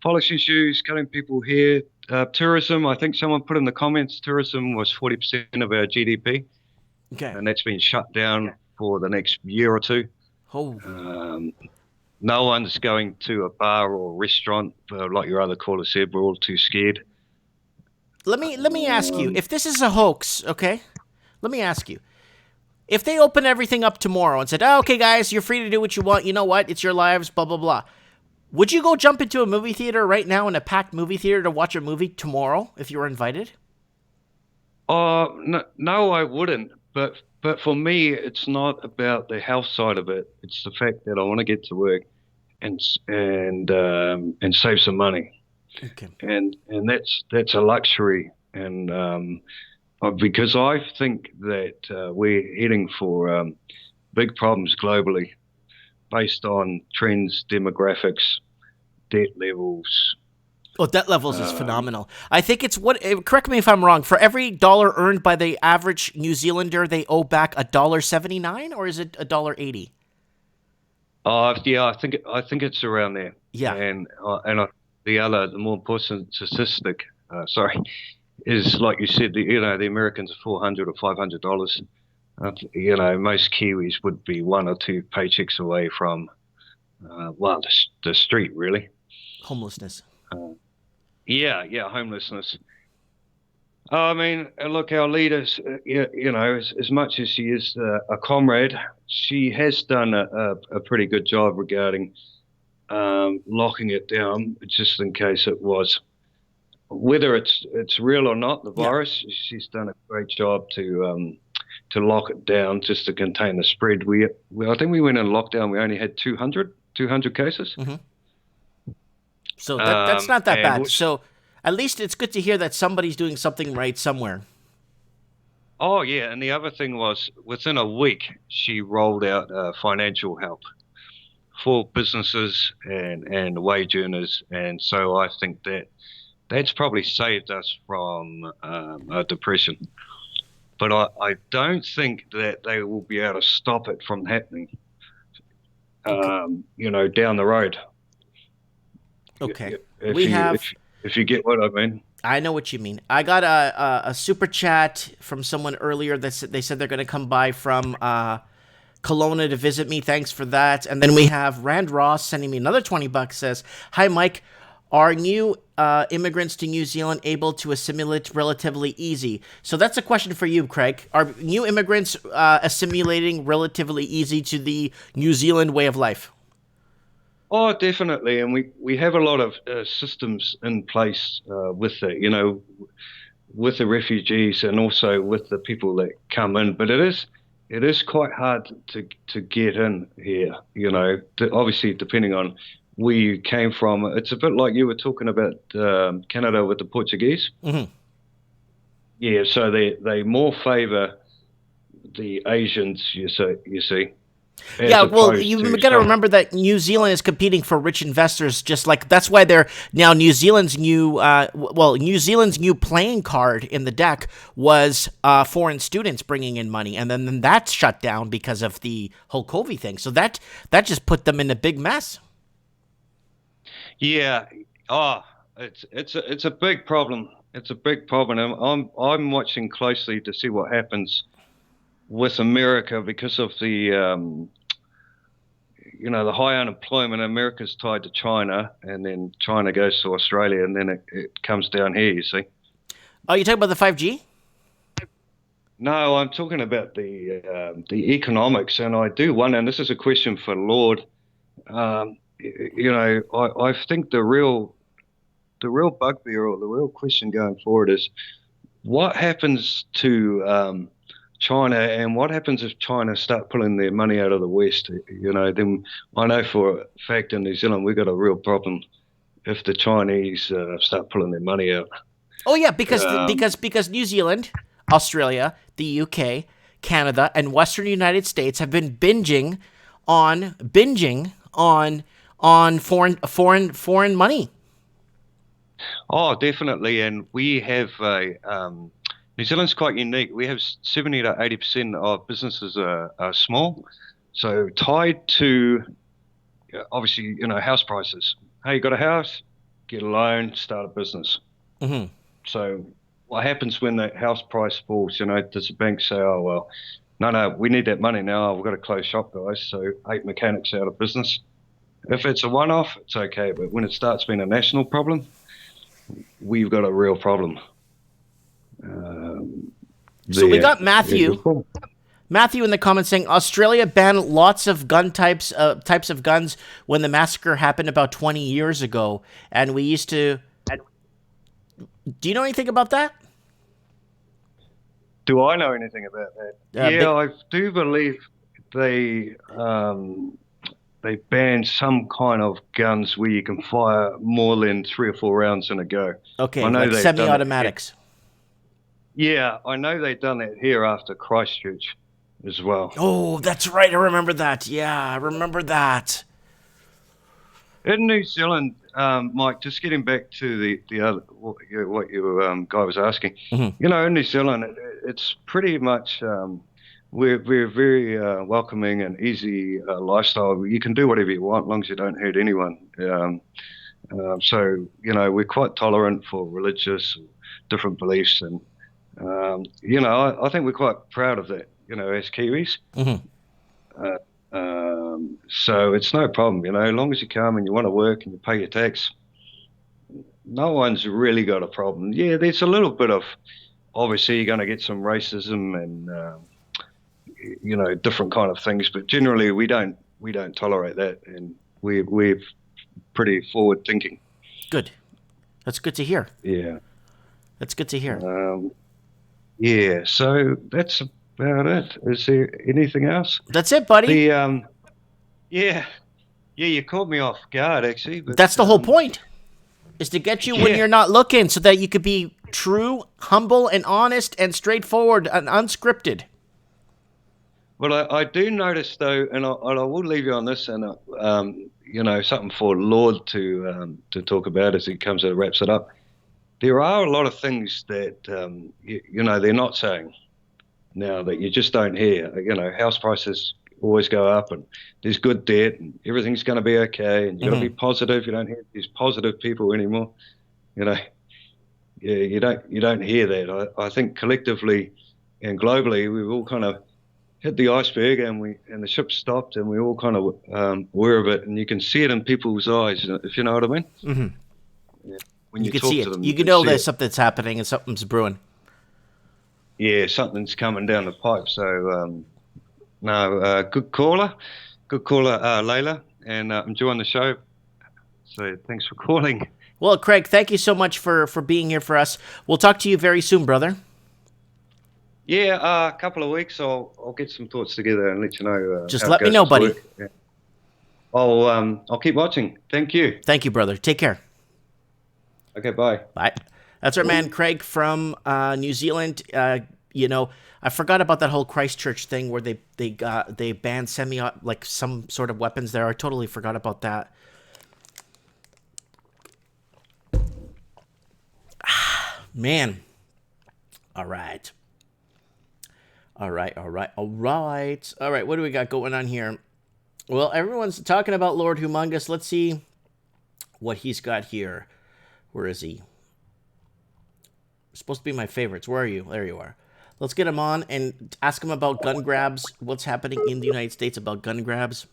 Polishing shoes, cutting people's hair. Tourism, I think someone put in the comments, tourism was 40% of our GDP. Okay. And that's been shut down for the next year or two. Oh. No one's going to a bar or restaurant, like your other caller said. We're all too scared. Let me ask you, if this is a hoax, okay? Let me ask you. If they open everything up tomorrow and said, okay, guys, you're free to do what you want. You know what? It's your lives, blah, blah, blah. Would you go jump into a movie theater right now, in a packed movie theater, to watch a movie tomorrow if you were invited? No, I wouldn't. But for me, it's not about the health side of it. It's the fact that I want to get to work and save some money. Okay. And that's a luxury. And because I think that we're heading for big problems globally, based on trends, demographics, debt levels. Oh, debt levels is phenomenal. I think it's correct me if I'm wrong, for every dollar earned by the average New Zealander, they owe back $1.79, or is it $1.80? Yeah, I think it's around there. Yeah. And the more important statistic, is like you said, the Americans are $400 or $500. Most Kiwis would be 1 or 2 paychecks away from, the street, really. Homelessness. Yeah, homelessness. I mean, look, our leaders, as much as she is a comrade, she has done a pretty good job regarding locking it down, just in case it was. Whether it's real or not, the virus, she's done a great job to lock it down, just to contain the spread. I think we went in lockdown. We only had 200 cases. Mm-hmm. So that's not that bad. So at least it's good to hear that somebody's doing something right somewhere. Oh yeah, and the other thing was, within a week, she rolled out financial help for businesses and wage earners, and so I think that's probably saved us from a depression. But I don't think that they will be able to stop it from happening, down the road. Okay. If you get what I mean. I know what you mean. I got a super chat from someone earlier that they said they're going to come by from Kelowna to visit me. Thanks for that. And then we have Rand Ross sending me another $20. Says, "Hi, Mike. Are new immigrants to New Zealand able to assimilate relatively easy?" So that's a question for you, Craig. Are new immigrants assimilating relatively easy to the New Zealand way of life? Oh, definitely. And we have a lot of systems in place with it, with the refugees and also with the people that come in. But it is quite hard to get in here, obviously depending on where you came from. It's a bit like you were talking about Canada with the Portuguese. Mm-hmm. Yeah, so they more favour the Asians, you see. Yeah, well, you got to remember that New Zealand is competing for rich investors. Just like that's why they're now New Zealand's new playing card in the deck was foreign students bringing in money, and then that's shut down because of the whole COVID thing. So that just put them in a big mess. Yeah. Oh, it's a big problem. It's a big problem. I'm watching closely to see what happens with America because of the the high unemployment. America's tied to China, and then China goes to Australia, and then it comes down here, you see. Oh, you talking about the 5G? No, I'm talking about the economics, and I do wonder, and this is a question for Lord, I think the real bugbear or the real question going forward is what happens to China, and what happens if China start pulling their money out of the West? Then I know for a fact in New Zealand we've got a real problem if the Chinese start pulling their money out. Oh yeah, because New Zealand, Australia, the UK, Canada, and Western United States have been binging on foreign money. Oh, definitely, and we have New Zealand's quite unique. We have 70 to 80% of businesses are small, so tied to obviously house prices. Hey, you got a house? Get a loan, start a business. Mm-hmm. So what happens when the house price falls? Does the bank say, "Oh well, no, we need that money now. We've got to close shop, guys." So 8 mechanics out of business. If it's a one-off, it's okay, but when it starts being a national problem, we've got a real problem. So we got Matthew. Matthew in the comments saying Australia banned lots of types of guns when the massacre happened about 20 years ago, and we used to. Do you know anything about that? Do I know anything about that? I do believe they banned some kind of guns where you can fire more than 3 or 4 rounds in a go. Okay, like semi-automatics. Yeah, I know they've done that here after Christchurch as well. Oh, that's right. I remember that. Yeah, I remember that. In New Zealand, Mike, just getting back to the other what your guy was asking. Mm-hmm. In New Zealand, it's pretty much we're very welcoming and easy lifestyle. You can do whatever you want, as long as you don't hurt anyone. So we're quite tolerant for religious, different beliefs, and I think we're quite proud of that. As Kiwis. Mm-hmm. So it's no problem, as long as you come and you want to work and you pay your tax, no one's really got a problem. Yeah, there's a little bit of obviously you're going to get some racism and different kind of things, but generally we don't tolerate that, and we're pretty forward thinking. Good. That's good to hear. Yeah. That's good to hear. Yeah. So that's about it. Is there anything else? That's it, buddy. Yeah, you caught me off guard, actually. But, that's the whole point, is to get you when you're not looking, so that you could be true, humble, and honest, and straightforward, and unscripted. Well, I do notice, though, and I will leave you on this, and something for Lord to talk about as he comes and wraps it up. There are a lot of things that they're not saying now that you just don't hear. House prices always go up, and there's good debt, and everything's going to be okay, and you got to be positive. You don't hear these positive people anymore. You don't hear that. I think collectively and globally, we've all kind of hit the iceberg, and the ship stopped, and we all kind of aware of it, and you can see it in people's eyes, if you know what I mean. Mm-hmm. Yeah. When you can talk see to it. them, you can know there's something's happening and something's brewing. Yeah, something's coming down the pipe. So, good caller, Leila, and I'm enjoying the show. So thanks for calling. Well, Craig, thank you so much for being here for us. We'll talk to you very soon, brother. Yeah, a couple of weeks. I'll get some thoughts together and let you know. Just let me know, buddy. Yeah. I'll keep watching. Thank you. Thank you, brother. Take care. Okay, bye. Bye. That's our man Craig from New Zealand. I forgot about that whole Christchurch thing where they banned some sort of weapons there. I totally forgot about that. Man. All right. All right. What do we got going on here? Well, everyone's talking about Lord Humungus. Let's see what he's got here. Where is he? Supposed to be my favorites. Where are you? There you are. Let's get him on and ask him about gun grabs. What's happening in the United States about gun grabs?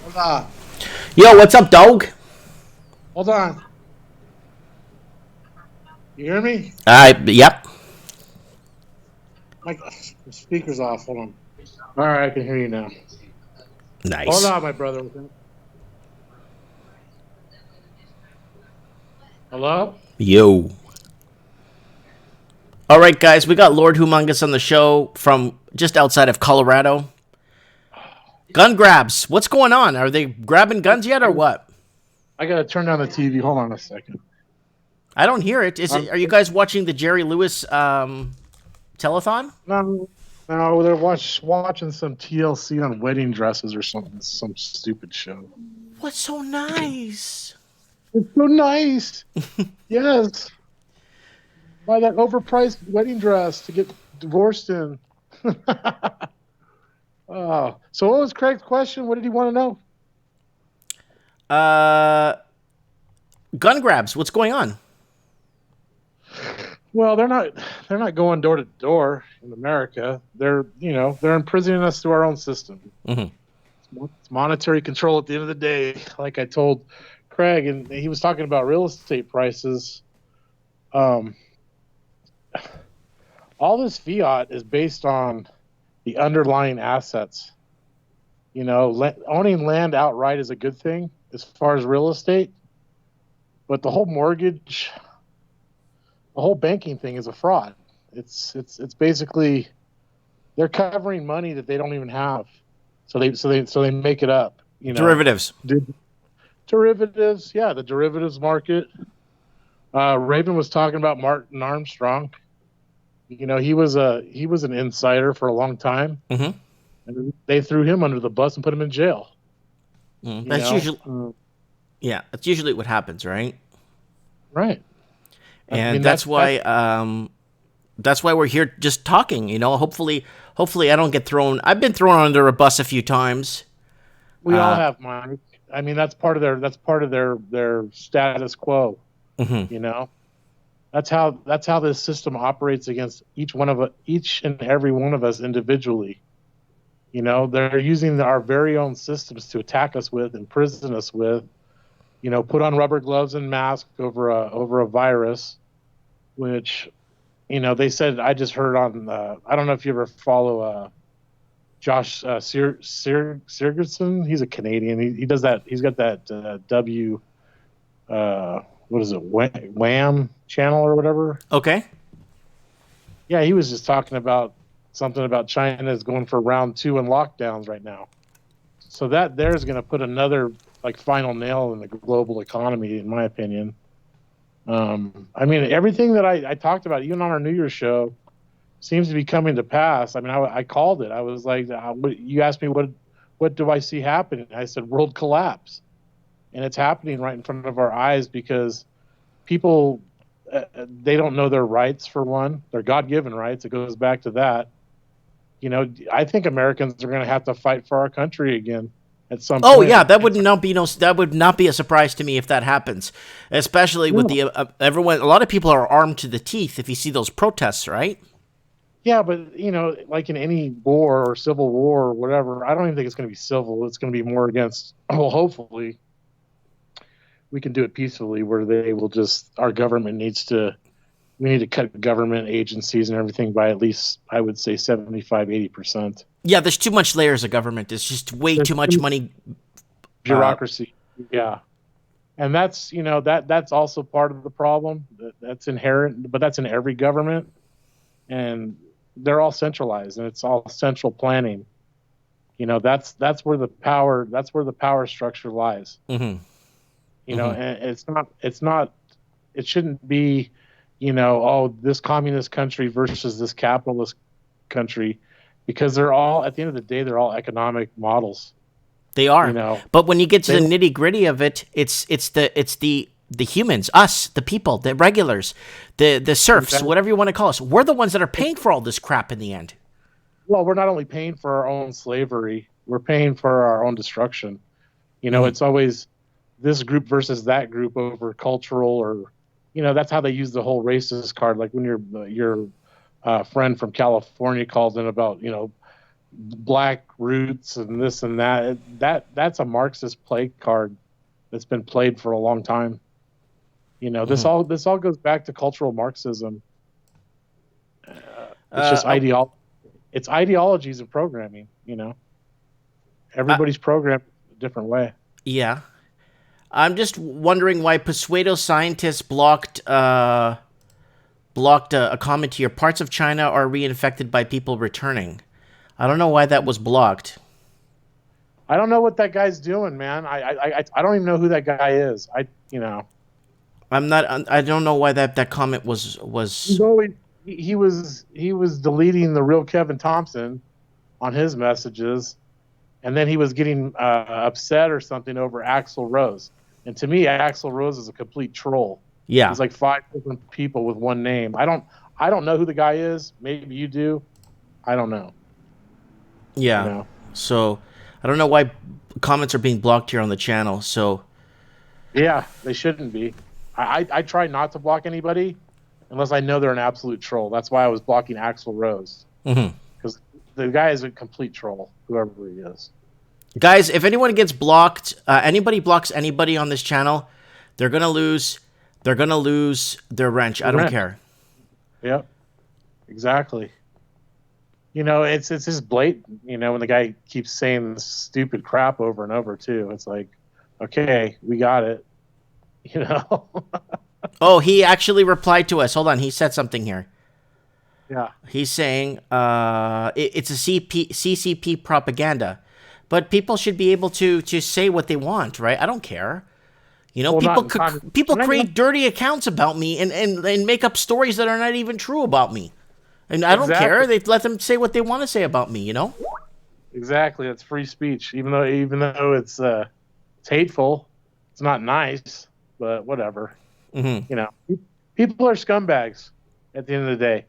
Hold on. Yo, what's up, dog? Hold on. You hear me? Yep. My speaker's off. Hold on. All right, I can hear you now. Nice. Hold on, my brother. Hello? Yo. All right, guys, we got Lord Humungus on the show from just outside of Colorado. Gun grabs. What's going on? Are they grabbing guns yet or what? I got to turn down the TV. Hold on a second. I don't hear it. Are you guys watching the Jerry Lewis telethon? No, they're watching some TLC on wedding dresses or something. Some stupid show. What's so nice? It's so nice. Yes. Buy that overpriced wedding dress to get divorced in. Oh, so what was Craig's question? What did he want to know? Gun grabs. What's going on? Well, they're not going door to door in America. They're imprisoning us through our own system. Mm-hmm. It's monetary control at the end of the day. Like I told Craig, and he was talking about real estate prices. All this fiat is based on the underlying assets. Owning land outright is a good thing as far as real estate, but the whole mortgage, the whole banking thing is a fraud. It's basically they're covering money that they don't even have, so they make it up. Derivatives. Derivatives, yeah, the derivatives market. Raven was talking about Martin Armstrong. He was an insider for a long time, mm-hmm. and they threw him under the bus and put him in jail. That's usually what happens, right? Right. And that's why we're here just talking. Hopefully I don't get thrown. I've been thrown under a bus a few times. We all have, Mike. I mean, that's part of their status quo. Mm-hmm. That's how this system operates against each and every one of us individually. You know, they're using our very own systems to attack us with, imprison us with. You know, put on rubber gloves and mask over a virus, which, you know, they said. I just heard on. I don't know if you ever follow Josh Sigurdson. He's a Canadian. He does that. He's got that what is it, Wham channel or whatever. Okay. Yeah, he was just talking about something about China is going for round 2 in lockdowns right now. So that there's going to put another like final nail in the global economy, in my opinion. I mean, everything that I talked about, even on our New Year's show, seems to be coming to pass. I mean, I called it. I was like, you asked me what do I see happening? I said world collapse, and it's happening right in front of our eyes because people they don't know their rights, for one. Their God-given rights. It goes back to that. You know, I think Americans are going to have to fight for our country again at some point. Oh yeah, that would not be a surprise to me if that happens, especially with the everyone. A lot of people are armed to the teeth. If you see those protests, right? Yeah, but you know, like in any war or civil war or whatever, I don't even think it's going to be civil. It's going to be more against. Well, hopefully, we can do it peacefully, where they will just our government needs to. We need to cut government agencies and everything by at least, I would say, 75-80%. Yeah, there's too much layers of government. There's just way too much money. Bureaucracy. Yeah. And that's, you know, that's also part of the problem. That's inherent, but that's in every government. And they're all centralized, and it's all central planning. You know, that's where the power structure lies. Mm-hmm. You know, and it shouldn't be, you know, oh, this communist country versus this capitalist country, because they're all, at the end of the day, they're all economic models. They are. You know, but when you get to the nitty gritty of it, it's the humans, us, the people, the regulars, the serfs, whatever you want to call us. We're the ones that are paying for all this crap in the end. Well, we're not only paying for our own slavery, we're paying for our own destruction. You know, it's always this group versus that group over cultural, or, you know, that's how they use the whole racist card. Like when your friend from California calls in about, you know, black roots and this and that. That's a Marxist play card that's been played for a long time. You know, this all goes back to cultural Marxism. It's just ideology. It's ideologies and programming. You know, everybody's programmed a different way. Yeah. I'm just wondering why Pseudo Scientists blocked a comment here. Parts of China are reinfected by people returning. I don't know why that was blocked. I don't know what that guy's doing, man. I don't even know who that guy is. I don't know why that comment was. He was deleting the real Kevin Thompson on his messages, and then he was getting upset or something over Axl Rose. And to me, Axl Rose is a complete troll. Yeah, he's like 5 different people with one name. I don't know who the guy is. Maybe you do. I don't know. Yeah. You know? So I don't know why comments are being blocked here on the channel. So yeah, they shouldn't be. I try not to block anybody unless I know they're an absolute troll. That's why I was blocking Axl Rose, because the guy is a complete troll, whoever he is. Guys, if anyone gets blocked, anybody blocks anybody on this channel, they're gonna lose their wrench. I don't care. Yep, exactly. You know, it's just blatant. You know, when the guy keeps saying this stupid crap over and over too, it's like, okay, we got it. You know. Oh, he actually replied to us. Hold on, he said something here. Yeah. He's saying it's a CCP propaganda. But people should be able to say what they want, right? I don't care. You know, people create dirty accounts about me and make up stories that are not even true about me. And I don't care. They let them say what they want to say about me, you know? Exactly. That's free speech. Even though it's hateful, it's not nice, but whatever. You know, people are scumbags at the end of the day,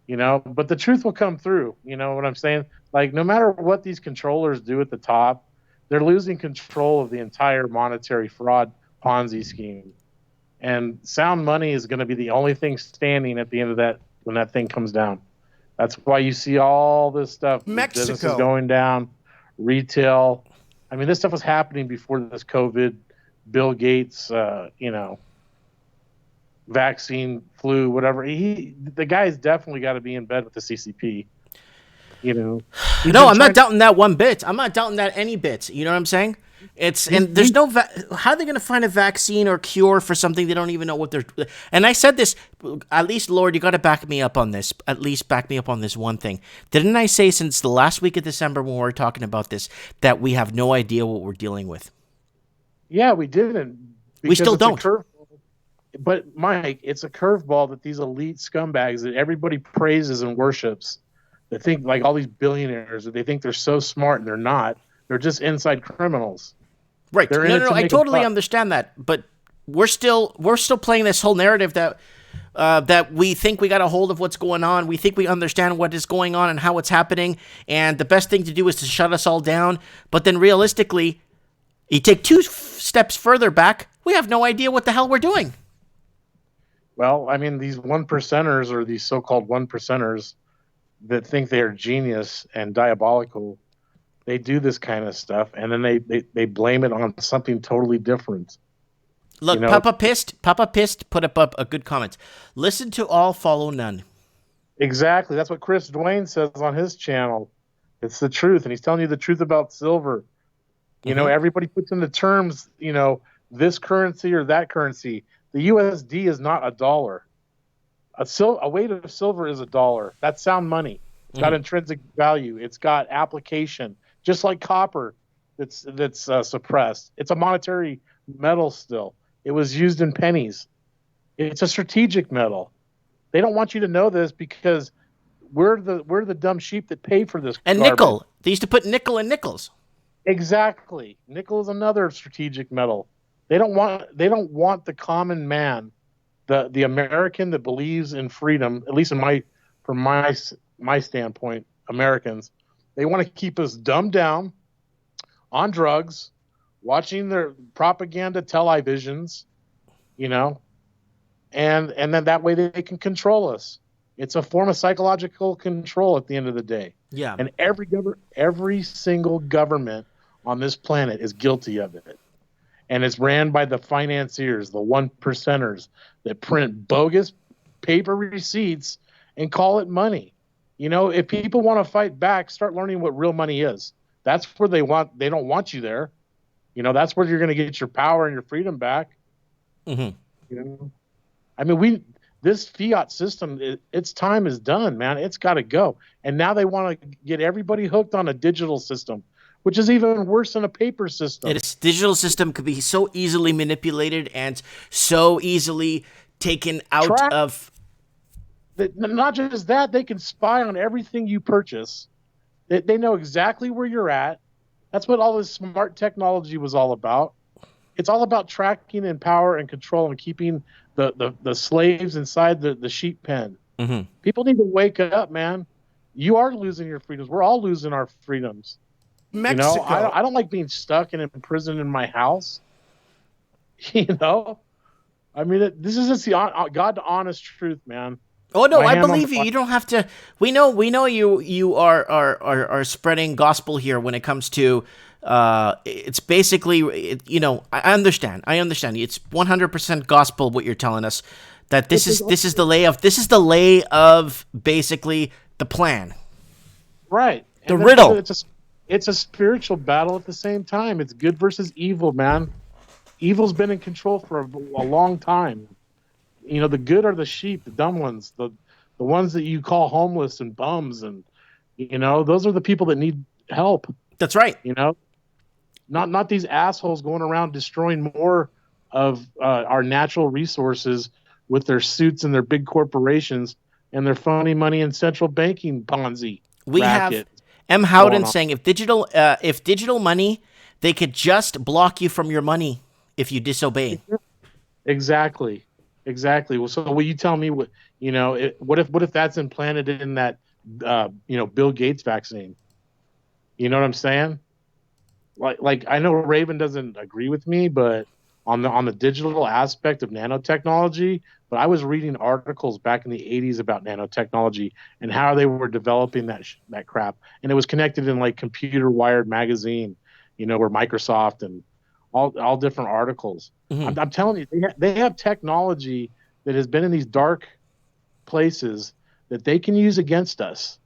you know, but the truth will come through. You know what I'm saying? Like, no matter what these controllers do at the top, they're losing control of the entire monetary fraud Ponzi scheme. And sound money is going to be the only thing standing at the end of that when that thing comes down. That's why you see all this stuff. Mexico. Businesses going down, retail. I mean, this stuff was happening before this COVID. Bill Gates, vaccine, flu, whatever. The guy's definitely got to be in bed with the CCP. No, I'm not doubting that one bit. I'm not doubting that any bit. You know what I'm saying? And there's no how are they going to find a vaccine or cure for something they don't even know what they're. And I said this, at least, Lord, you got to back me up on this. At least back me up on this one thing. Didn't I say since the last week of December when we were talking about this that we have no idea what we're dealing with? Yeah, we didn't. We still don't. But Mike, it's a curveball that these elite scumbags that everybody praises and worships, that think like all these billionaires, that they think they're so smart and they're not. They're just inside criminals. Right. No, I totally understand that, but we're still playing this whole narrative that that we think we got a hold of what's going on. We think we understand what is going on and how it's happening, and the best thing to do is to shut us all down. But then realistically, you take two steps further back, we have no idea what the hell we're doing. Well, I mean, these one percenters, or these so-called one percenters that think they are genius and diabolical, they do this kind of stuff, and then they blame it on something totally different. Look, Papa Pissed put up a good comment. Listen to all, follow none. Exactly. That's what Chris Dwayne says on his channel. It's the truth, and he's telling you the truth about silver. You know, everybody puts in the terms, this currency or that currency. The USD is not a dollar. A weight of silver is a dollar. That's sound money. It's got intrinsic value. It's got application. Just like copper that's suppressed. It's a monetary metal still. It was used in pennies. It's a strategic metal. They don't want you to know this because we're the dumb sheep that pay for this. And garbage. nickel. They used to put nickel in nickels. Exactly. Nickel is another strategic metal. They don't want the common man, the American that believes in freedom, at least from my standpoint, Americans. They want to keep us dumbed down on drugs, watching their propaganda televisions, and then that way they can control us. It's a form of psychological control at the end of the day. Yeah. And every single government on this planet is guilty of it. And it's ran by the financiers, the one percenters that print bogus paper receipts and call it money. If people want to fight back, start learning what real money is. That's where they don't want you there. That's where you're going to get your power and your freedom back. Mm-hmm. I mean, this fiat system, its time is done, man. It's got to go. And now they want to get everybody hooked on a digital system, which is even worse than a paper system. This digital system could be so easily manipulated and so easily taken out of. Not just that, they can spy on everything you purchase. They know exactly where you're at. That's what all this smart technology was all about. It's all about tracking and power and control and keeping the slaves inside the sheep pen. Mm-hmm. People need to wake up, man. You are losing your freedoms. We're all losing our freedoms. Mexico. I don't like being stuck and in prison in my house. I mean, this is just the God honest truth, man. Oh no, I believe you. You don't have to. We know you are spreading gospel here when it comes to. It's basically, I understand. It's 100% gospel what you're telling us. That this is the lay of basically the plan. Right. The riddle. It's a spiritual battle at the same time. It's good versus evil, man. Evil's been in control for a long time. The good are the sheep, the dumb ones, the ones that you call homeless and bums, and those are the people that need help. That's right. Not these assholes going around destroying more of our natural resources with their suits and their big corporations and their funny money and central banking Ponzi. We racket. have M. Howden saying if digital money, they could just block you from your money if you disobey. Exactly. Well, so will you tell me what if that's implanted in that Bill Gates vaccine? You know what I'm saying? Like I know Raven doesn't agree with me, but on the digital aspect of nanotechnology, but I was reading articles back in the 80s about nanotechnology and how they were developing that crap, and it was connected in like Computer Wired magazine, where Microsoft and all different articles. Mhm. I'm telling you, they have technology that has been in these dark places that they can use against us.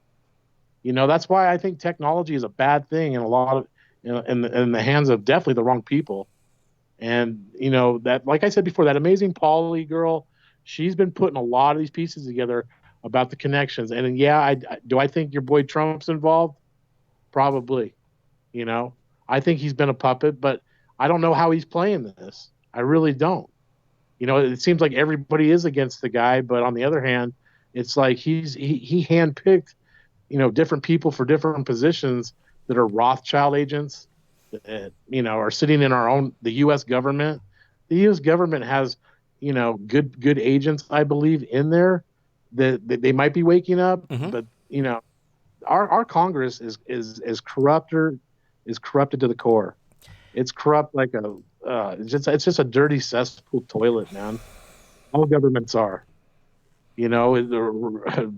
That's why I think technology is a bad thing in a lot of in the hands of definitely the wrong people. And that, like I said before, that amazing Polly girl, she's been putting a lot of these pieces together about the connections. And yeah, I think your boy Trump's involved? Probably. I think he's been a puppet, but I don't know how he's playing this. I really don't. It seems like everybody is against the guy, but on the other hand, it's like he handpicked, different people for different positions that are Rothschild agents that, are sitting in the U.S. government. The U.S. government has, good agents, I believe, in there that they might be waking up, but our Congress is corrupted to the core. It's corrupt like it's just a dirty cesspool toilet, man. All governments are.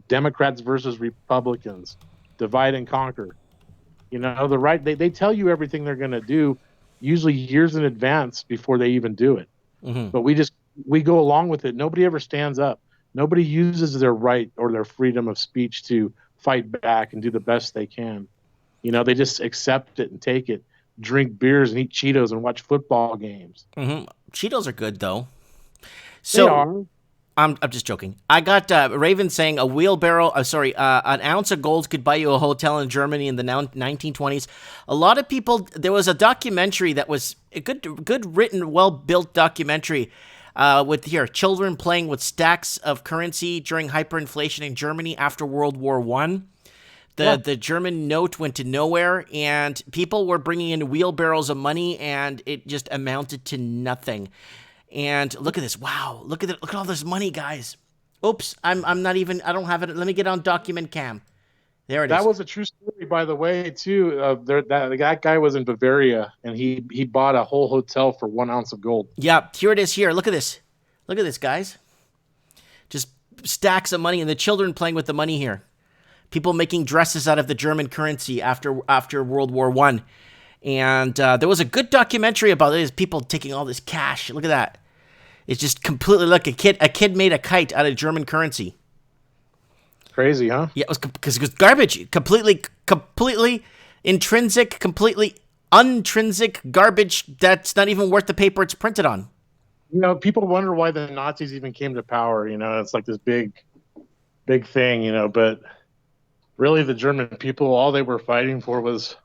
Democrats versus Republicans, divide and conquer. The right, they tell you everything they're going to do, usually years in advance before they even do it. But we go along with it. Nobody ever stands up. Nobody uses their right or their freedom of speech to fight back and do the best they can. They just accept it and take it, drink beers and eat Cheetos and watch football games. Cheetos are good though. They are. I'm just joking. I got Raven saying an ounce of gold could buy you a hotel in Germany in the 1920s. A lot of people, there was a documentary that was a good written, well-built documentary with children playing with stacks of currency during hyperinflation in Germany after World War I. The German note went to nowhere, and people were bringing in wheelbarrows of money, and it just amounted to nothing. And look at this! Wow, look at all this money, guys. Oops, I'm not even. I don't have it. Let me get on document cam. There it is. That was a true story, by the way, too. That guy was in Bavaria, and he bought a whole hotel for 1 ounce of gold. Yeah, here it is. Here, look at this. Look at this, guys. Just stacks of money, and the children playing with the money here. People making dresses out of the German currency after World War I. And there was a good documentary about it. People taking all this cash. Look at that. It's just completely like a kid made a kite out of German currency. Crazy, huh? Yeah, because it was garbage. Completely intrinsic, completely intrinsic garbage that's not even worth the paper it's printed on. People wonder why the Nazis even came to power. It's like this big thing, but really the German people, all they were fighting for was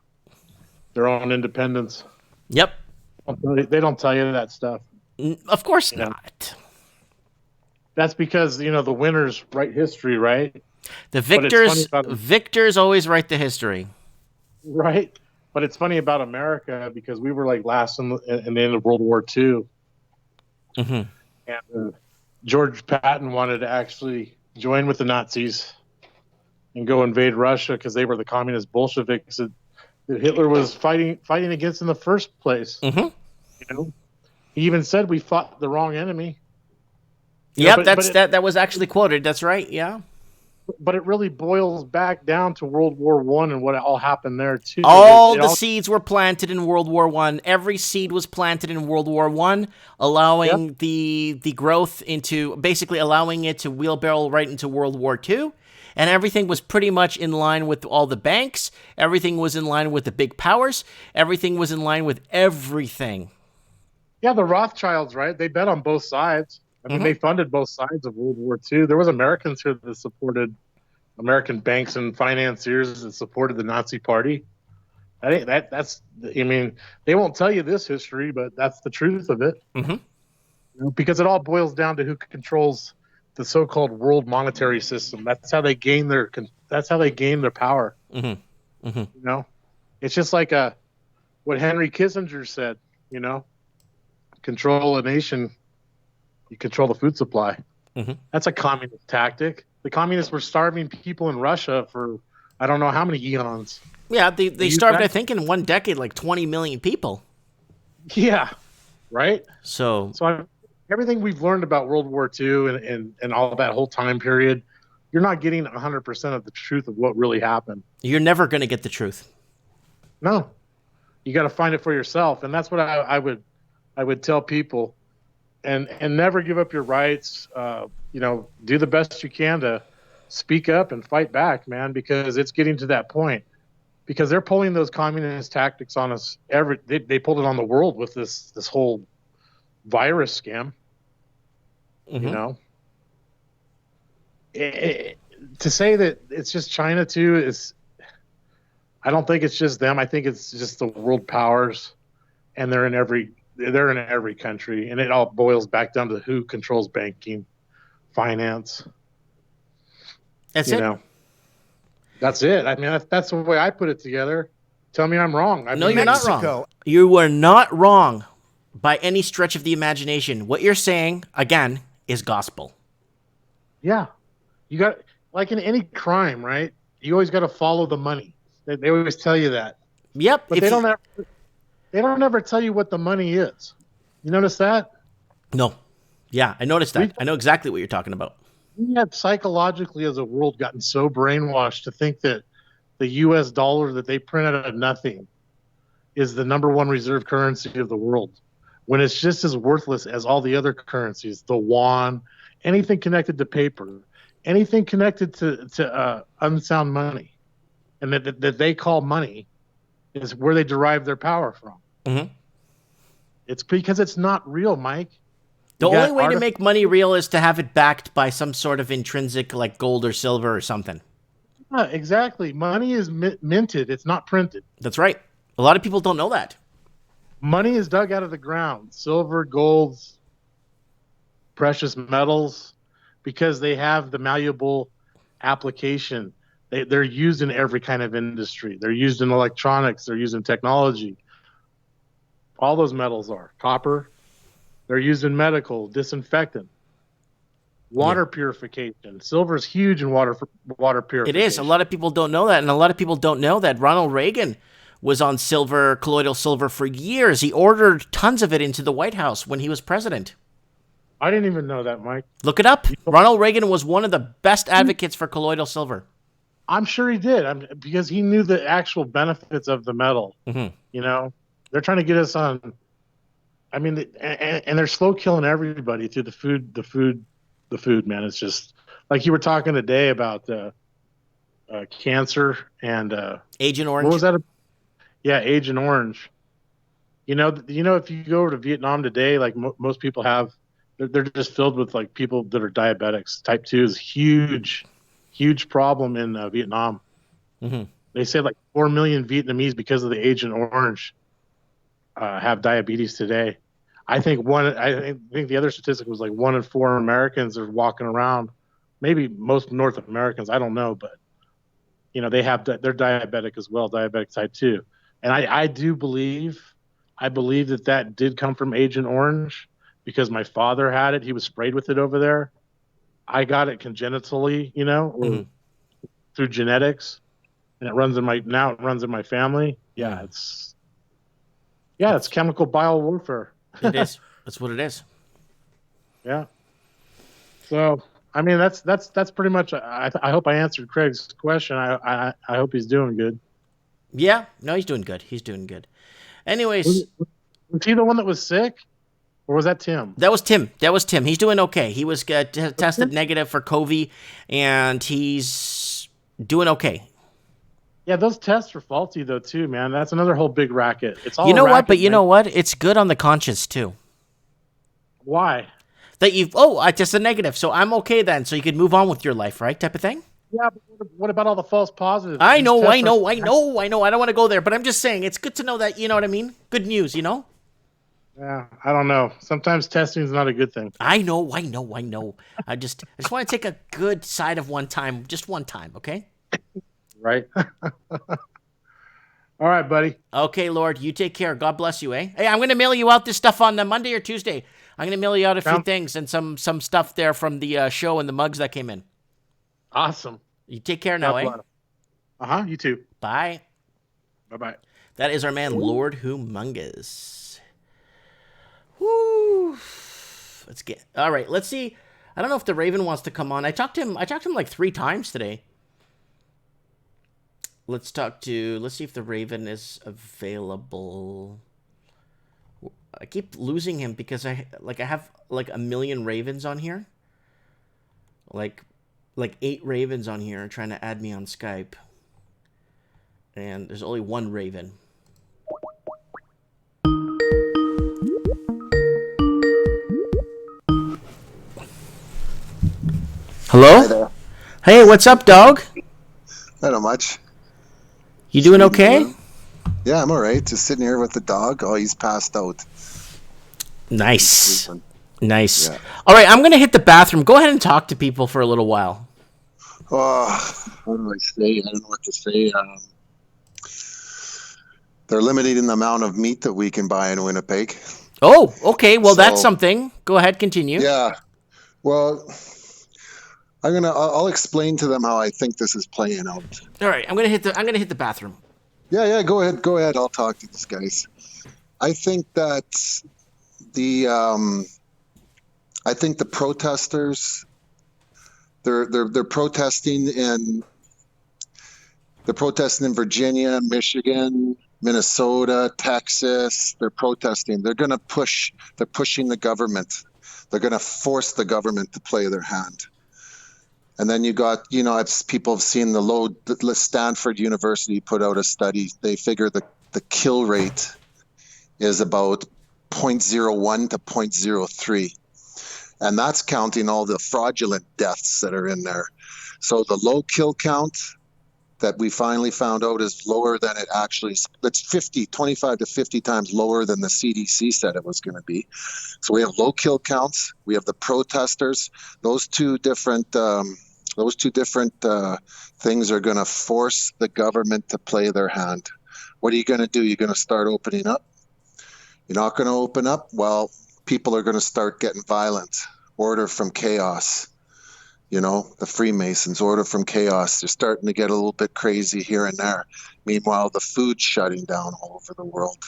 their own independence. Yep. They don't tell you that stuff. Of course not. That's because, the winners write history, right? The victors always write the history. Right. But it's funny about America because we were like last in the end of World War II. And George Patton wanted to actually join with the Nazis and go invade Russia because they were the communist Bolsheviks that Hitler was fighting against in the first place. He even said we fought the wrong enemy. That was actually quoted. That's right. Yeah. But it really boils back down to World War I and what all happened there too. All the seeds were planted in World War I. Every seed was planted in World War I, allowing the growth into basically allowing it to wheelbarrow right into World War II. And everything was pretty much in line with all the banks. Everything was in line with the big powers. Everything was in line with everything. Yeah, the Rothschilds, right? They bet on both sides. I mean, they funded both sides of World War II. There was Americans here that supported American banks and financiers that supported the Nazi Party. That's. I mean, they won't tell you this history, but that's the truth of it. Because it all boils down to who controls the so-called world monetary system. That's how they gain their. That's how they gain their power. It's just like what Henry Kissinger said. Control a nation, you control the food supply. That's a communist tactic. The communists were starving people in Russia for I don't know how many eons. Yeah, they starved, I think, in one decade, like 20 million people. Yeah. right? So So everything we've learned about World War II and all that whole time period, you're not getting 100% of the truth of what really happened. you're never going to get the truth. No, you got to find it for yourself, and that's what I would tell people, and never give up your rights. Do the best you can to speak up and fight back, man, because it's getting to that point. Because they're pulling those communist tactics on us. They pulled it on the world with this whole virus scam. Mm-hmm. You know, to say that it's just China too is, I don't think it's just them. I think it's just the world powers, and they're in every country, and it all boils back down to who controls banking, finance. That's it. That's it. I mean, that's the way I put it together. Tell me I'm wrong. No, you're not wrong. You are not wrong by any stretch of the imagination. What you're saying, again, is gospel. Yeah. You got, like in any crime, right? You always got to follow the money. They always tell you that. Yep. But they don't ever tell you what the money is. You notice that? No. Yeah, I noticed that. I know exactly what you're talking about. We have psychologically as a world gotten so brainwashed to think that the US dollar that they print out of nothing is the number one reserve currency of the world, when it's just as worthless as all the other currencies, the yuan, anything connected to paper, anything connected to unsound money, and that they call money is where they derive their power from. Mm-hmm. It's because it's not real, Mike. The only way to make money real is to have it backed by some sort of intrinsic, like gold or silver or something. Yeah, exactly. Money is minted. It's not printed. That's right. A lot of people don't know that. Money is dug out of the ground. Silver, gold, precious metals, because they have the malleable application. They're used in every kind of industry. They're used in electronics. They're used in technology. All those metals are. Copper. They're used in medical, disinfectant, water purification. Silver is huge in water purification. It is. A lot of people don't know that, and a lot of people don't know that Ronald Reagan was on silver, colloidal silver, for years. He ordered tons of it into the White House when he was president. I didn't even know that, Mike. Look it up. Ronald Reagan was one of the best advocates for colloidal silver. I'm sure he did, because he knew the actual benefits of the metal. Mm-hmm. You know, they're trying to get us on. I mean, and they're slow killing everybody through the food, man. It's just like you were talking today about cancer and Agent Orange. What was that? Yeah, Agent Orange. You know, if you go over to Vietnam today, like most people have, they're just filled with like people that are diabetics. Type 2 is huge problem in Vietnam. Mm-hmm. They say like 4 million Vietnamese, because of the Agent Orange, have diabetes today. I think the other statistic was like 1 in 4 Americans are walking around. Maybe most North Americans, I don't know, but they're diabetic as well, diabetic type 2. And I believe that did come from Agent Orange, because my father had it. He was sprayed with it over there. I got it congenitally, or through genetics, and it runs in my family. Yeah, it's chemical biowarfare. It is. That's what it is. Yeah. So, I mean, that's pretty much. I hope I answered Craig's question. I hope he's doing good. Yeah. No, he's doing good. He's doing good. Anyways, was he the one that was sick, or was that Tim? That was Tim. He's doing okay. He was tested negative for COVID, and he's doing okay. Yeah, those tests are faulty though too, man. That's another whole big racket. It's all what? But you know what? It's good on the conscience too. Why? That I tested negative, so I'm okay then. So you could move on with your life, right? Type of thing. Yeah, but what about all the false positives? I know. I don't want to go there, but I'm just saying it's good to know that. You know what I mean? Good news, Yeah, I don't know. Sometimes testing is not a good thing. I know. I just want to take a good side of just one time, okay? Right. All right, buddy. Okay, Lord, you take care. God bless you, eh? Hey, I'm going to mail you out this stuff on Monday or Tuesday. I'm going to mail you out a few things and some stuff there from the show and the mugs that came in. Awesome. You take care now, eh? You too. Bye. Bye-bye. That is our man, Lord Humungus. Woo. Let's get. All right. Let's see. I don't know if the Raven wants to come on. I talked to him like 3 times today. Let's see if the Raven is available. I keep losing him because I have like a million Ravens on here. Like 8 Ravens on here trying to add me on Skype. And there's only 1 Raven. Hello? Hi there. Hey, what's up, dog? Not much. You doing okay? Yeah, I'm all right. Just sitting here with the dog. Oh, he's passed out. Nice. Nice. Yeah. All right, I'm going to hit the bathroom. Go ahead and talk to people for a little while. Oh, what do I say? I don't know what to say. They're limiting the amount of meat that we can buy in Winnipeg. Oh, okay. Well, that's something. Go ahead, continue. Yeah. Well, I'll explain to them how I think this is playing out. All right, I'm gonna hit the bathroom. Yeah. Go ahead. I'll talk to these guys. I think that the protesters, they're protesting in Virginia, Michigan, Minnesota, Texas. They're protesting. They're pushing the government. They're gonna force the government to play their hand. And then you got, people have seen the load. Stanford University put out a study. They figure the kill rate is about 0.01 to 0.03. And that's counting all the fraudulent deaths that are in there. So the low kill count that we finally found out is lower than it actually is. It's 25 to 50 times lower than the CDC said it was going to be. So we have low kill counts. We have the protesters. Those two different things are going to force the government to play their hand. What are you going to do? You're going to start opening up? You're not going to open up? Well, people are going to start getting violent. Order from chaos. The Freemasons, order from chaos. They're starting to get a little bit crazy here and there. Meanwhile, the food's shutting down all over the world.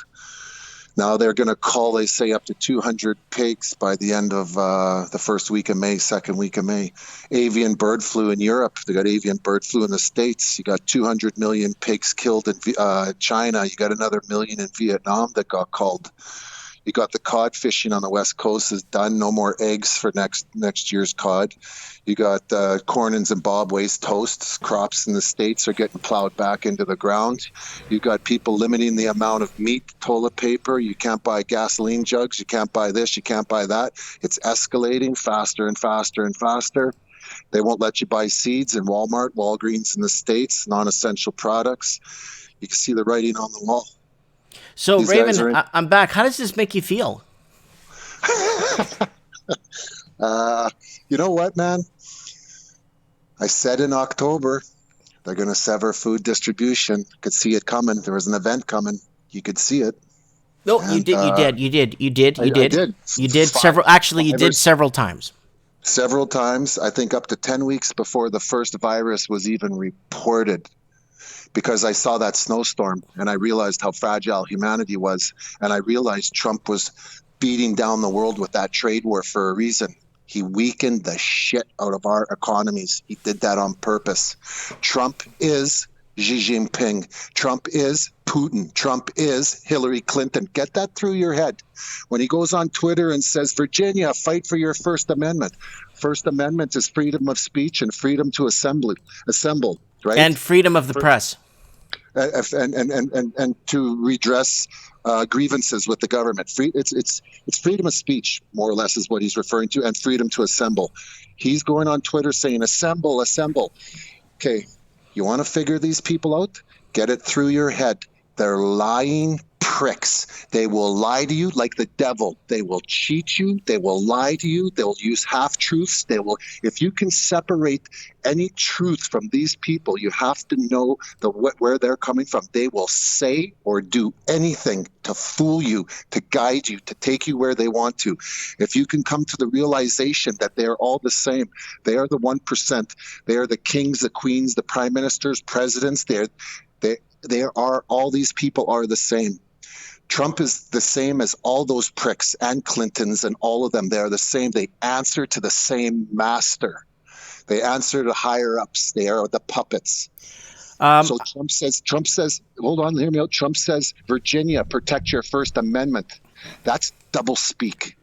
Now they're going to call, they say, up to 200 pigs by the end of the first week of May, second week of May. Avian bird flu in Europe. They got avian bird flu in the States. You got 200 million pigs killed in China. You got another million in Vietnam that got culled. You got the cod fishing on the West Coast is done. No more eggs for next year's cod. You got corn and Zimbabwe's toast. Crops in the States are getting plowed back into the ground. You got people limiting the amount of meat, toilet paper. You can't buy gasoline jugs. You can't buy this. You can't buy that. It's escalating faster and faster and faster. They won't let you buy seeds in Walmart, Walgreens in the States, non-essential products. You can see the writing on the wall. So, these Raven, I'm back. How does this make you feel? You know what, man? I said in October, they're going to sever food distribution. Could see it coming. There was an event coming. You could see it. No, and, you did. I did. You did several. Actually, you did several times. Several times. I think up to 10 weeks before the first virus was even reported. Because I saw that snowstorm and I realized how fragile humanity was. And I realized Trump was beating down the world with that trade war for a reason. He weakened the shit out of our economies. He did that on purpose. Trump is Xi Jinping. Trump is Putin. Trump is Hillary Clinton. Get that through your head. When he goes on Twitter and says, Virginia, fight for your First Amendment. First Amendment is freedom of speech and freedom to assemble, right? And freedom of the press. And to redress grievances with the government. It's freedom of speech, more or less, is what he's referring to, and freedom to assemble. He's going on Twitter saying, assemble, assemble. Okay, you want to figure these people out? Get it through your head. They're lying pricks. They will lie to you like the devil. They will cheat you. They will lie to you. They'll use half-truths. If you can separate any truth from these people, you have to know where they're coming from. They will say or do anything to fool you, to guide you, to take you where they want to. If you can come to the realization that they are all the same, they are the 1%. They are the kings, the queens, the prime ministers, presidents. All these people are the same. Trump is the same as all those pricks and Clintons and all of them. They are the same. They answer to the same master. They answer to higher ups. They are the puppets. So Trump says, hold on, hear me out. Trump says, Virginia, protect your First Amendment. That's double speak.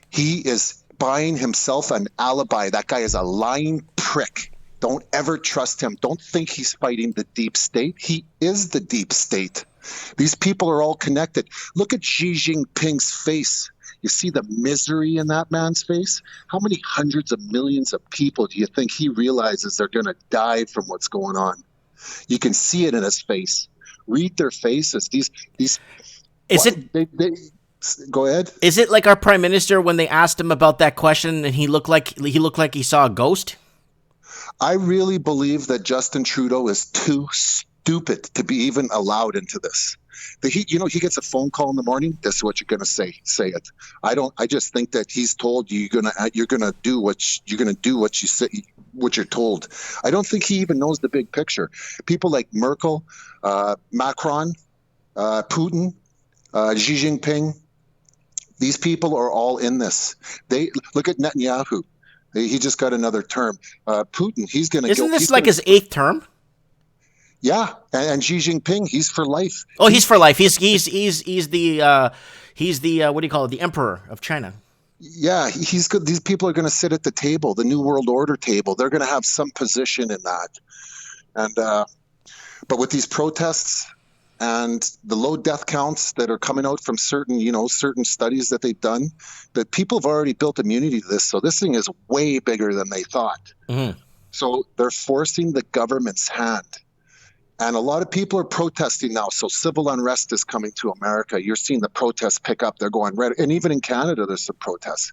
He is buying himself an alibi. That guy is a lying prick. Don't ever trust him. Don't think he's fighting the deep state. He is the deep state. These people are all connected. Look at Xi Jinping's face. You see the misery in that man's face? How many hundreds of millions of people do you think he realizes they're going to die from what's going on? You can see it in his face. Read their faces. Go ahead. Is it like our prime minister when they asked him about that question and he looked like he saw a ghost? I really believe that Justin Trudeau is too stupid to be even allowed into this. He gets a phone call in the morning. This is what you're going to say. Say it. I just think that he's told you're gonna do what you say, what you're told. I don't think he even knows the big picture. People like Merkel, Macron, Putin, Xi Jinping. These people are all in this. They look at Netanyahu. He just got another term. Putin, he's going to. Isn't this like his 8th term? Yeah, and Xi Jinping, he's for life. Oh, he's for life. He's the what do you call it? The emperor of China. Yeah, he's good. These people are going to sit at the table, the New World Order table. They're going to have some position in that. And but with these protests and the low death counts that are coming out from certain studies that they've done, that people have already built immunity to this. So this thing is way bigger than they thought. Mm-hmm. So they're forcing the government's hand. And a lot of people are protesting now. So civil unrest is coming to America. You're seeing the protests pick up. They're going red. And even in Canada, there's some protests.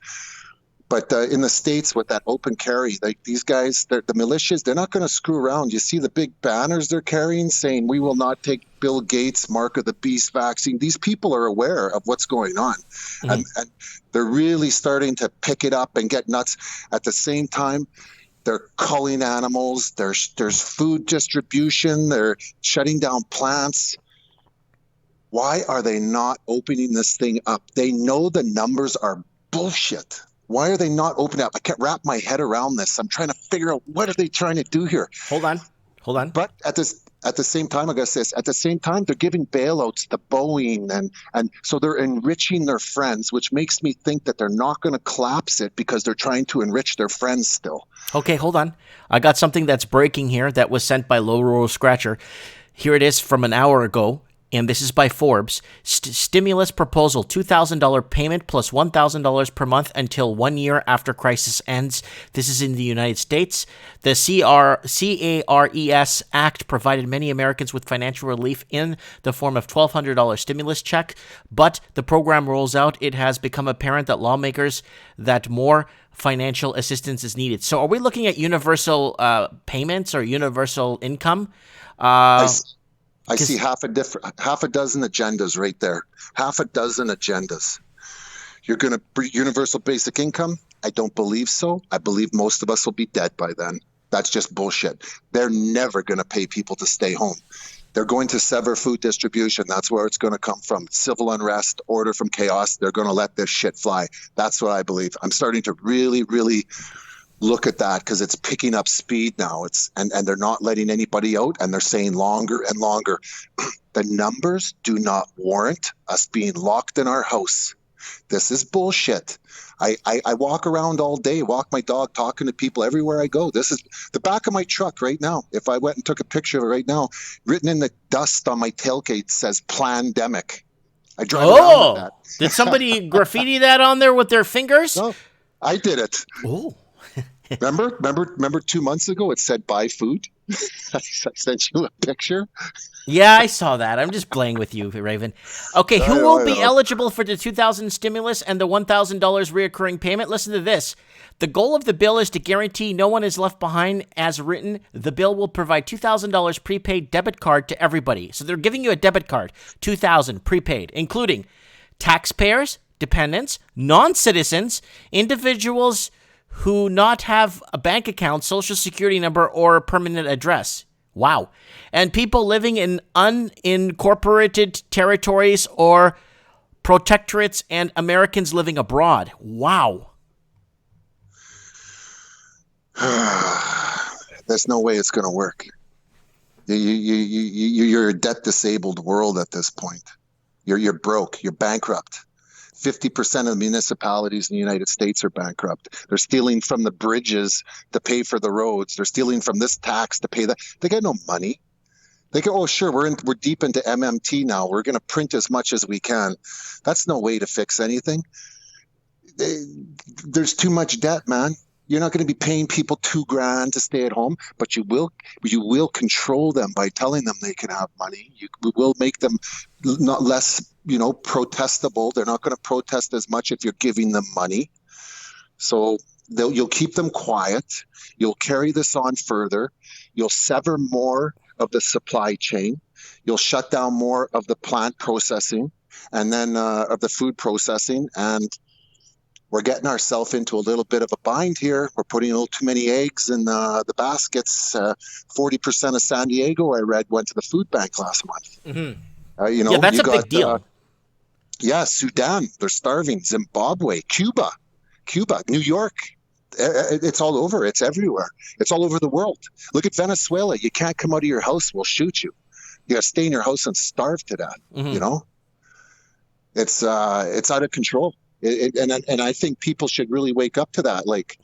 But in the States with that open carry, these guys, the militias, they're not going to screw around. You see the big banners they're carrying saying, we will not take Bill Gates' mark of the beast vaccine. These people are aware of what's going on. Mm-hmm. And they're really starting to pick it up and get nuts. At the same time, they're culling animals. There's food distribution. They're shutting down plants. Why are they not opening this thing up? They know the numbers are bullshit. Why are they not opening up? I can't wrap my head around this. I'm trying to figure out what are they trying to do here. Hold on. But at the same time, I gotta say this. At the same time, they're giving bailouts to Boeing, and so they're enriching their friends, which makes me think that they're not going to collapse it because they're trying to enrich their friends still. Okay, hold on. I got something that's breaking here that was sent by Low Roll Scratcher. Here it is from an hour ago, and this is by Forbes. Stimulus proposal, $2,000 payment plus $1,000 per month until 1 year after crisis ends. This is in the United States. The CARES Act provided many Americans with financial relief in the form of $1,200 stimulus check, but the program rolls out. It has become apparent that lawmakers that more financial assistance is needed. So are we looking at universal payments or universal income? I see half a dozen agendas right there. Half a dozen agendas. You're going to universal basic income? I don't believe so. I believe most of us will be dead by then. That's just bullshit. They're never going to pay people to stay home. They're going to sever food distribution. That's where it's going to come from. Civil unrest, order from chaos. They're going to let this shit fly. That's what I believe. I'm starting to really, really look at that because it's picking up speed now. And they're not letting anybody out, and they're saying longer and longer. The numbers do not warrant us being locked in our house. This is bullshit. I walk around all day, walk my dog, talking to people everywhere I go. This is the back of my truck right now. If I went and took a picture of it right now, written in the dust on my tailgate says "Plandemic." I drive around with that. Did somebody graffiti that on there with their fingers? No, I did it. Oh. Remember 2 months ago it said buy food? I sent you a picture. Yeah, I saw that. I'm just playing with you, Raven. Okay, who will be eligible for the $2,000 stimulus and the $1,000 reoccurring payment? Listen to this. The goal of the bill is to guarantee no one is left behind. As written, the bill will provide $2,000 prepaid debit card to everybody. So they're giving you a debit card, $2,000 prepaid, including taxpayers, dependents, non-citizens, individuals who not have a bank account, social security number, or a permanent address. Wow. And people living in unincorporated territories or protectorates, and Americans living abroad. Wow. There's no way it's going to work. You're a debt-disabled world at this point. You're broke. You're bankrupt. 50% of the municipalities in the United States are bankrupt. They're stealing from the bridges to pay for the roads. They're stealing from this tax to pay that. They got no money. They go, oh, sure, we're deep into MMT now. We're going to print as much as we can. That's no way to fix anything. There's too much debt, man. You're not going to be paying people $2,000 to stay at home, but you will control them by telling them they can have money. You will make them not less, protestable. They're not going to protest as much if you're giving them money. So you'll keep them quiet. You'll carry this on further. You'll sever more of the supply chain. You'll shut down more of the plant processing and then of the food processing. And we're getting ourselves into a little bit of a bind here. We're putting a little too many eggs in the baskets. 40% of San Diego, I read, went to the food bank last month. Mm-hmm. That's a big deal. Sudan, they're starving. Zimbabwe, Cuba, New York. It's all over. It's everywhere. It's all over the world. Look at Venezuela. You can't come out of your house. We'll shoot you. You got to stay in your house and starve to death. Mm-hmm. It's out of control. And I think people should really wake up to that. Like,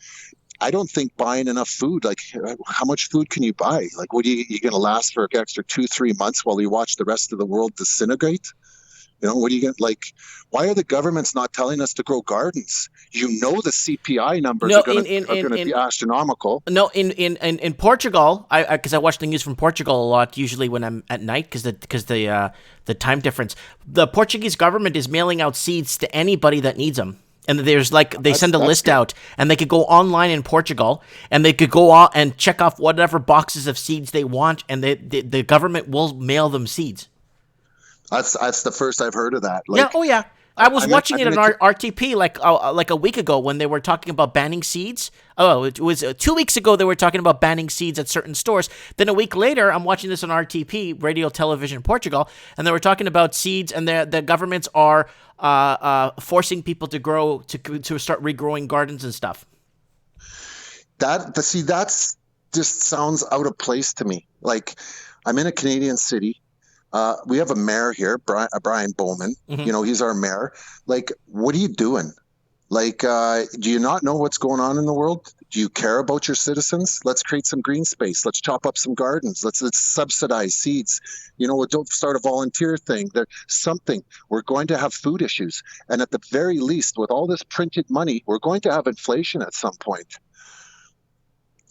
I don't think buying enough food, like how much food can you buy? Like, what you going to last for an extra 2-3 months while you watch the rest of the world disintegrate? What are you going to, like, why are the governments not telling us to grow gardens? The CPI numbers are going to be astronomical. No, in Portugal, because I watch the news from Portugal a lot, usually when I'm at night, because the time difference. The Portuguese government is mailing out seeds to anybody that needs them. And there's they send a list out, and they could go online in Portugal, and they could go out and check off whatever boxes of seeds they want, and the government will mail them seeds. That's the first I've heard of that. Yeah. I was watching it on RTP like a week ago when they were talking about banning seeds. Oh, it was 2 weeks ago they were talking about banning seeds at certain stores. Then a week later, I'm watching this on RTP, Radio Television Portugal, and they were talking about seeds, and the governments are forcing people to start regrowing gardens and stuff. That's just sounds out of place to me. Like, I'm in a Canadian city. We have a mayor here, Brian Bowman. Mm-hmm. He's our mayor. Like, what are you doing? Like, do you not know what's going on in the world? Do you care about your citizens? Let's create some green space. Let's chop up some gardens. Let's subsidize seeds. Don't start a volunteer thing. There's something. We're going to have food issues. And at the very least, with all this printed money, we're going to have inflation at some point.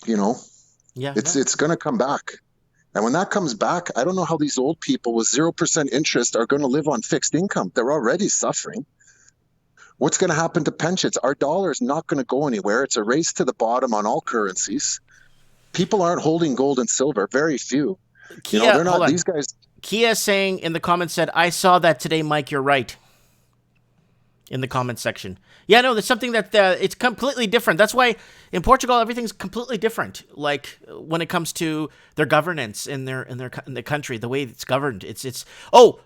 It's going to come back. And when that comes back, I don't know how these old people with 0% interest are going to live on fixed income. They're already suffering. What's going to happen to pensions? Our dollar is not going to go anywhere. It's a race to the bottom on all currencies. People aren't holding gold and silver. Very few. They're not. These guys. Kia saying in the comments said, "I saw that today, Mike. You're right." In the comments section. Yeah, no, there's something that it's completely different. That's why in Portugal everything's completely different. Like when it comes to their governance in the country, the way it's governed. It's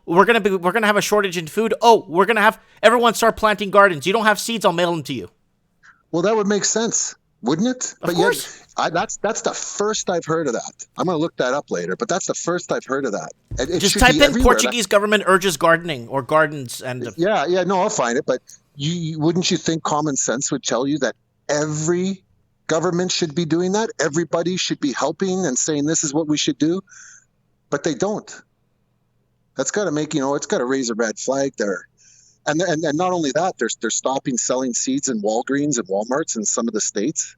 we're gonna have a shortage in food. Oh, we're gonna have everyone start planting gardens. You don't have seeds, I'll mail them to you. Well, that would make sense, wouldn't it? Of course. That's the first I've heard of that. I'm gonna look that up later, but that's the first I've heard of that. It just type in Portuguese government urges gardening or gardens and. Yeah, no, I'll find it. But wouldn't you think common sense would tell you that every government should be doing that? Everybody should be helping and saying this is what we should do, but they don't. That's got to make it's got to raise a red flag there. And not only that, they're stopping selling seeds in Walgreens and Walmarts in some of the states.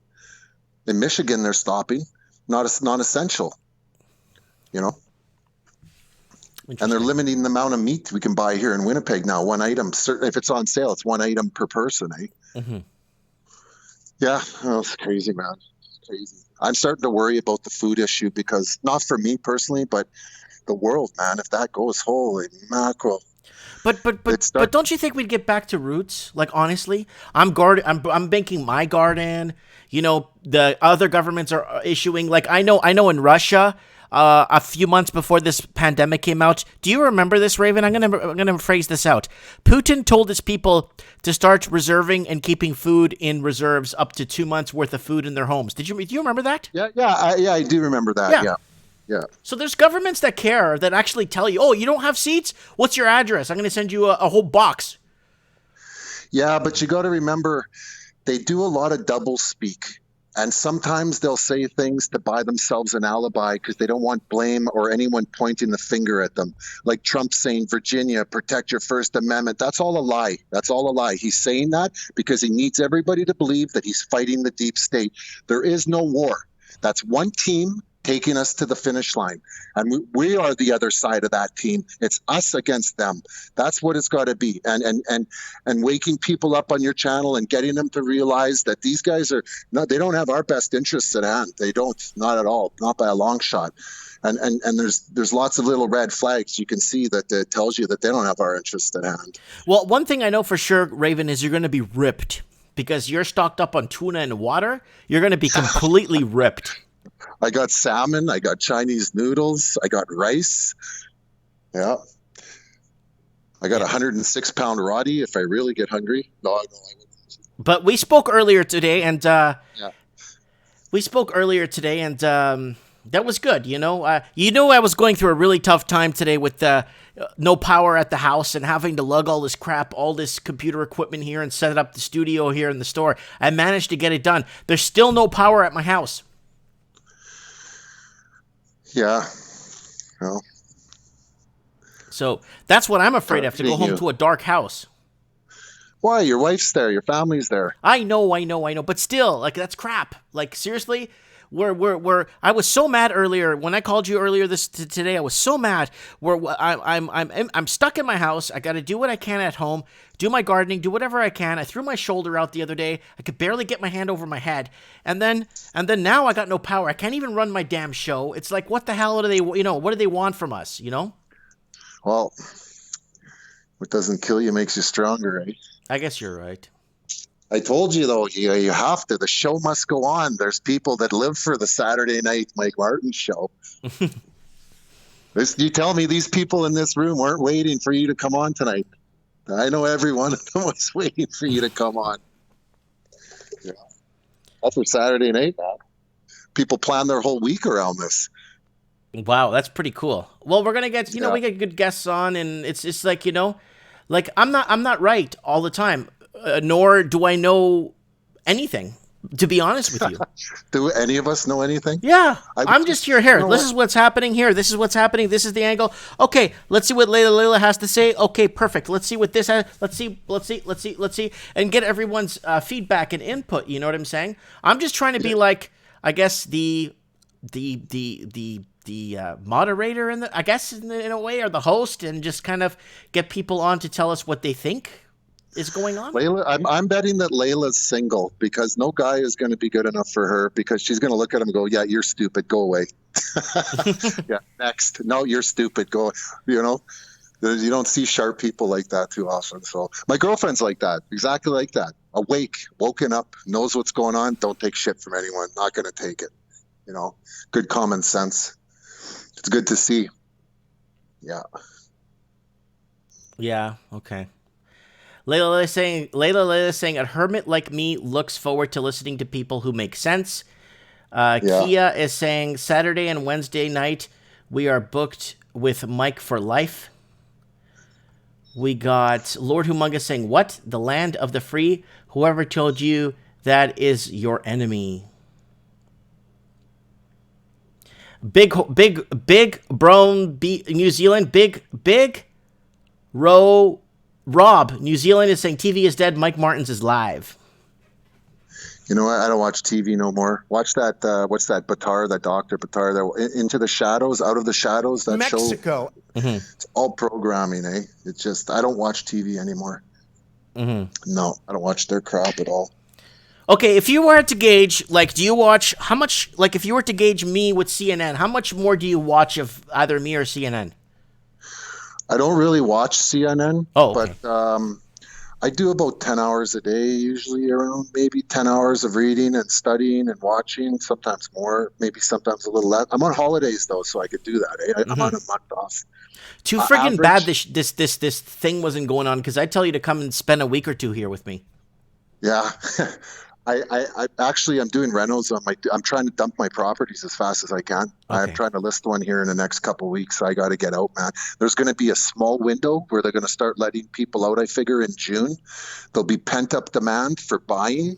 In Michigan, they're stopping. Non-essential. And they're limiting the amount of meat we can buy here in Winnipeg now. One item. If it's on sale, it's one item per person. Mm-hmm. Yeah, it's crazy, man. It's crazy. I'm starting to worry about the food issue because not for me personally, but the world, man. If that goes, holy mackerel. But don't you think we'd get back to roots? Like, honestly, I'm banking my garden. The other governments are issuing, like, I know in Russia, a few months before this pandemic came out. Do you remember this, Raven? I'm gonna phrase this out. Putin told his people to start reserving and keeping food in reserves up to 2 months worth of food in their homes. Do you remember that? Yeah, I do remember that. Yeah. So there's governments that care, that actually tell you, oh, you don't have seats? What's your address? I'm going to send you a whole box. Yeah, but you got to remember, they do a lot of double speak. And sometimes they'll say things to buy themselves an alibi because they don't want blame or anyone pointing the finger at them. Like Trump saying, Virginia, protect your First Amendment. That's all a lie. That's all a lie. He's saying that because he needs everybody to believe that he's fighting the deep state. There is no war. That's one team taking us to the finish line. And we are the other side of that team. It's us against them. That's what it's got to be. And waking people up on your channel and getting them to realize that these guys are not, they don't have our best interests at hand. They don't, not at all, not by a long shot. And there's lots of little red flags you can see that tells you that they don't have our interests at hand. Well, one thing I know for sure, Raven, is you're going to be ripped because you're stocked up on tuna and water. You're going to be completely ripped. I got salmon, I got Chinese noodles, I got rice. Yeah. I got a 106-pound Roddy if I really get hungry. No, I wouldn't. But we spoke earlier today, and that was good. You know, I was going through a really tough time today with no power at the house and having to lug all this crap, all this computer equipment here and set up the studio here in the store. I managed to get it done. There's still no power at my house. Yeah. Well. So that's what I'm afraid of, to go home to a dark house. Why? Your wife's there. Your family's there. I know. But still, like, that's crap. Like, seriously, I was so mad earlier when I called you earlier today. I was so mad. I'm stuck in my house. I got to do what I can at home, do my gardening, do whatever I can. I threw my shoulder out the other day. I could barely get my hand over my head, and then now I got no power. I can't even run my damn show. It's like, what the hell do they? What do they want from us? Well, what doesn't kill you makes you stronger, right? I guess you're right. I told you, though, you have to. The show must go on. There's people that live for the Saturday night Mike Martin show. You tell me these people in this room weren't waiting for you to come on tonight. I know every one of them was waiting for you to come on. Yeah. That's for Saturday night, man. People plan their whole week around this. Wow, that's pretty cool. Well, we're gonna get, we get good guests on, and it's like, like I'm not right all the time. Nor do I know anything, to be honest with you. Do any of us know anything? Yeah. I'm just here. This is what's happening here. This is what's happening. This is the angle. Okay, let's see what Leila has to say. Okay, perfect. Let's see what this has. Let's see. And get everyone's feedback and input. You know what I'm saying? I'm just trying to be like, I guess, the moderator in a way, or the host, and just kind of get people on to tell us what they think is going on. Leila, I'm betting that Leila's single because no guy is going to be good enough for her because she's going to look at him and go, yeah, you're stupid. Go away. Yeah. Next. No, you're stupid. Go. You don't see sharp people like that too often. So my girlfriend's like that. Exactly like that. Awake, woken up, knows what's going on. Don't take shit from anyone. Not going to take it. Good common sense. It's good to see. Yeah. Yeah. Okay. Leila is saying, a hermit like me looks forward to listening to people who make sense. Kia is saying, Saturday and Wednesday night, we are booked with Mike for life. We got Lord Humungus saying, what? The land of the free? Whoever told you that is your enemy. Big Brown New Zealand, big Rob, New Zealand is saying TV is dead, Mike Martins is live. You know what? I don't watch TV no more. Watch that, what's that, Batar, that Dr. Batar, that Into the Shadows, Out of the Shadows, that Mexico. Show. Mm-hmm. It's all programming, eh? It's just, I don't watch TV anymore. Mm-hmm. No, I don't watch their crap at all. Okay, if you were to gauge, like, do you watch, how much, like, if you were to gauge me with CNN, how much more do you watch of either me or CNN? I don't really watch CNN, okay. But I do about 10 hours a day, usually around maybe 10 hours of reading and studying and watching, sometimes more, maybe sometimes a little less. I'm on holidays though, so I could do that. I'm on a month off. Too friggin' bad Average, this thing wasn't going on, because I'd tell you to come and spend a week or two here with me. yeah. I actually, I'm doing renos on I'm trying to dump my properties as fast as I can. I'm Okay. trying to list one here in the next couple of weeks. I got to get out, man. There's going to be a small window where they're going to start letting people out, I figure, in June. There'll be pent up demand for buying,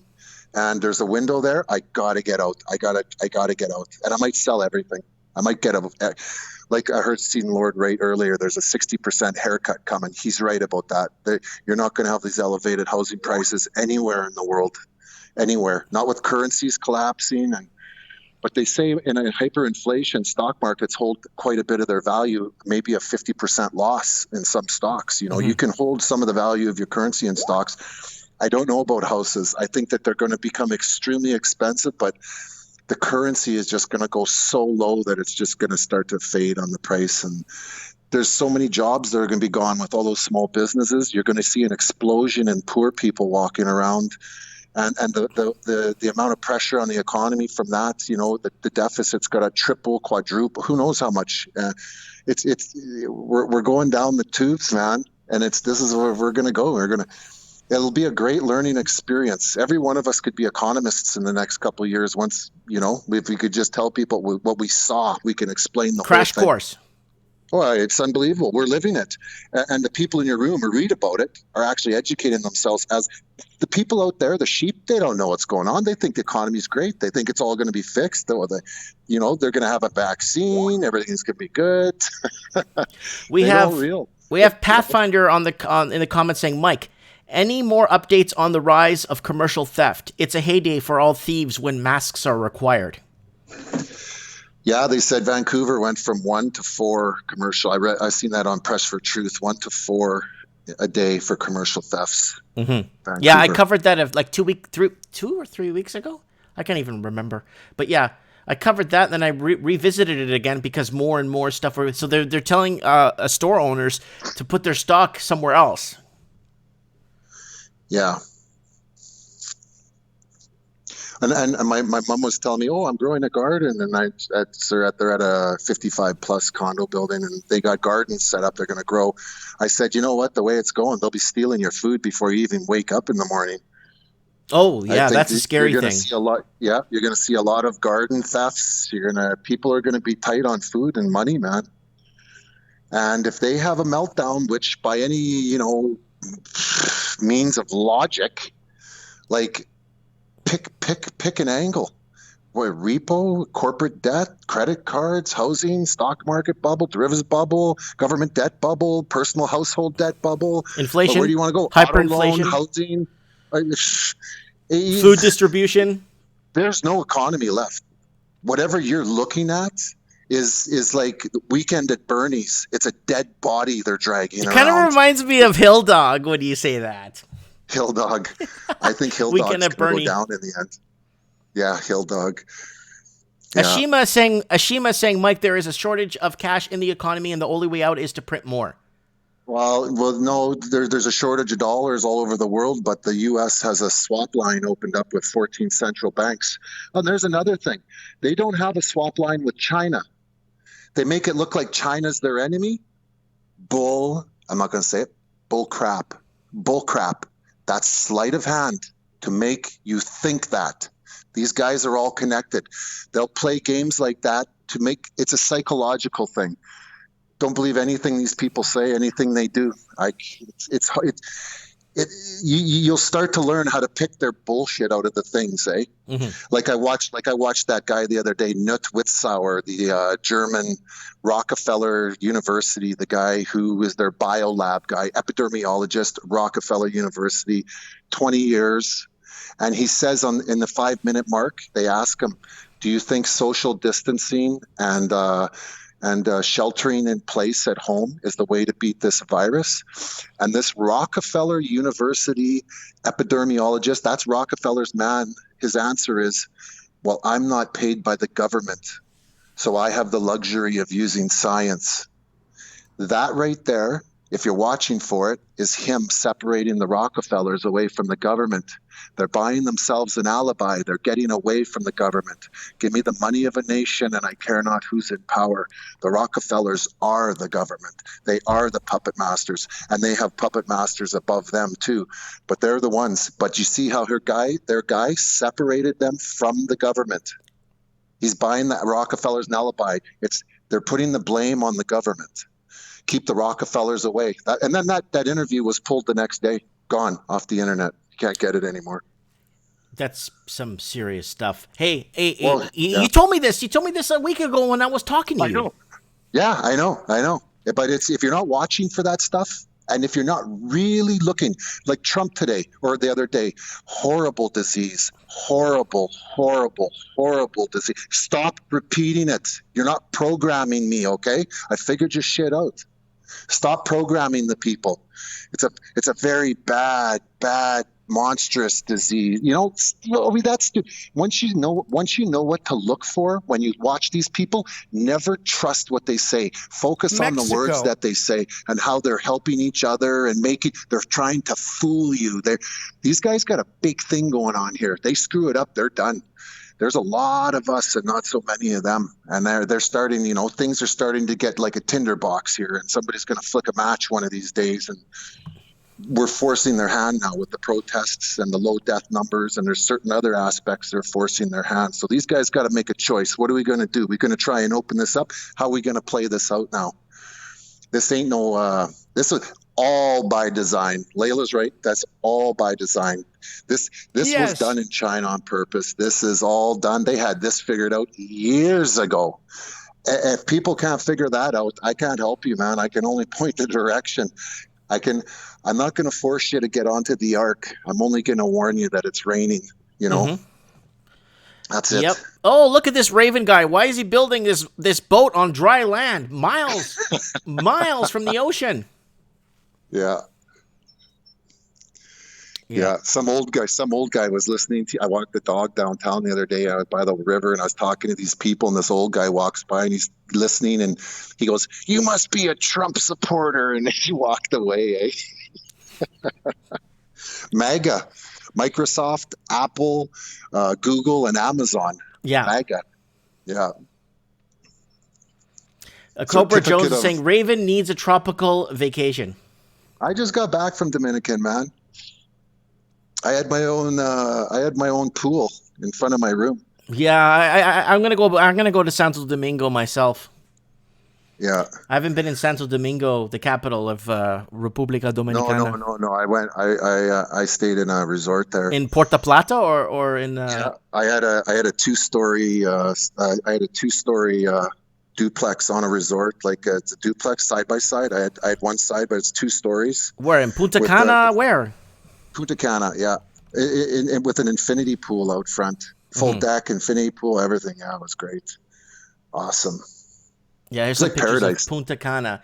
and there's a window there. I got to get out. I got to get out. And I might sell everything. I might get like I heard Stephen Lord right earlier, there's a 60% haircut coming. He's right about that. You're not going to have these elevated housing prices anywhere in the world. Anywhere, not with currencies collapsing. But they say in a hyperinflation, stock markets hold quite a bit of their value, maybe a 50% loss in some stocks. You can hold some of the value of your currency in stocks. I don't know about houses. I think that they're going to become extremely expensive, but the currency is just going to go so low that it's just going to start to fade on the price. And there's so many jobs that are going to be gone with all those small businesses. You're going to see an explosion in poor people walking around. And the amount of pressure on the economy from that, the deficit's got to triple, quadruple. Who knows how much? We're going down the tubes, man. And this is where we're going to go. It'll be a great learning experience. Every one of us could be economists in the next couple of years. Once, if we could just tell people what we saw, we can explain the Crash whole thing. course. Oh, it's unbelievable. We're living it. And the people in your room who read about it are actually educating themselves. As the people out there, the sheep, they don't know what's going on. They think the economy's great. They think it's all going to be fixed. They're going to have a vaccine. Everything's going to be good. We have Pathfinder in the comments saying, Mike, any more updates on the rise of commercial theft? It's a heyday for all thieves when masks are required. Yeah, they said Vancouver went from 1 to 4 commercial. I seen that on Press for Truth, 1 to 4 a day for commercial thefts. Mm-hmm. Yeah, I covered that of like 2 or 3 weeks ago. I can't even remember. But yeah, I covered that, and then I revisited it again because more and more stuff. So they're telling store owners to put their stock somewhere else. Yeah. And my mom was telling me, I'm growing a garden, and they're at a 55 plus condo building, and they got gardens set up. They're going to grow. I said, you know what? The way it's going, they'll be stealing your food before you even wake up in the morning. Oh yeah, that's a scary thing. You're going to see a lot of garden thefts. People are going to be tight on food and money, man. And if they have a meltdown, which by any means of logic, like. Pick an angle. Repo, corporate debt, credit cards, housing, stock market bubble, derivatives bubble, government debt bubble, personal household debt bubble. Inflation. But where do you want to go? Hyperinflation. Housing. Food distribution. There's no economy left. Whatever you're looking at is like Weekend at Bernie's. It's a dead body they're dragging around. It kind of reminds me of Hill Dog when you say that. Hill Dog. I think Hill Dog's going to go down in the end. Yeah, Hill Dog. Yeah. Ashima saying, Mike, there is a shortage of cash in the economy, and the only way out is to print more. Well, no, there's a shortage of dollars all over the world, but the U.S. has a swap line opened up with 14 central banks. And there's another thing. They don't have a swap line with China. They make it look like China's their enemy. I'm not going to say it. Bull crap. That's sleight of hand to make you think that. These guys are all connected. They'll play games like that to make it's a psychological thing. Don't believe anything these people say, anything they do. You'll start to learn how to pick their bullshit out of the things, eh? Mm-hmm. Like I watched that guy the other day, Knut Witzauer, the German Rockefeller University, the guy who is their biolab guy, epidemiologist, Rockefeller University, 20 years. And he says in the 5-minute mark, they ask him, do you think social distancing and sheltering in place at home is the way to beat this virus? And this Rockefeller University epidemiologist, that's Rockefeller's man, his answer is, well, I'm not paid by the government, so I have the luxury of using science. That right there if you're watching for it, is him separating the Rockefellers away from the government. They're buying themselves an alibi. They're getting away from the government. Give me the money of a nation and I care not who's in power. The Rockefellers are the government. They are the puppet masters, and they have puppet masters above them too. But they're the ones. But you see how their guy separated them from the government. He's buying the Rockefellers an alibi. They're putting the blame on the government. Keep the Rockefellers away. And then that interview was pulled the next day, gone off the internet. You can't get it anymore. That's some serious stuff. Hey, Well, you told me this. You told me this a week ago when I was talking to you. know. Yeah, I know. But if you're not watching for that stuff, and if you're not really looking, like Trump today or the other day, horrible disease, horrible disease. Stop repeating it. You're not programming me, okay? I figured your shit out. Stop programming the people. It's a very bad, monstrous disease. Once you know what to look for when you watch these people, never trust what they say. Focus on the words that they say and how they're helping each other and they're trying to fool you. These guys got a big thing going on here. They screw it up, they're done. There's a lot of us and not so many of them. And they're starting, things are starting to get like a tinderbox here, and somebody's going to flick a match one of these days. And we're forcing their hand now with the protests and the low death numbers, and there's certain other aspects they're forcing their hand. So these guys got to make a choice. What are we going to do? We're going to try and open this up. How are we going to play this out now? This ain't this is all by design. Leila's right. That's all by design. This was done in China on purpose. This is all done. They had this figured out years ago. If people can't figure that out, I can't help you, man. I can only point the direction. I'm not going to force you to get onto the ark. I'm only going to warn you that it's raining, Mm-hmm. That's it. Yep. Oh, look at this Raven guy. Why is he building this boat on dry land? Miles from the ocean. Yeah. Some old guy was listening to. I walked the dog downtown the other day. I was by the river and I was talking to these people, and this old guy walks by and he's listening, and he goes, "You must be a Trump supporter," and he walked away. MAGA, Microsoft, Apple, Google, and Amazon. Yeah. MAGA. Yeah. Cobra Jones is saying Raven needs a tropical vacation. I just got back from Dominican, man. I had my own pool in front of my room. Yeah, I'm gonna go to Santo Domingo myself. Yeah. I haven't been in Santo Domingo, the capital of República Dominicana. No. I stayed in a resort there. In Puerto Plata or in. Yeah, I had a two-story duplex on a resort. Like it's a duplex side by side. I had one side, but it's 2 stories. Where in Punta Cana? Where? Punta Cana, yeah. With an infinity pool out front, full deck, infinity pool, everything. Yeah, it was great. Awesome. Yeah, here's it's like paradise. Of Punta Cana.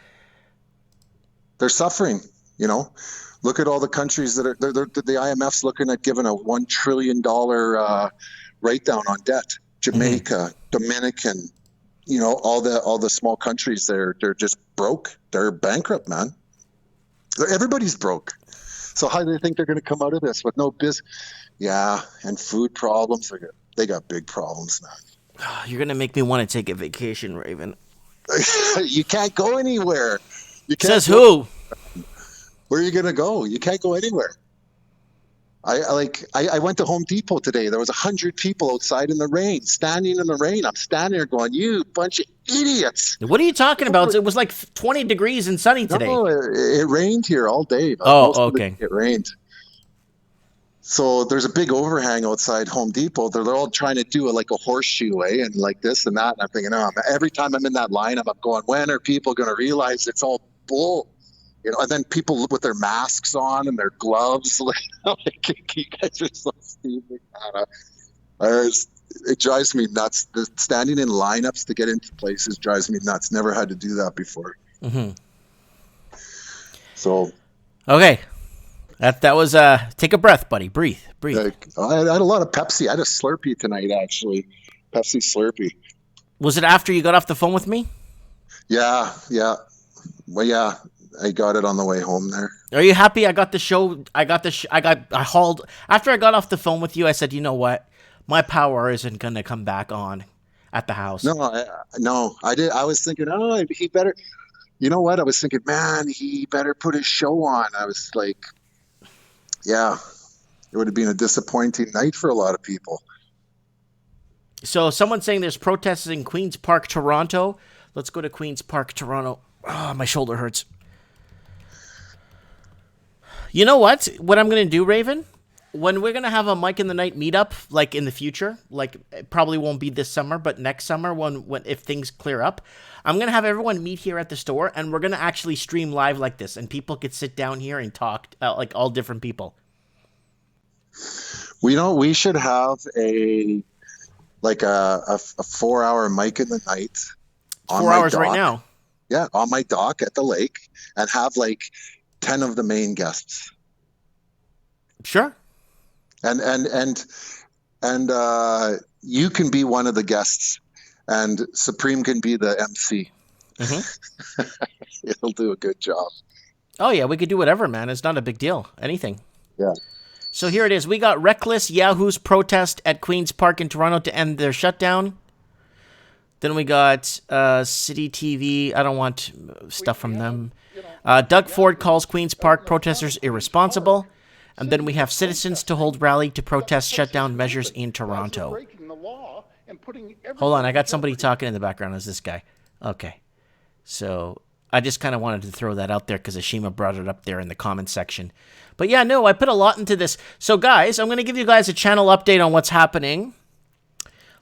They're suffering, Look at all the countries that are. The IMF's looking at giving a $1 trillion write down on debt. Jamaica, Dominican, all the small countries. They're just broke. They're bankrupt, man. Everybody's broke. So how do they think they're going to come out of this with no biz? Yeah, and food problems. They got big problems, man. You're going to make me want to take a vacation, Raven. You can't go anywhere. Says who? Where are you going to go? You can't go anywhere. I went to Home Depot today. There was 100 people outside in the rain, standing in the rain. I'm standing there going, "You bunch of idiots." What are you talking about? It was like 20 degrees and sunny today. No, it rained here all day. Oh, okay. It rained. So there's a big overhang outside Home Depot. They're all trying to do a horseshoe, and like this and that. And I'm thinking, every time I'm in that line, I'm going, when are people going to realize it's all bull? And then people with their masks on and their gloves. You guys are so stupid. It drives me nuts. Standing in lineups to get into places drives me nuts. Never had to do that before. Mm-hmm. So. Okay. That was take a breath, buddy. Breathe. I had a lot of Pepsi. I had a Slurpee tonight, actually. Pepsi Slurpee. Was it after you got off the phone with me? Yeah. Well, yeah. I got it on the way home there. Are you happy? I got the show. I hauled after I got off the phone with you. I said, you know what? My power isn't gonna come back on at the house. No, I did. I was thinking, oh, he better. You know what? I was thinking, man, he better put his show on. I was like, yeah, it would have been a disappointing night for a lot of people. So someone's saying there's protests in Queen's Park, Toronto. Let's go to Queen's Park, Toronto. Oh, my shoulder hurts. You know what? What I'm going to do, Raven? When we're going to have a Mike in the Night meetup, like in the future, like it probably won't be this summer, but next summer when if things clear up, I'm going to have everyone meet here at the store, and we're going to actually stream live like this, and people could sit down here and talk, like all different people. We should have a 4-hour Mike in the Night. 4 hours right now. Yeah, on my dock at the lake, and have like 10 of the main guests. Sure. And you can be one of the guests, and Supreme can be the MC. Mm-hmm. It'll do a good job. Oh yeah, we could do whatever, man. It's not a big deal. Anything. Yeah. So here it is. We got Reckless Yahoo's protest at Queen's Park in Toronto to end their shutdown. Then we got City TV. I don't want stuff from them. Doug Ford calls Queen's Park protesters irresponsible. And then we have citizens to hold rally to protest shutdown measures in Toronto. Hold on, I got somebody talking in the background. Is this guy? Okay. So I just kind of wanted to throw that out there because Ashima brought it up there in the comment section. But yeah, no, I put a lot into this. So guys, I'm going to give you guys a channel update on what's happening.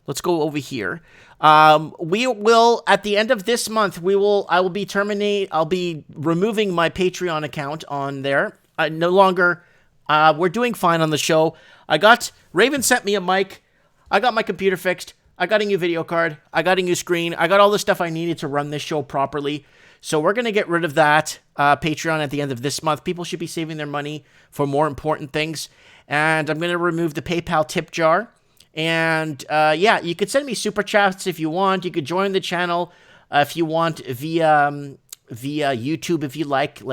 Let's go over here. We will, at the end of this month, I'll be removing my Patreon account on there. No longer, we're doing fine on the show. Raven sent me a mic. I got my computer fixed. I got a new video card. I got a new screen. I got all the stuff I needed to run this show properly. So we're going to get rid of that Patreon at the end of this month. People should be saving their money for more important things. And I'm going to remove the PayPal tip jar. And yeah, you could send me super chats if you want. You could join the channel if you want via YouTube if you like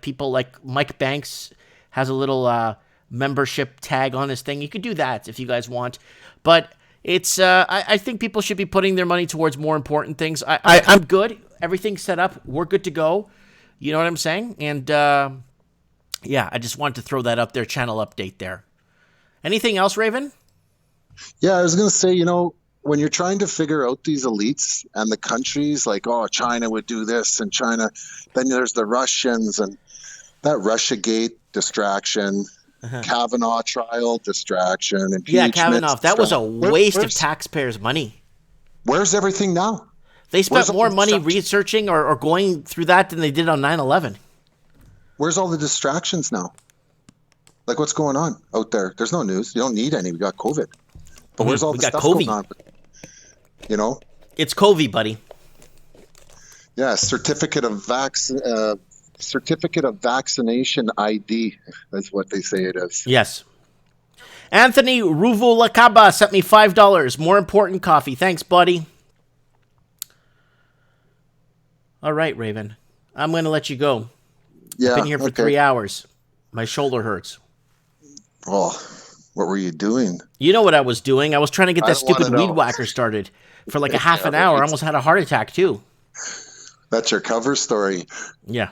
people like Mike Banks has a little membership tag on his thing. You could do that if you guys want. But it's I think people should be putting their money towards more important things. I'm good. Everything's set up. We're good to go. You know what I'm saying? And yeah, I just wanted to throw that up there. Channel update there. Anything else, Raven? Yeah, I was going to say, when you're trying to figure out these elites and the countries, like, oh, China would do this and China, then there's the Russians and that Russiagate distraction, Kavanaugh trial distraction. Impeachment, yeah, Kavanaugh, that was a waste of taxpayers' money. Where's everything now? They spent more money researching or going through that than they did on 9/11. Where's all the distractions now? Like, what's going on out there? There's no news. You don't need any. We got COVID. But where's all the stuff going on? It's COVID, buddy. Yeah, certificate of vaccination ID is what they say it is. Yes. Anthony Ruvulakaba sent me $5. More important coffee. Thanks, buddy. All right, Raven. I'm going to let you go. Yeah, I've been here for 3 hours. My shoulder hurts. Oh, what were you doing? You know what I was doing. I was trying to get that stupid weed whacker started for like a half an hour. I almost had a heart attack, too. That's your cover story. Yeah.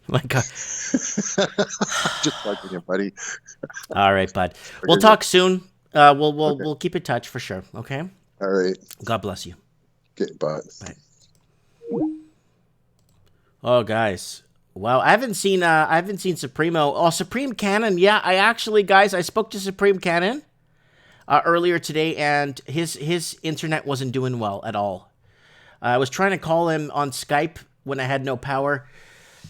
My God. Just talking to you, buddy. All right, bud. We'll talk soon. We'll keep in touch for sure. Okay. All right. God bless you. Okay, bye. Bye. Oh, guys. Wow, I haven't seen Supremo. Oh, Supreme Cannon. Yeah, I spoke to Supreme Cannon earlier today, and his internet wasn't doing well at all. I was trying to call him on Skype when I had no power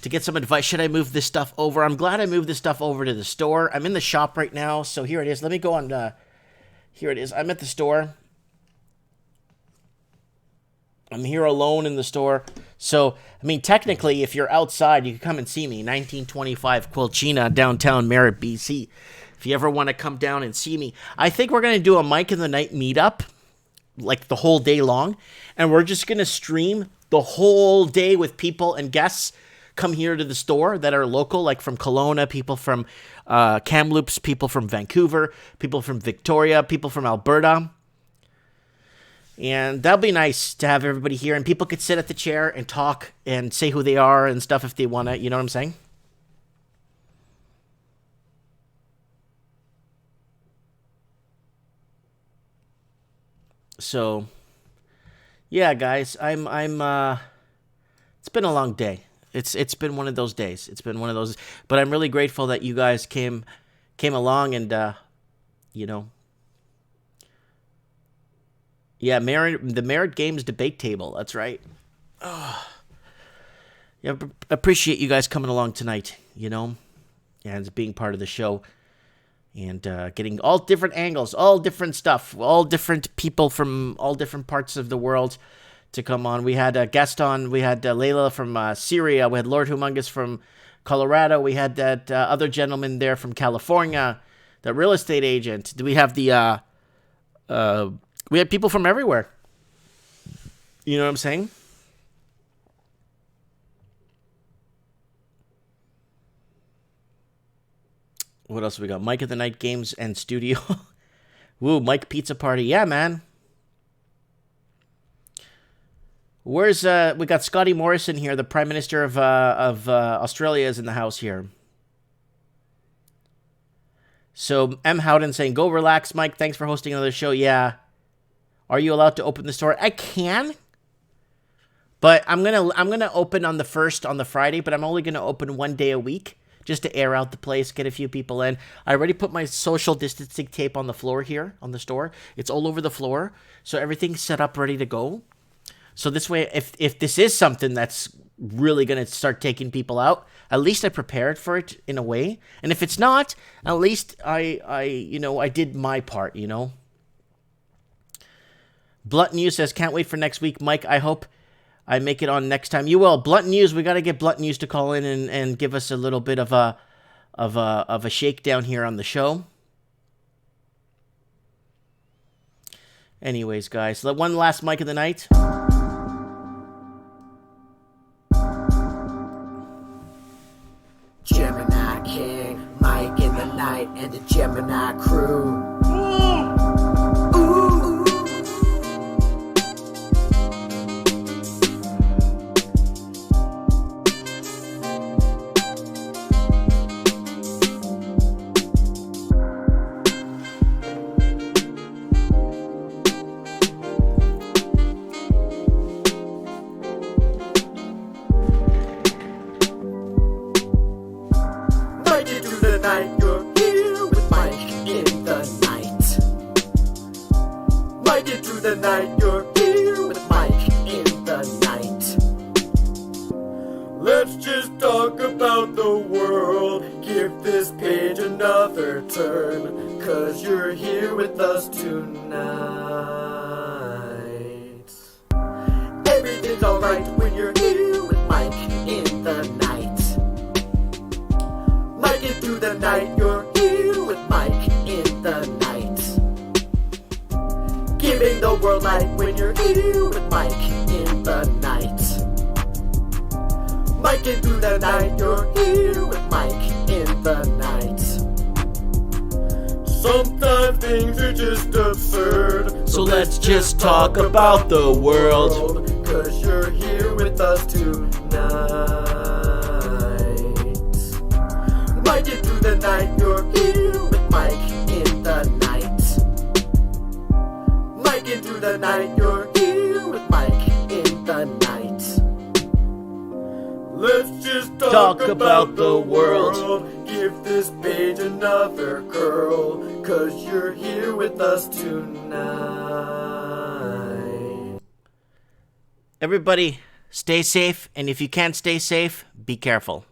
to get some advice. Should I move this stuff over? I'm glad I moved this stuff over to the store. I'm in the shop right now, so here it is. Let me go on. Here it is. I'm at the store. I'm here alone in the store. So, I mean, technically, if you're outside, you can come and see me. 1925 Quilchina, downtown Merritt, BC. If you ever want to come down and see me. I think we're going to do a Mike in the Night meetup, like the whole day long. And we're just going to stream the whole day with people and guests. come here to the store that are local, like from Kelowna, people from Kamloops, people from Vancouver, people from Victoria, people from Alberta. And that'll be nice to have everybody here, and people could sit at the chair and talk and say who they are and stuff if they want to, you know what I'm saying? So, yeah, guys, I'm it's been a long day. It's been one of those days. It's been one of those, but I'm really grateful that you guys came along and you know, yeah, the Merit Games debate table. That's right. Oh. Yeah, appreciate you guys coming along tonight, you know, and being part of the show. And getting all different angles, all different stuff, all different people from all different parts of the world to come on. We had a guest on. We had Leila from Syria. We had Lord Humungus from Colorado. We had that other gentleman there from California, the real estate agent. We have the we had people from everywhere. You know what I'm saying? What else we got? Mike at the Night Games and Studio. Woo, Mike Pizza Party. Yeah, man. Where's we got Scotty Morrison here, the Prime Minister of Australia is in the house here. So M. Howden saying, "Go relax, Mike. Thanks for hosting another show." Yeah. Are you allowed to open the store? I can. But I'm gonna open on the 1st on the Friday, but I'm only gonna open one day a week. Just to air out the place, get a few people in. I already put my social distancing tape on the floor here on the store. It's all over the floor. So everything's set up, ready to go. So this way, if this is something that's really going to start taking people out, at least I prepared for it in a way. And if it's not, at least I did my part, you know. Blunt News says, "Can't wait for next week, Mike. I hope I make it on next time." You will. Blunt News, we got to get Blunt News to call in and give us a little bit of a shakedown here on the show. Anyways, guys, one last mic of the night. Gemini King, Mike in the night, and the Gemini crew. The night, you're here with Mike in the night. Let's just talk about the world. Give this page another turn, 'cause you're here with us tonight. Everything's alright when you're here with Mike in the night. Mike it through the night, you're here with Mike in the night. Giving the world light when you're here with Mike in the night. Mike it through the night, you're here with Mike in the night. Sometimes things are just absurd, so let's just talk about the world. 'Cause you're here with us tonight. Mike it through the night, you're here with Mike in the night. Mike it through the night, you're here with Mike in the night. Let's just talk about the world. Give this page another curl, 'cause you're here with us tonight. Everybody, stay safe, and if you can't stay safe, be careful.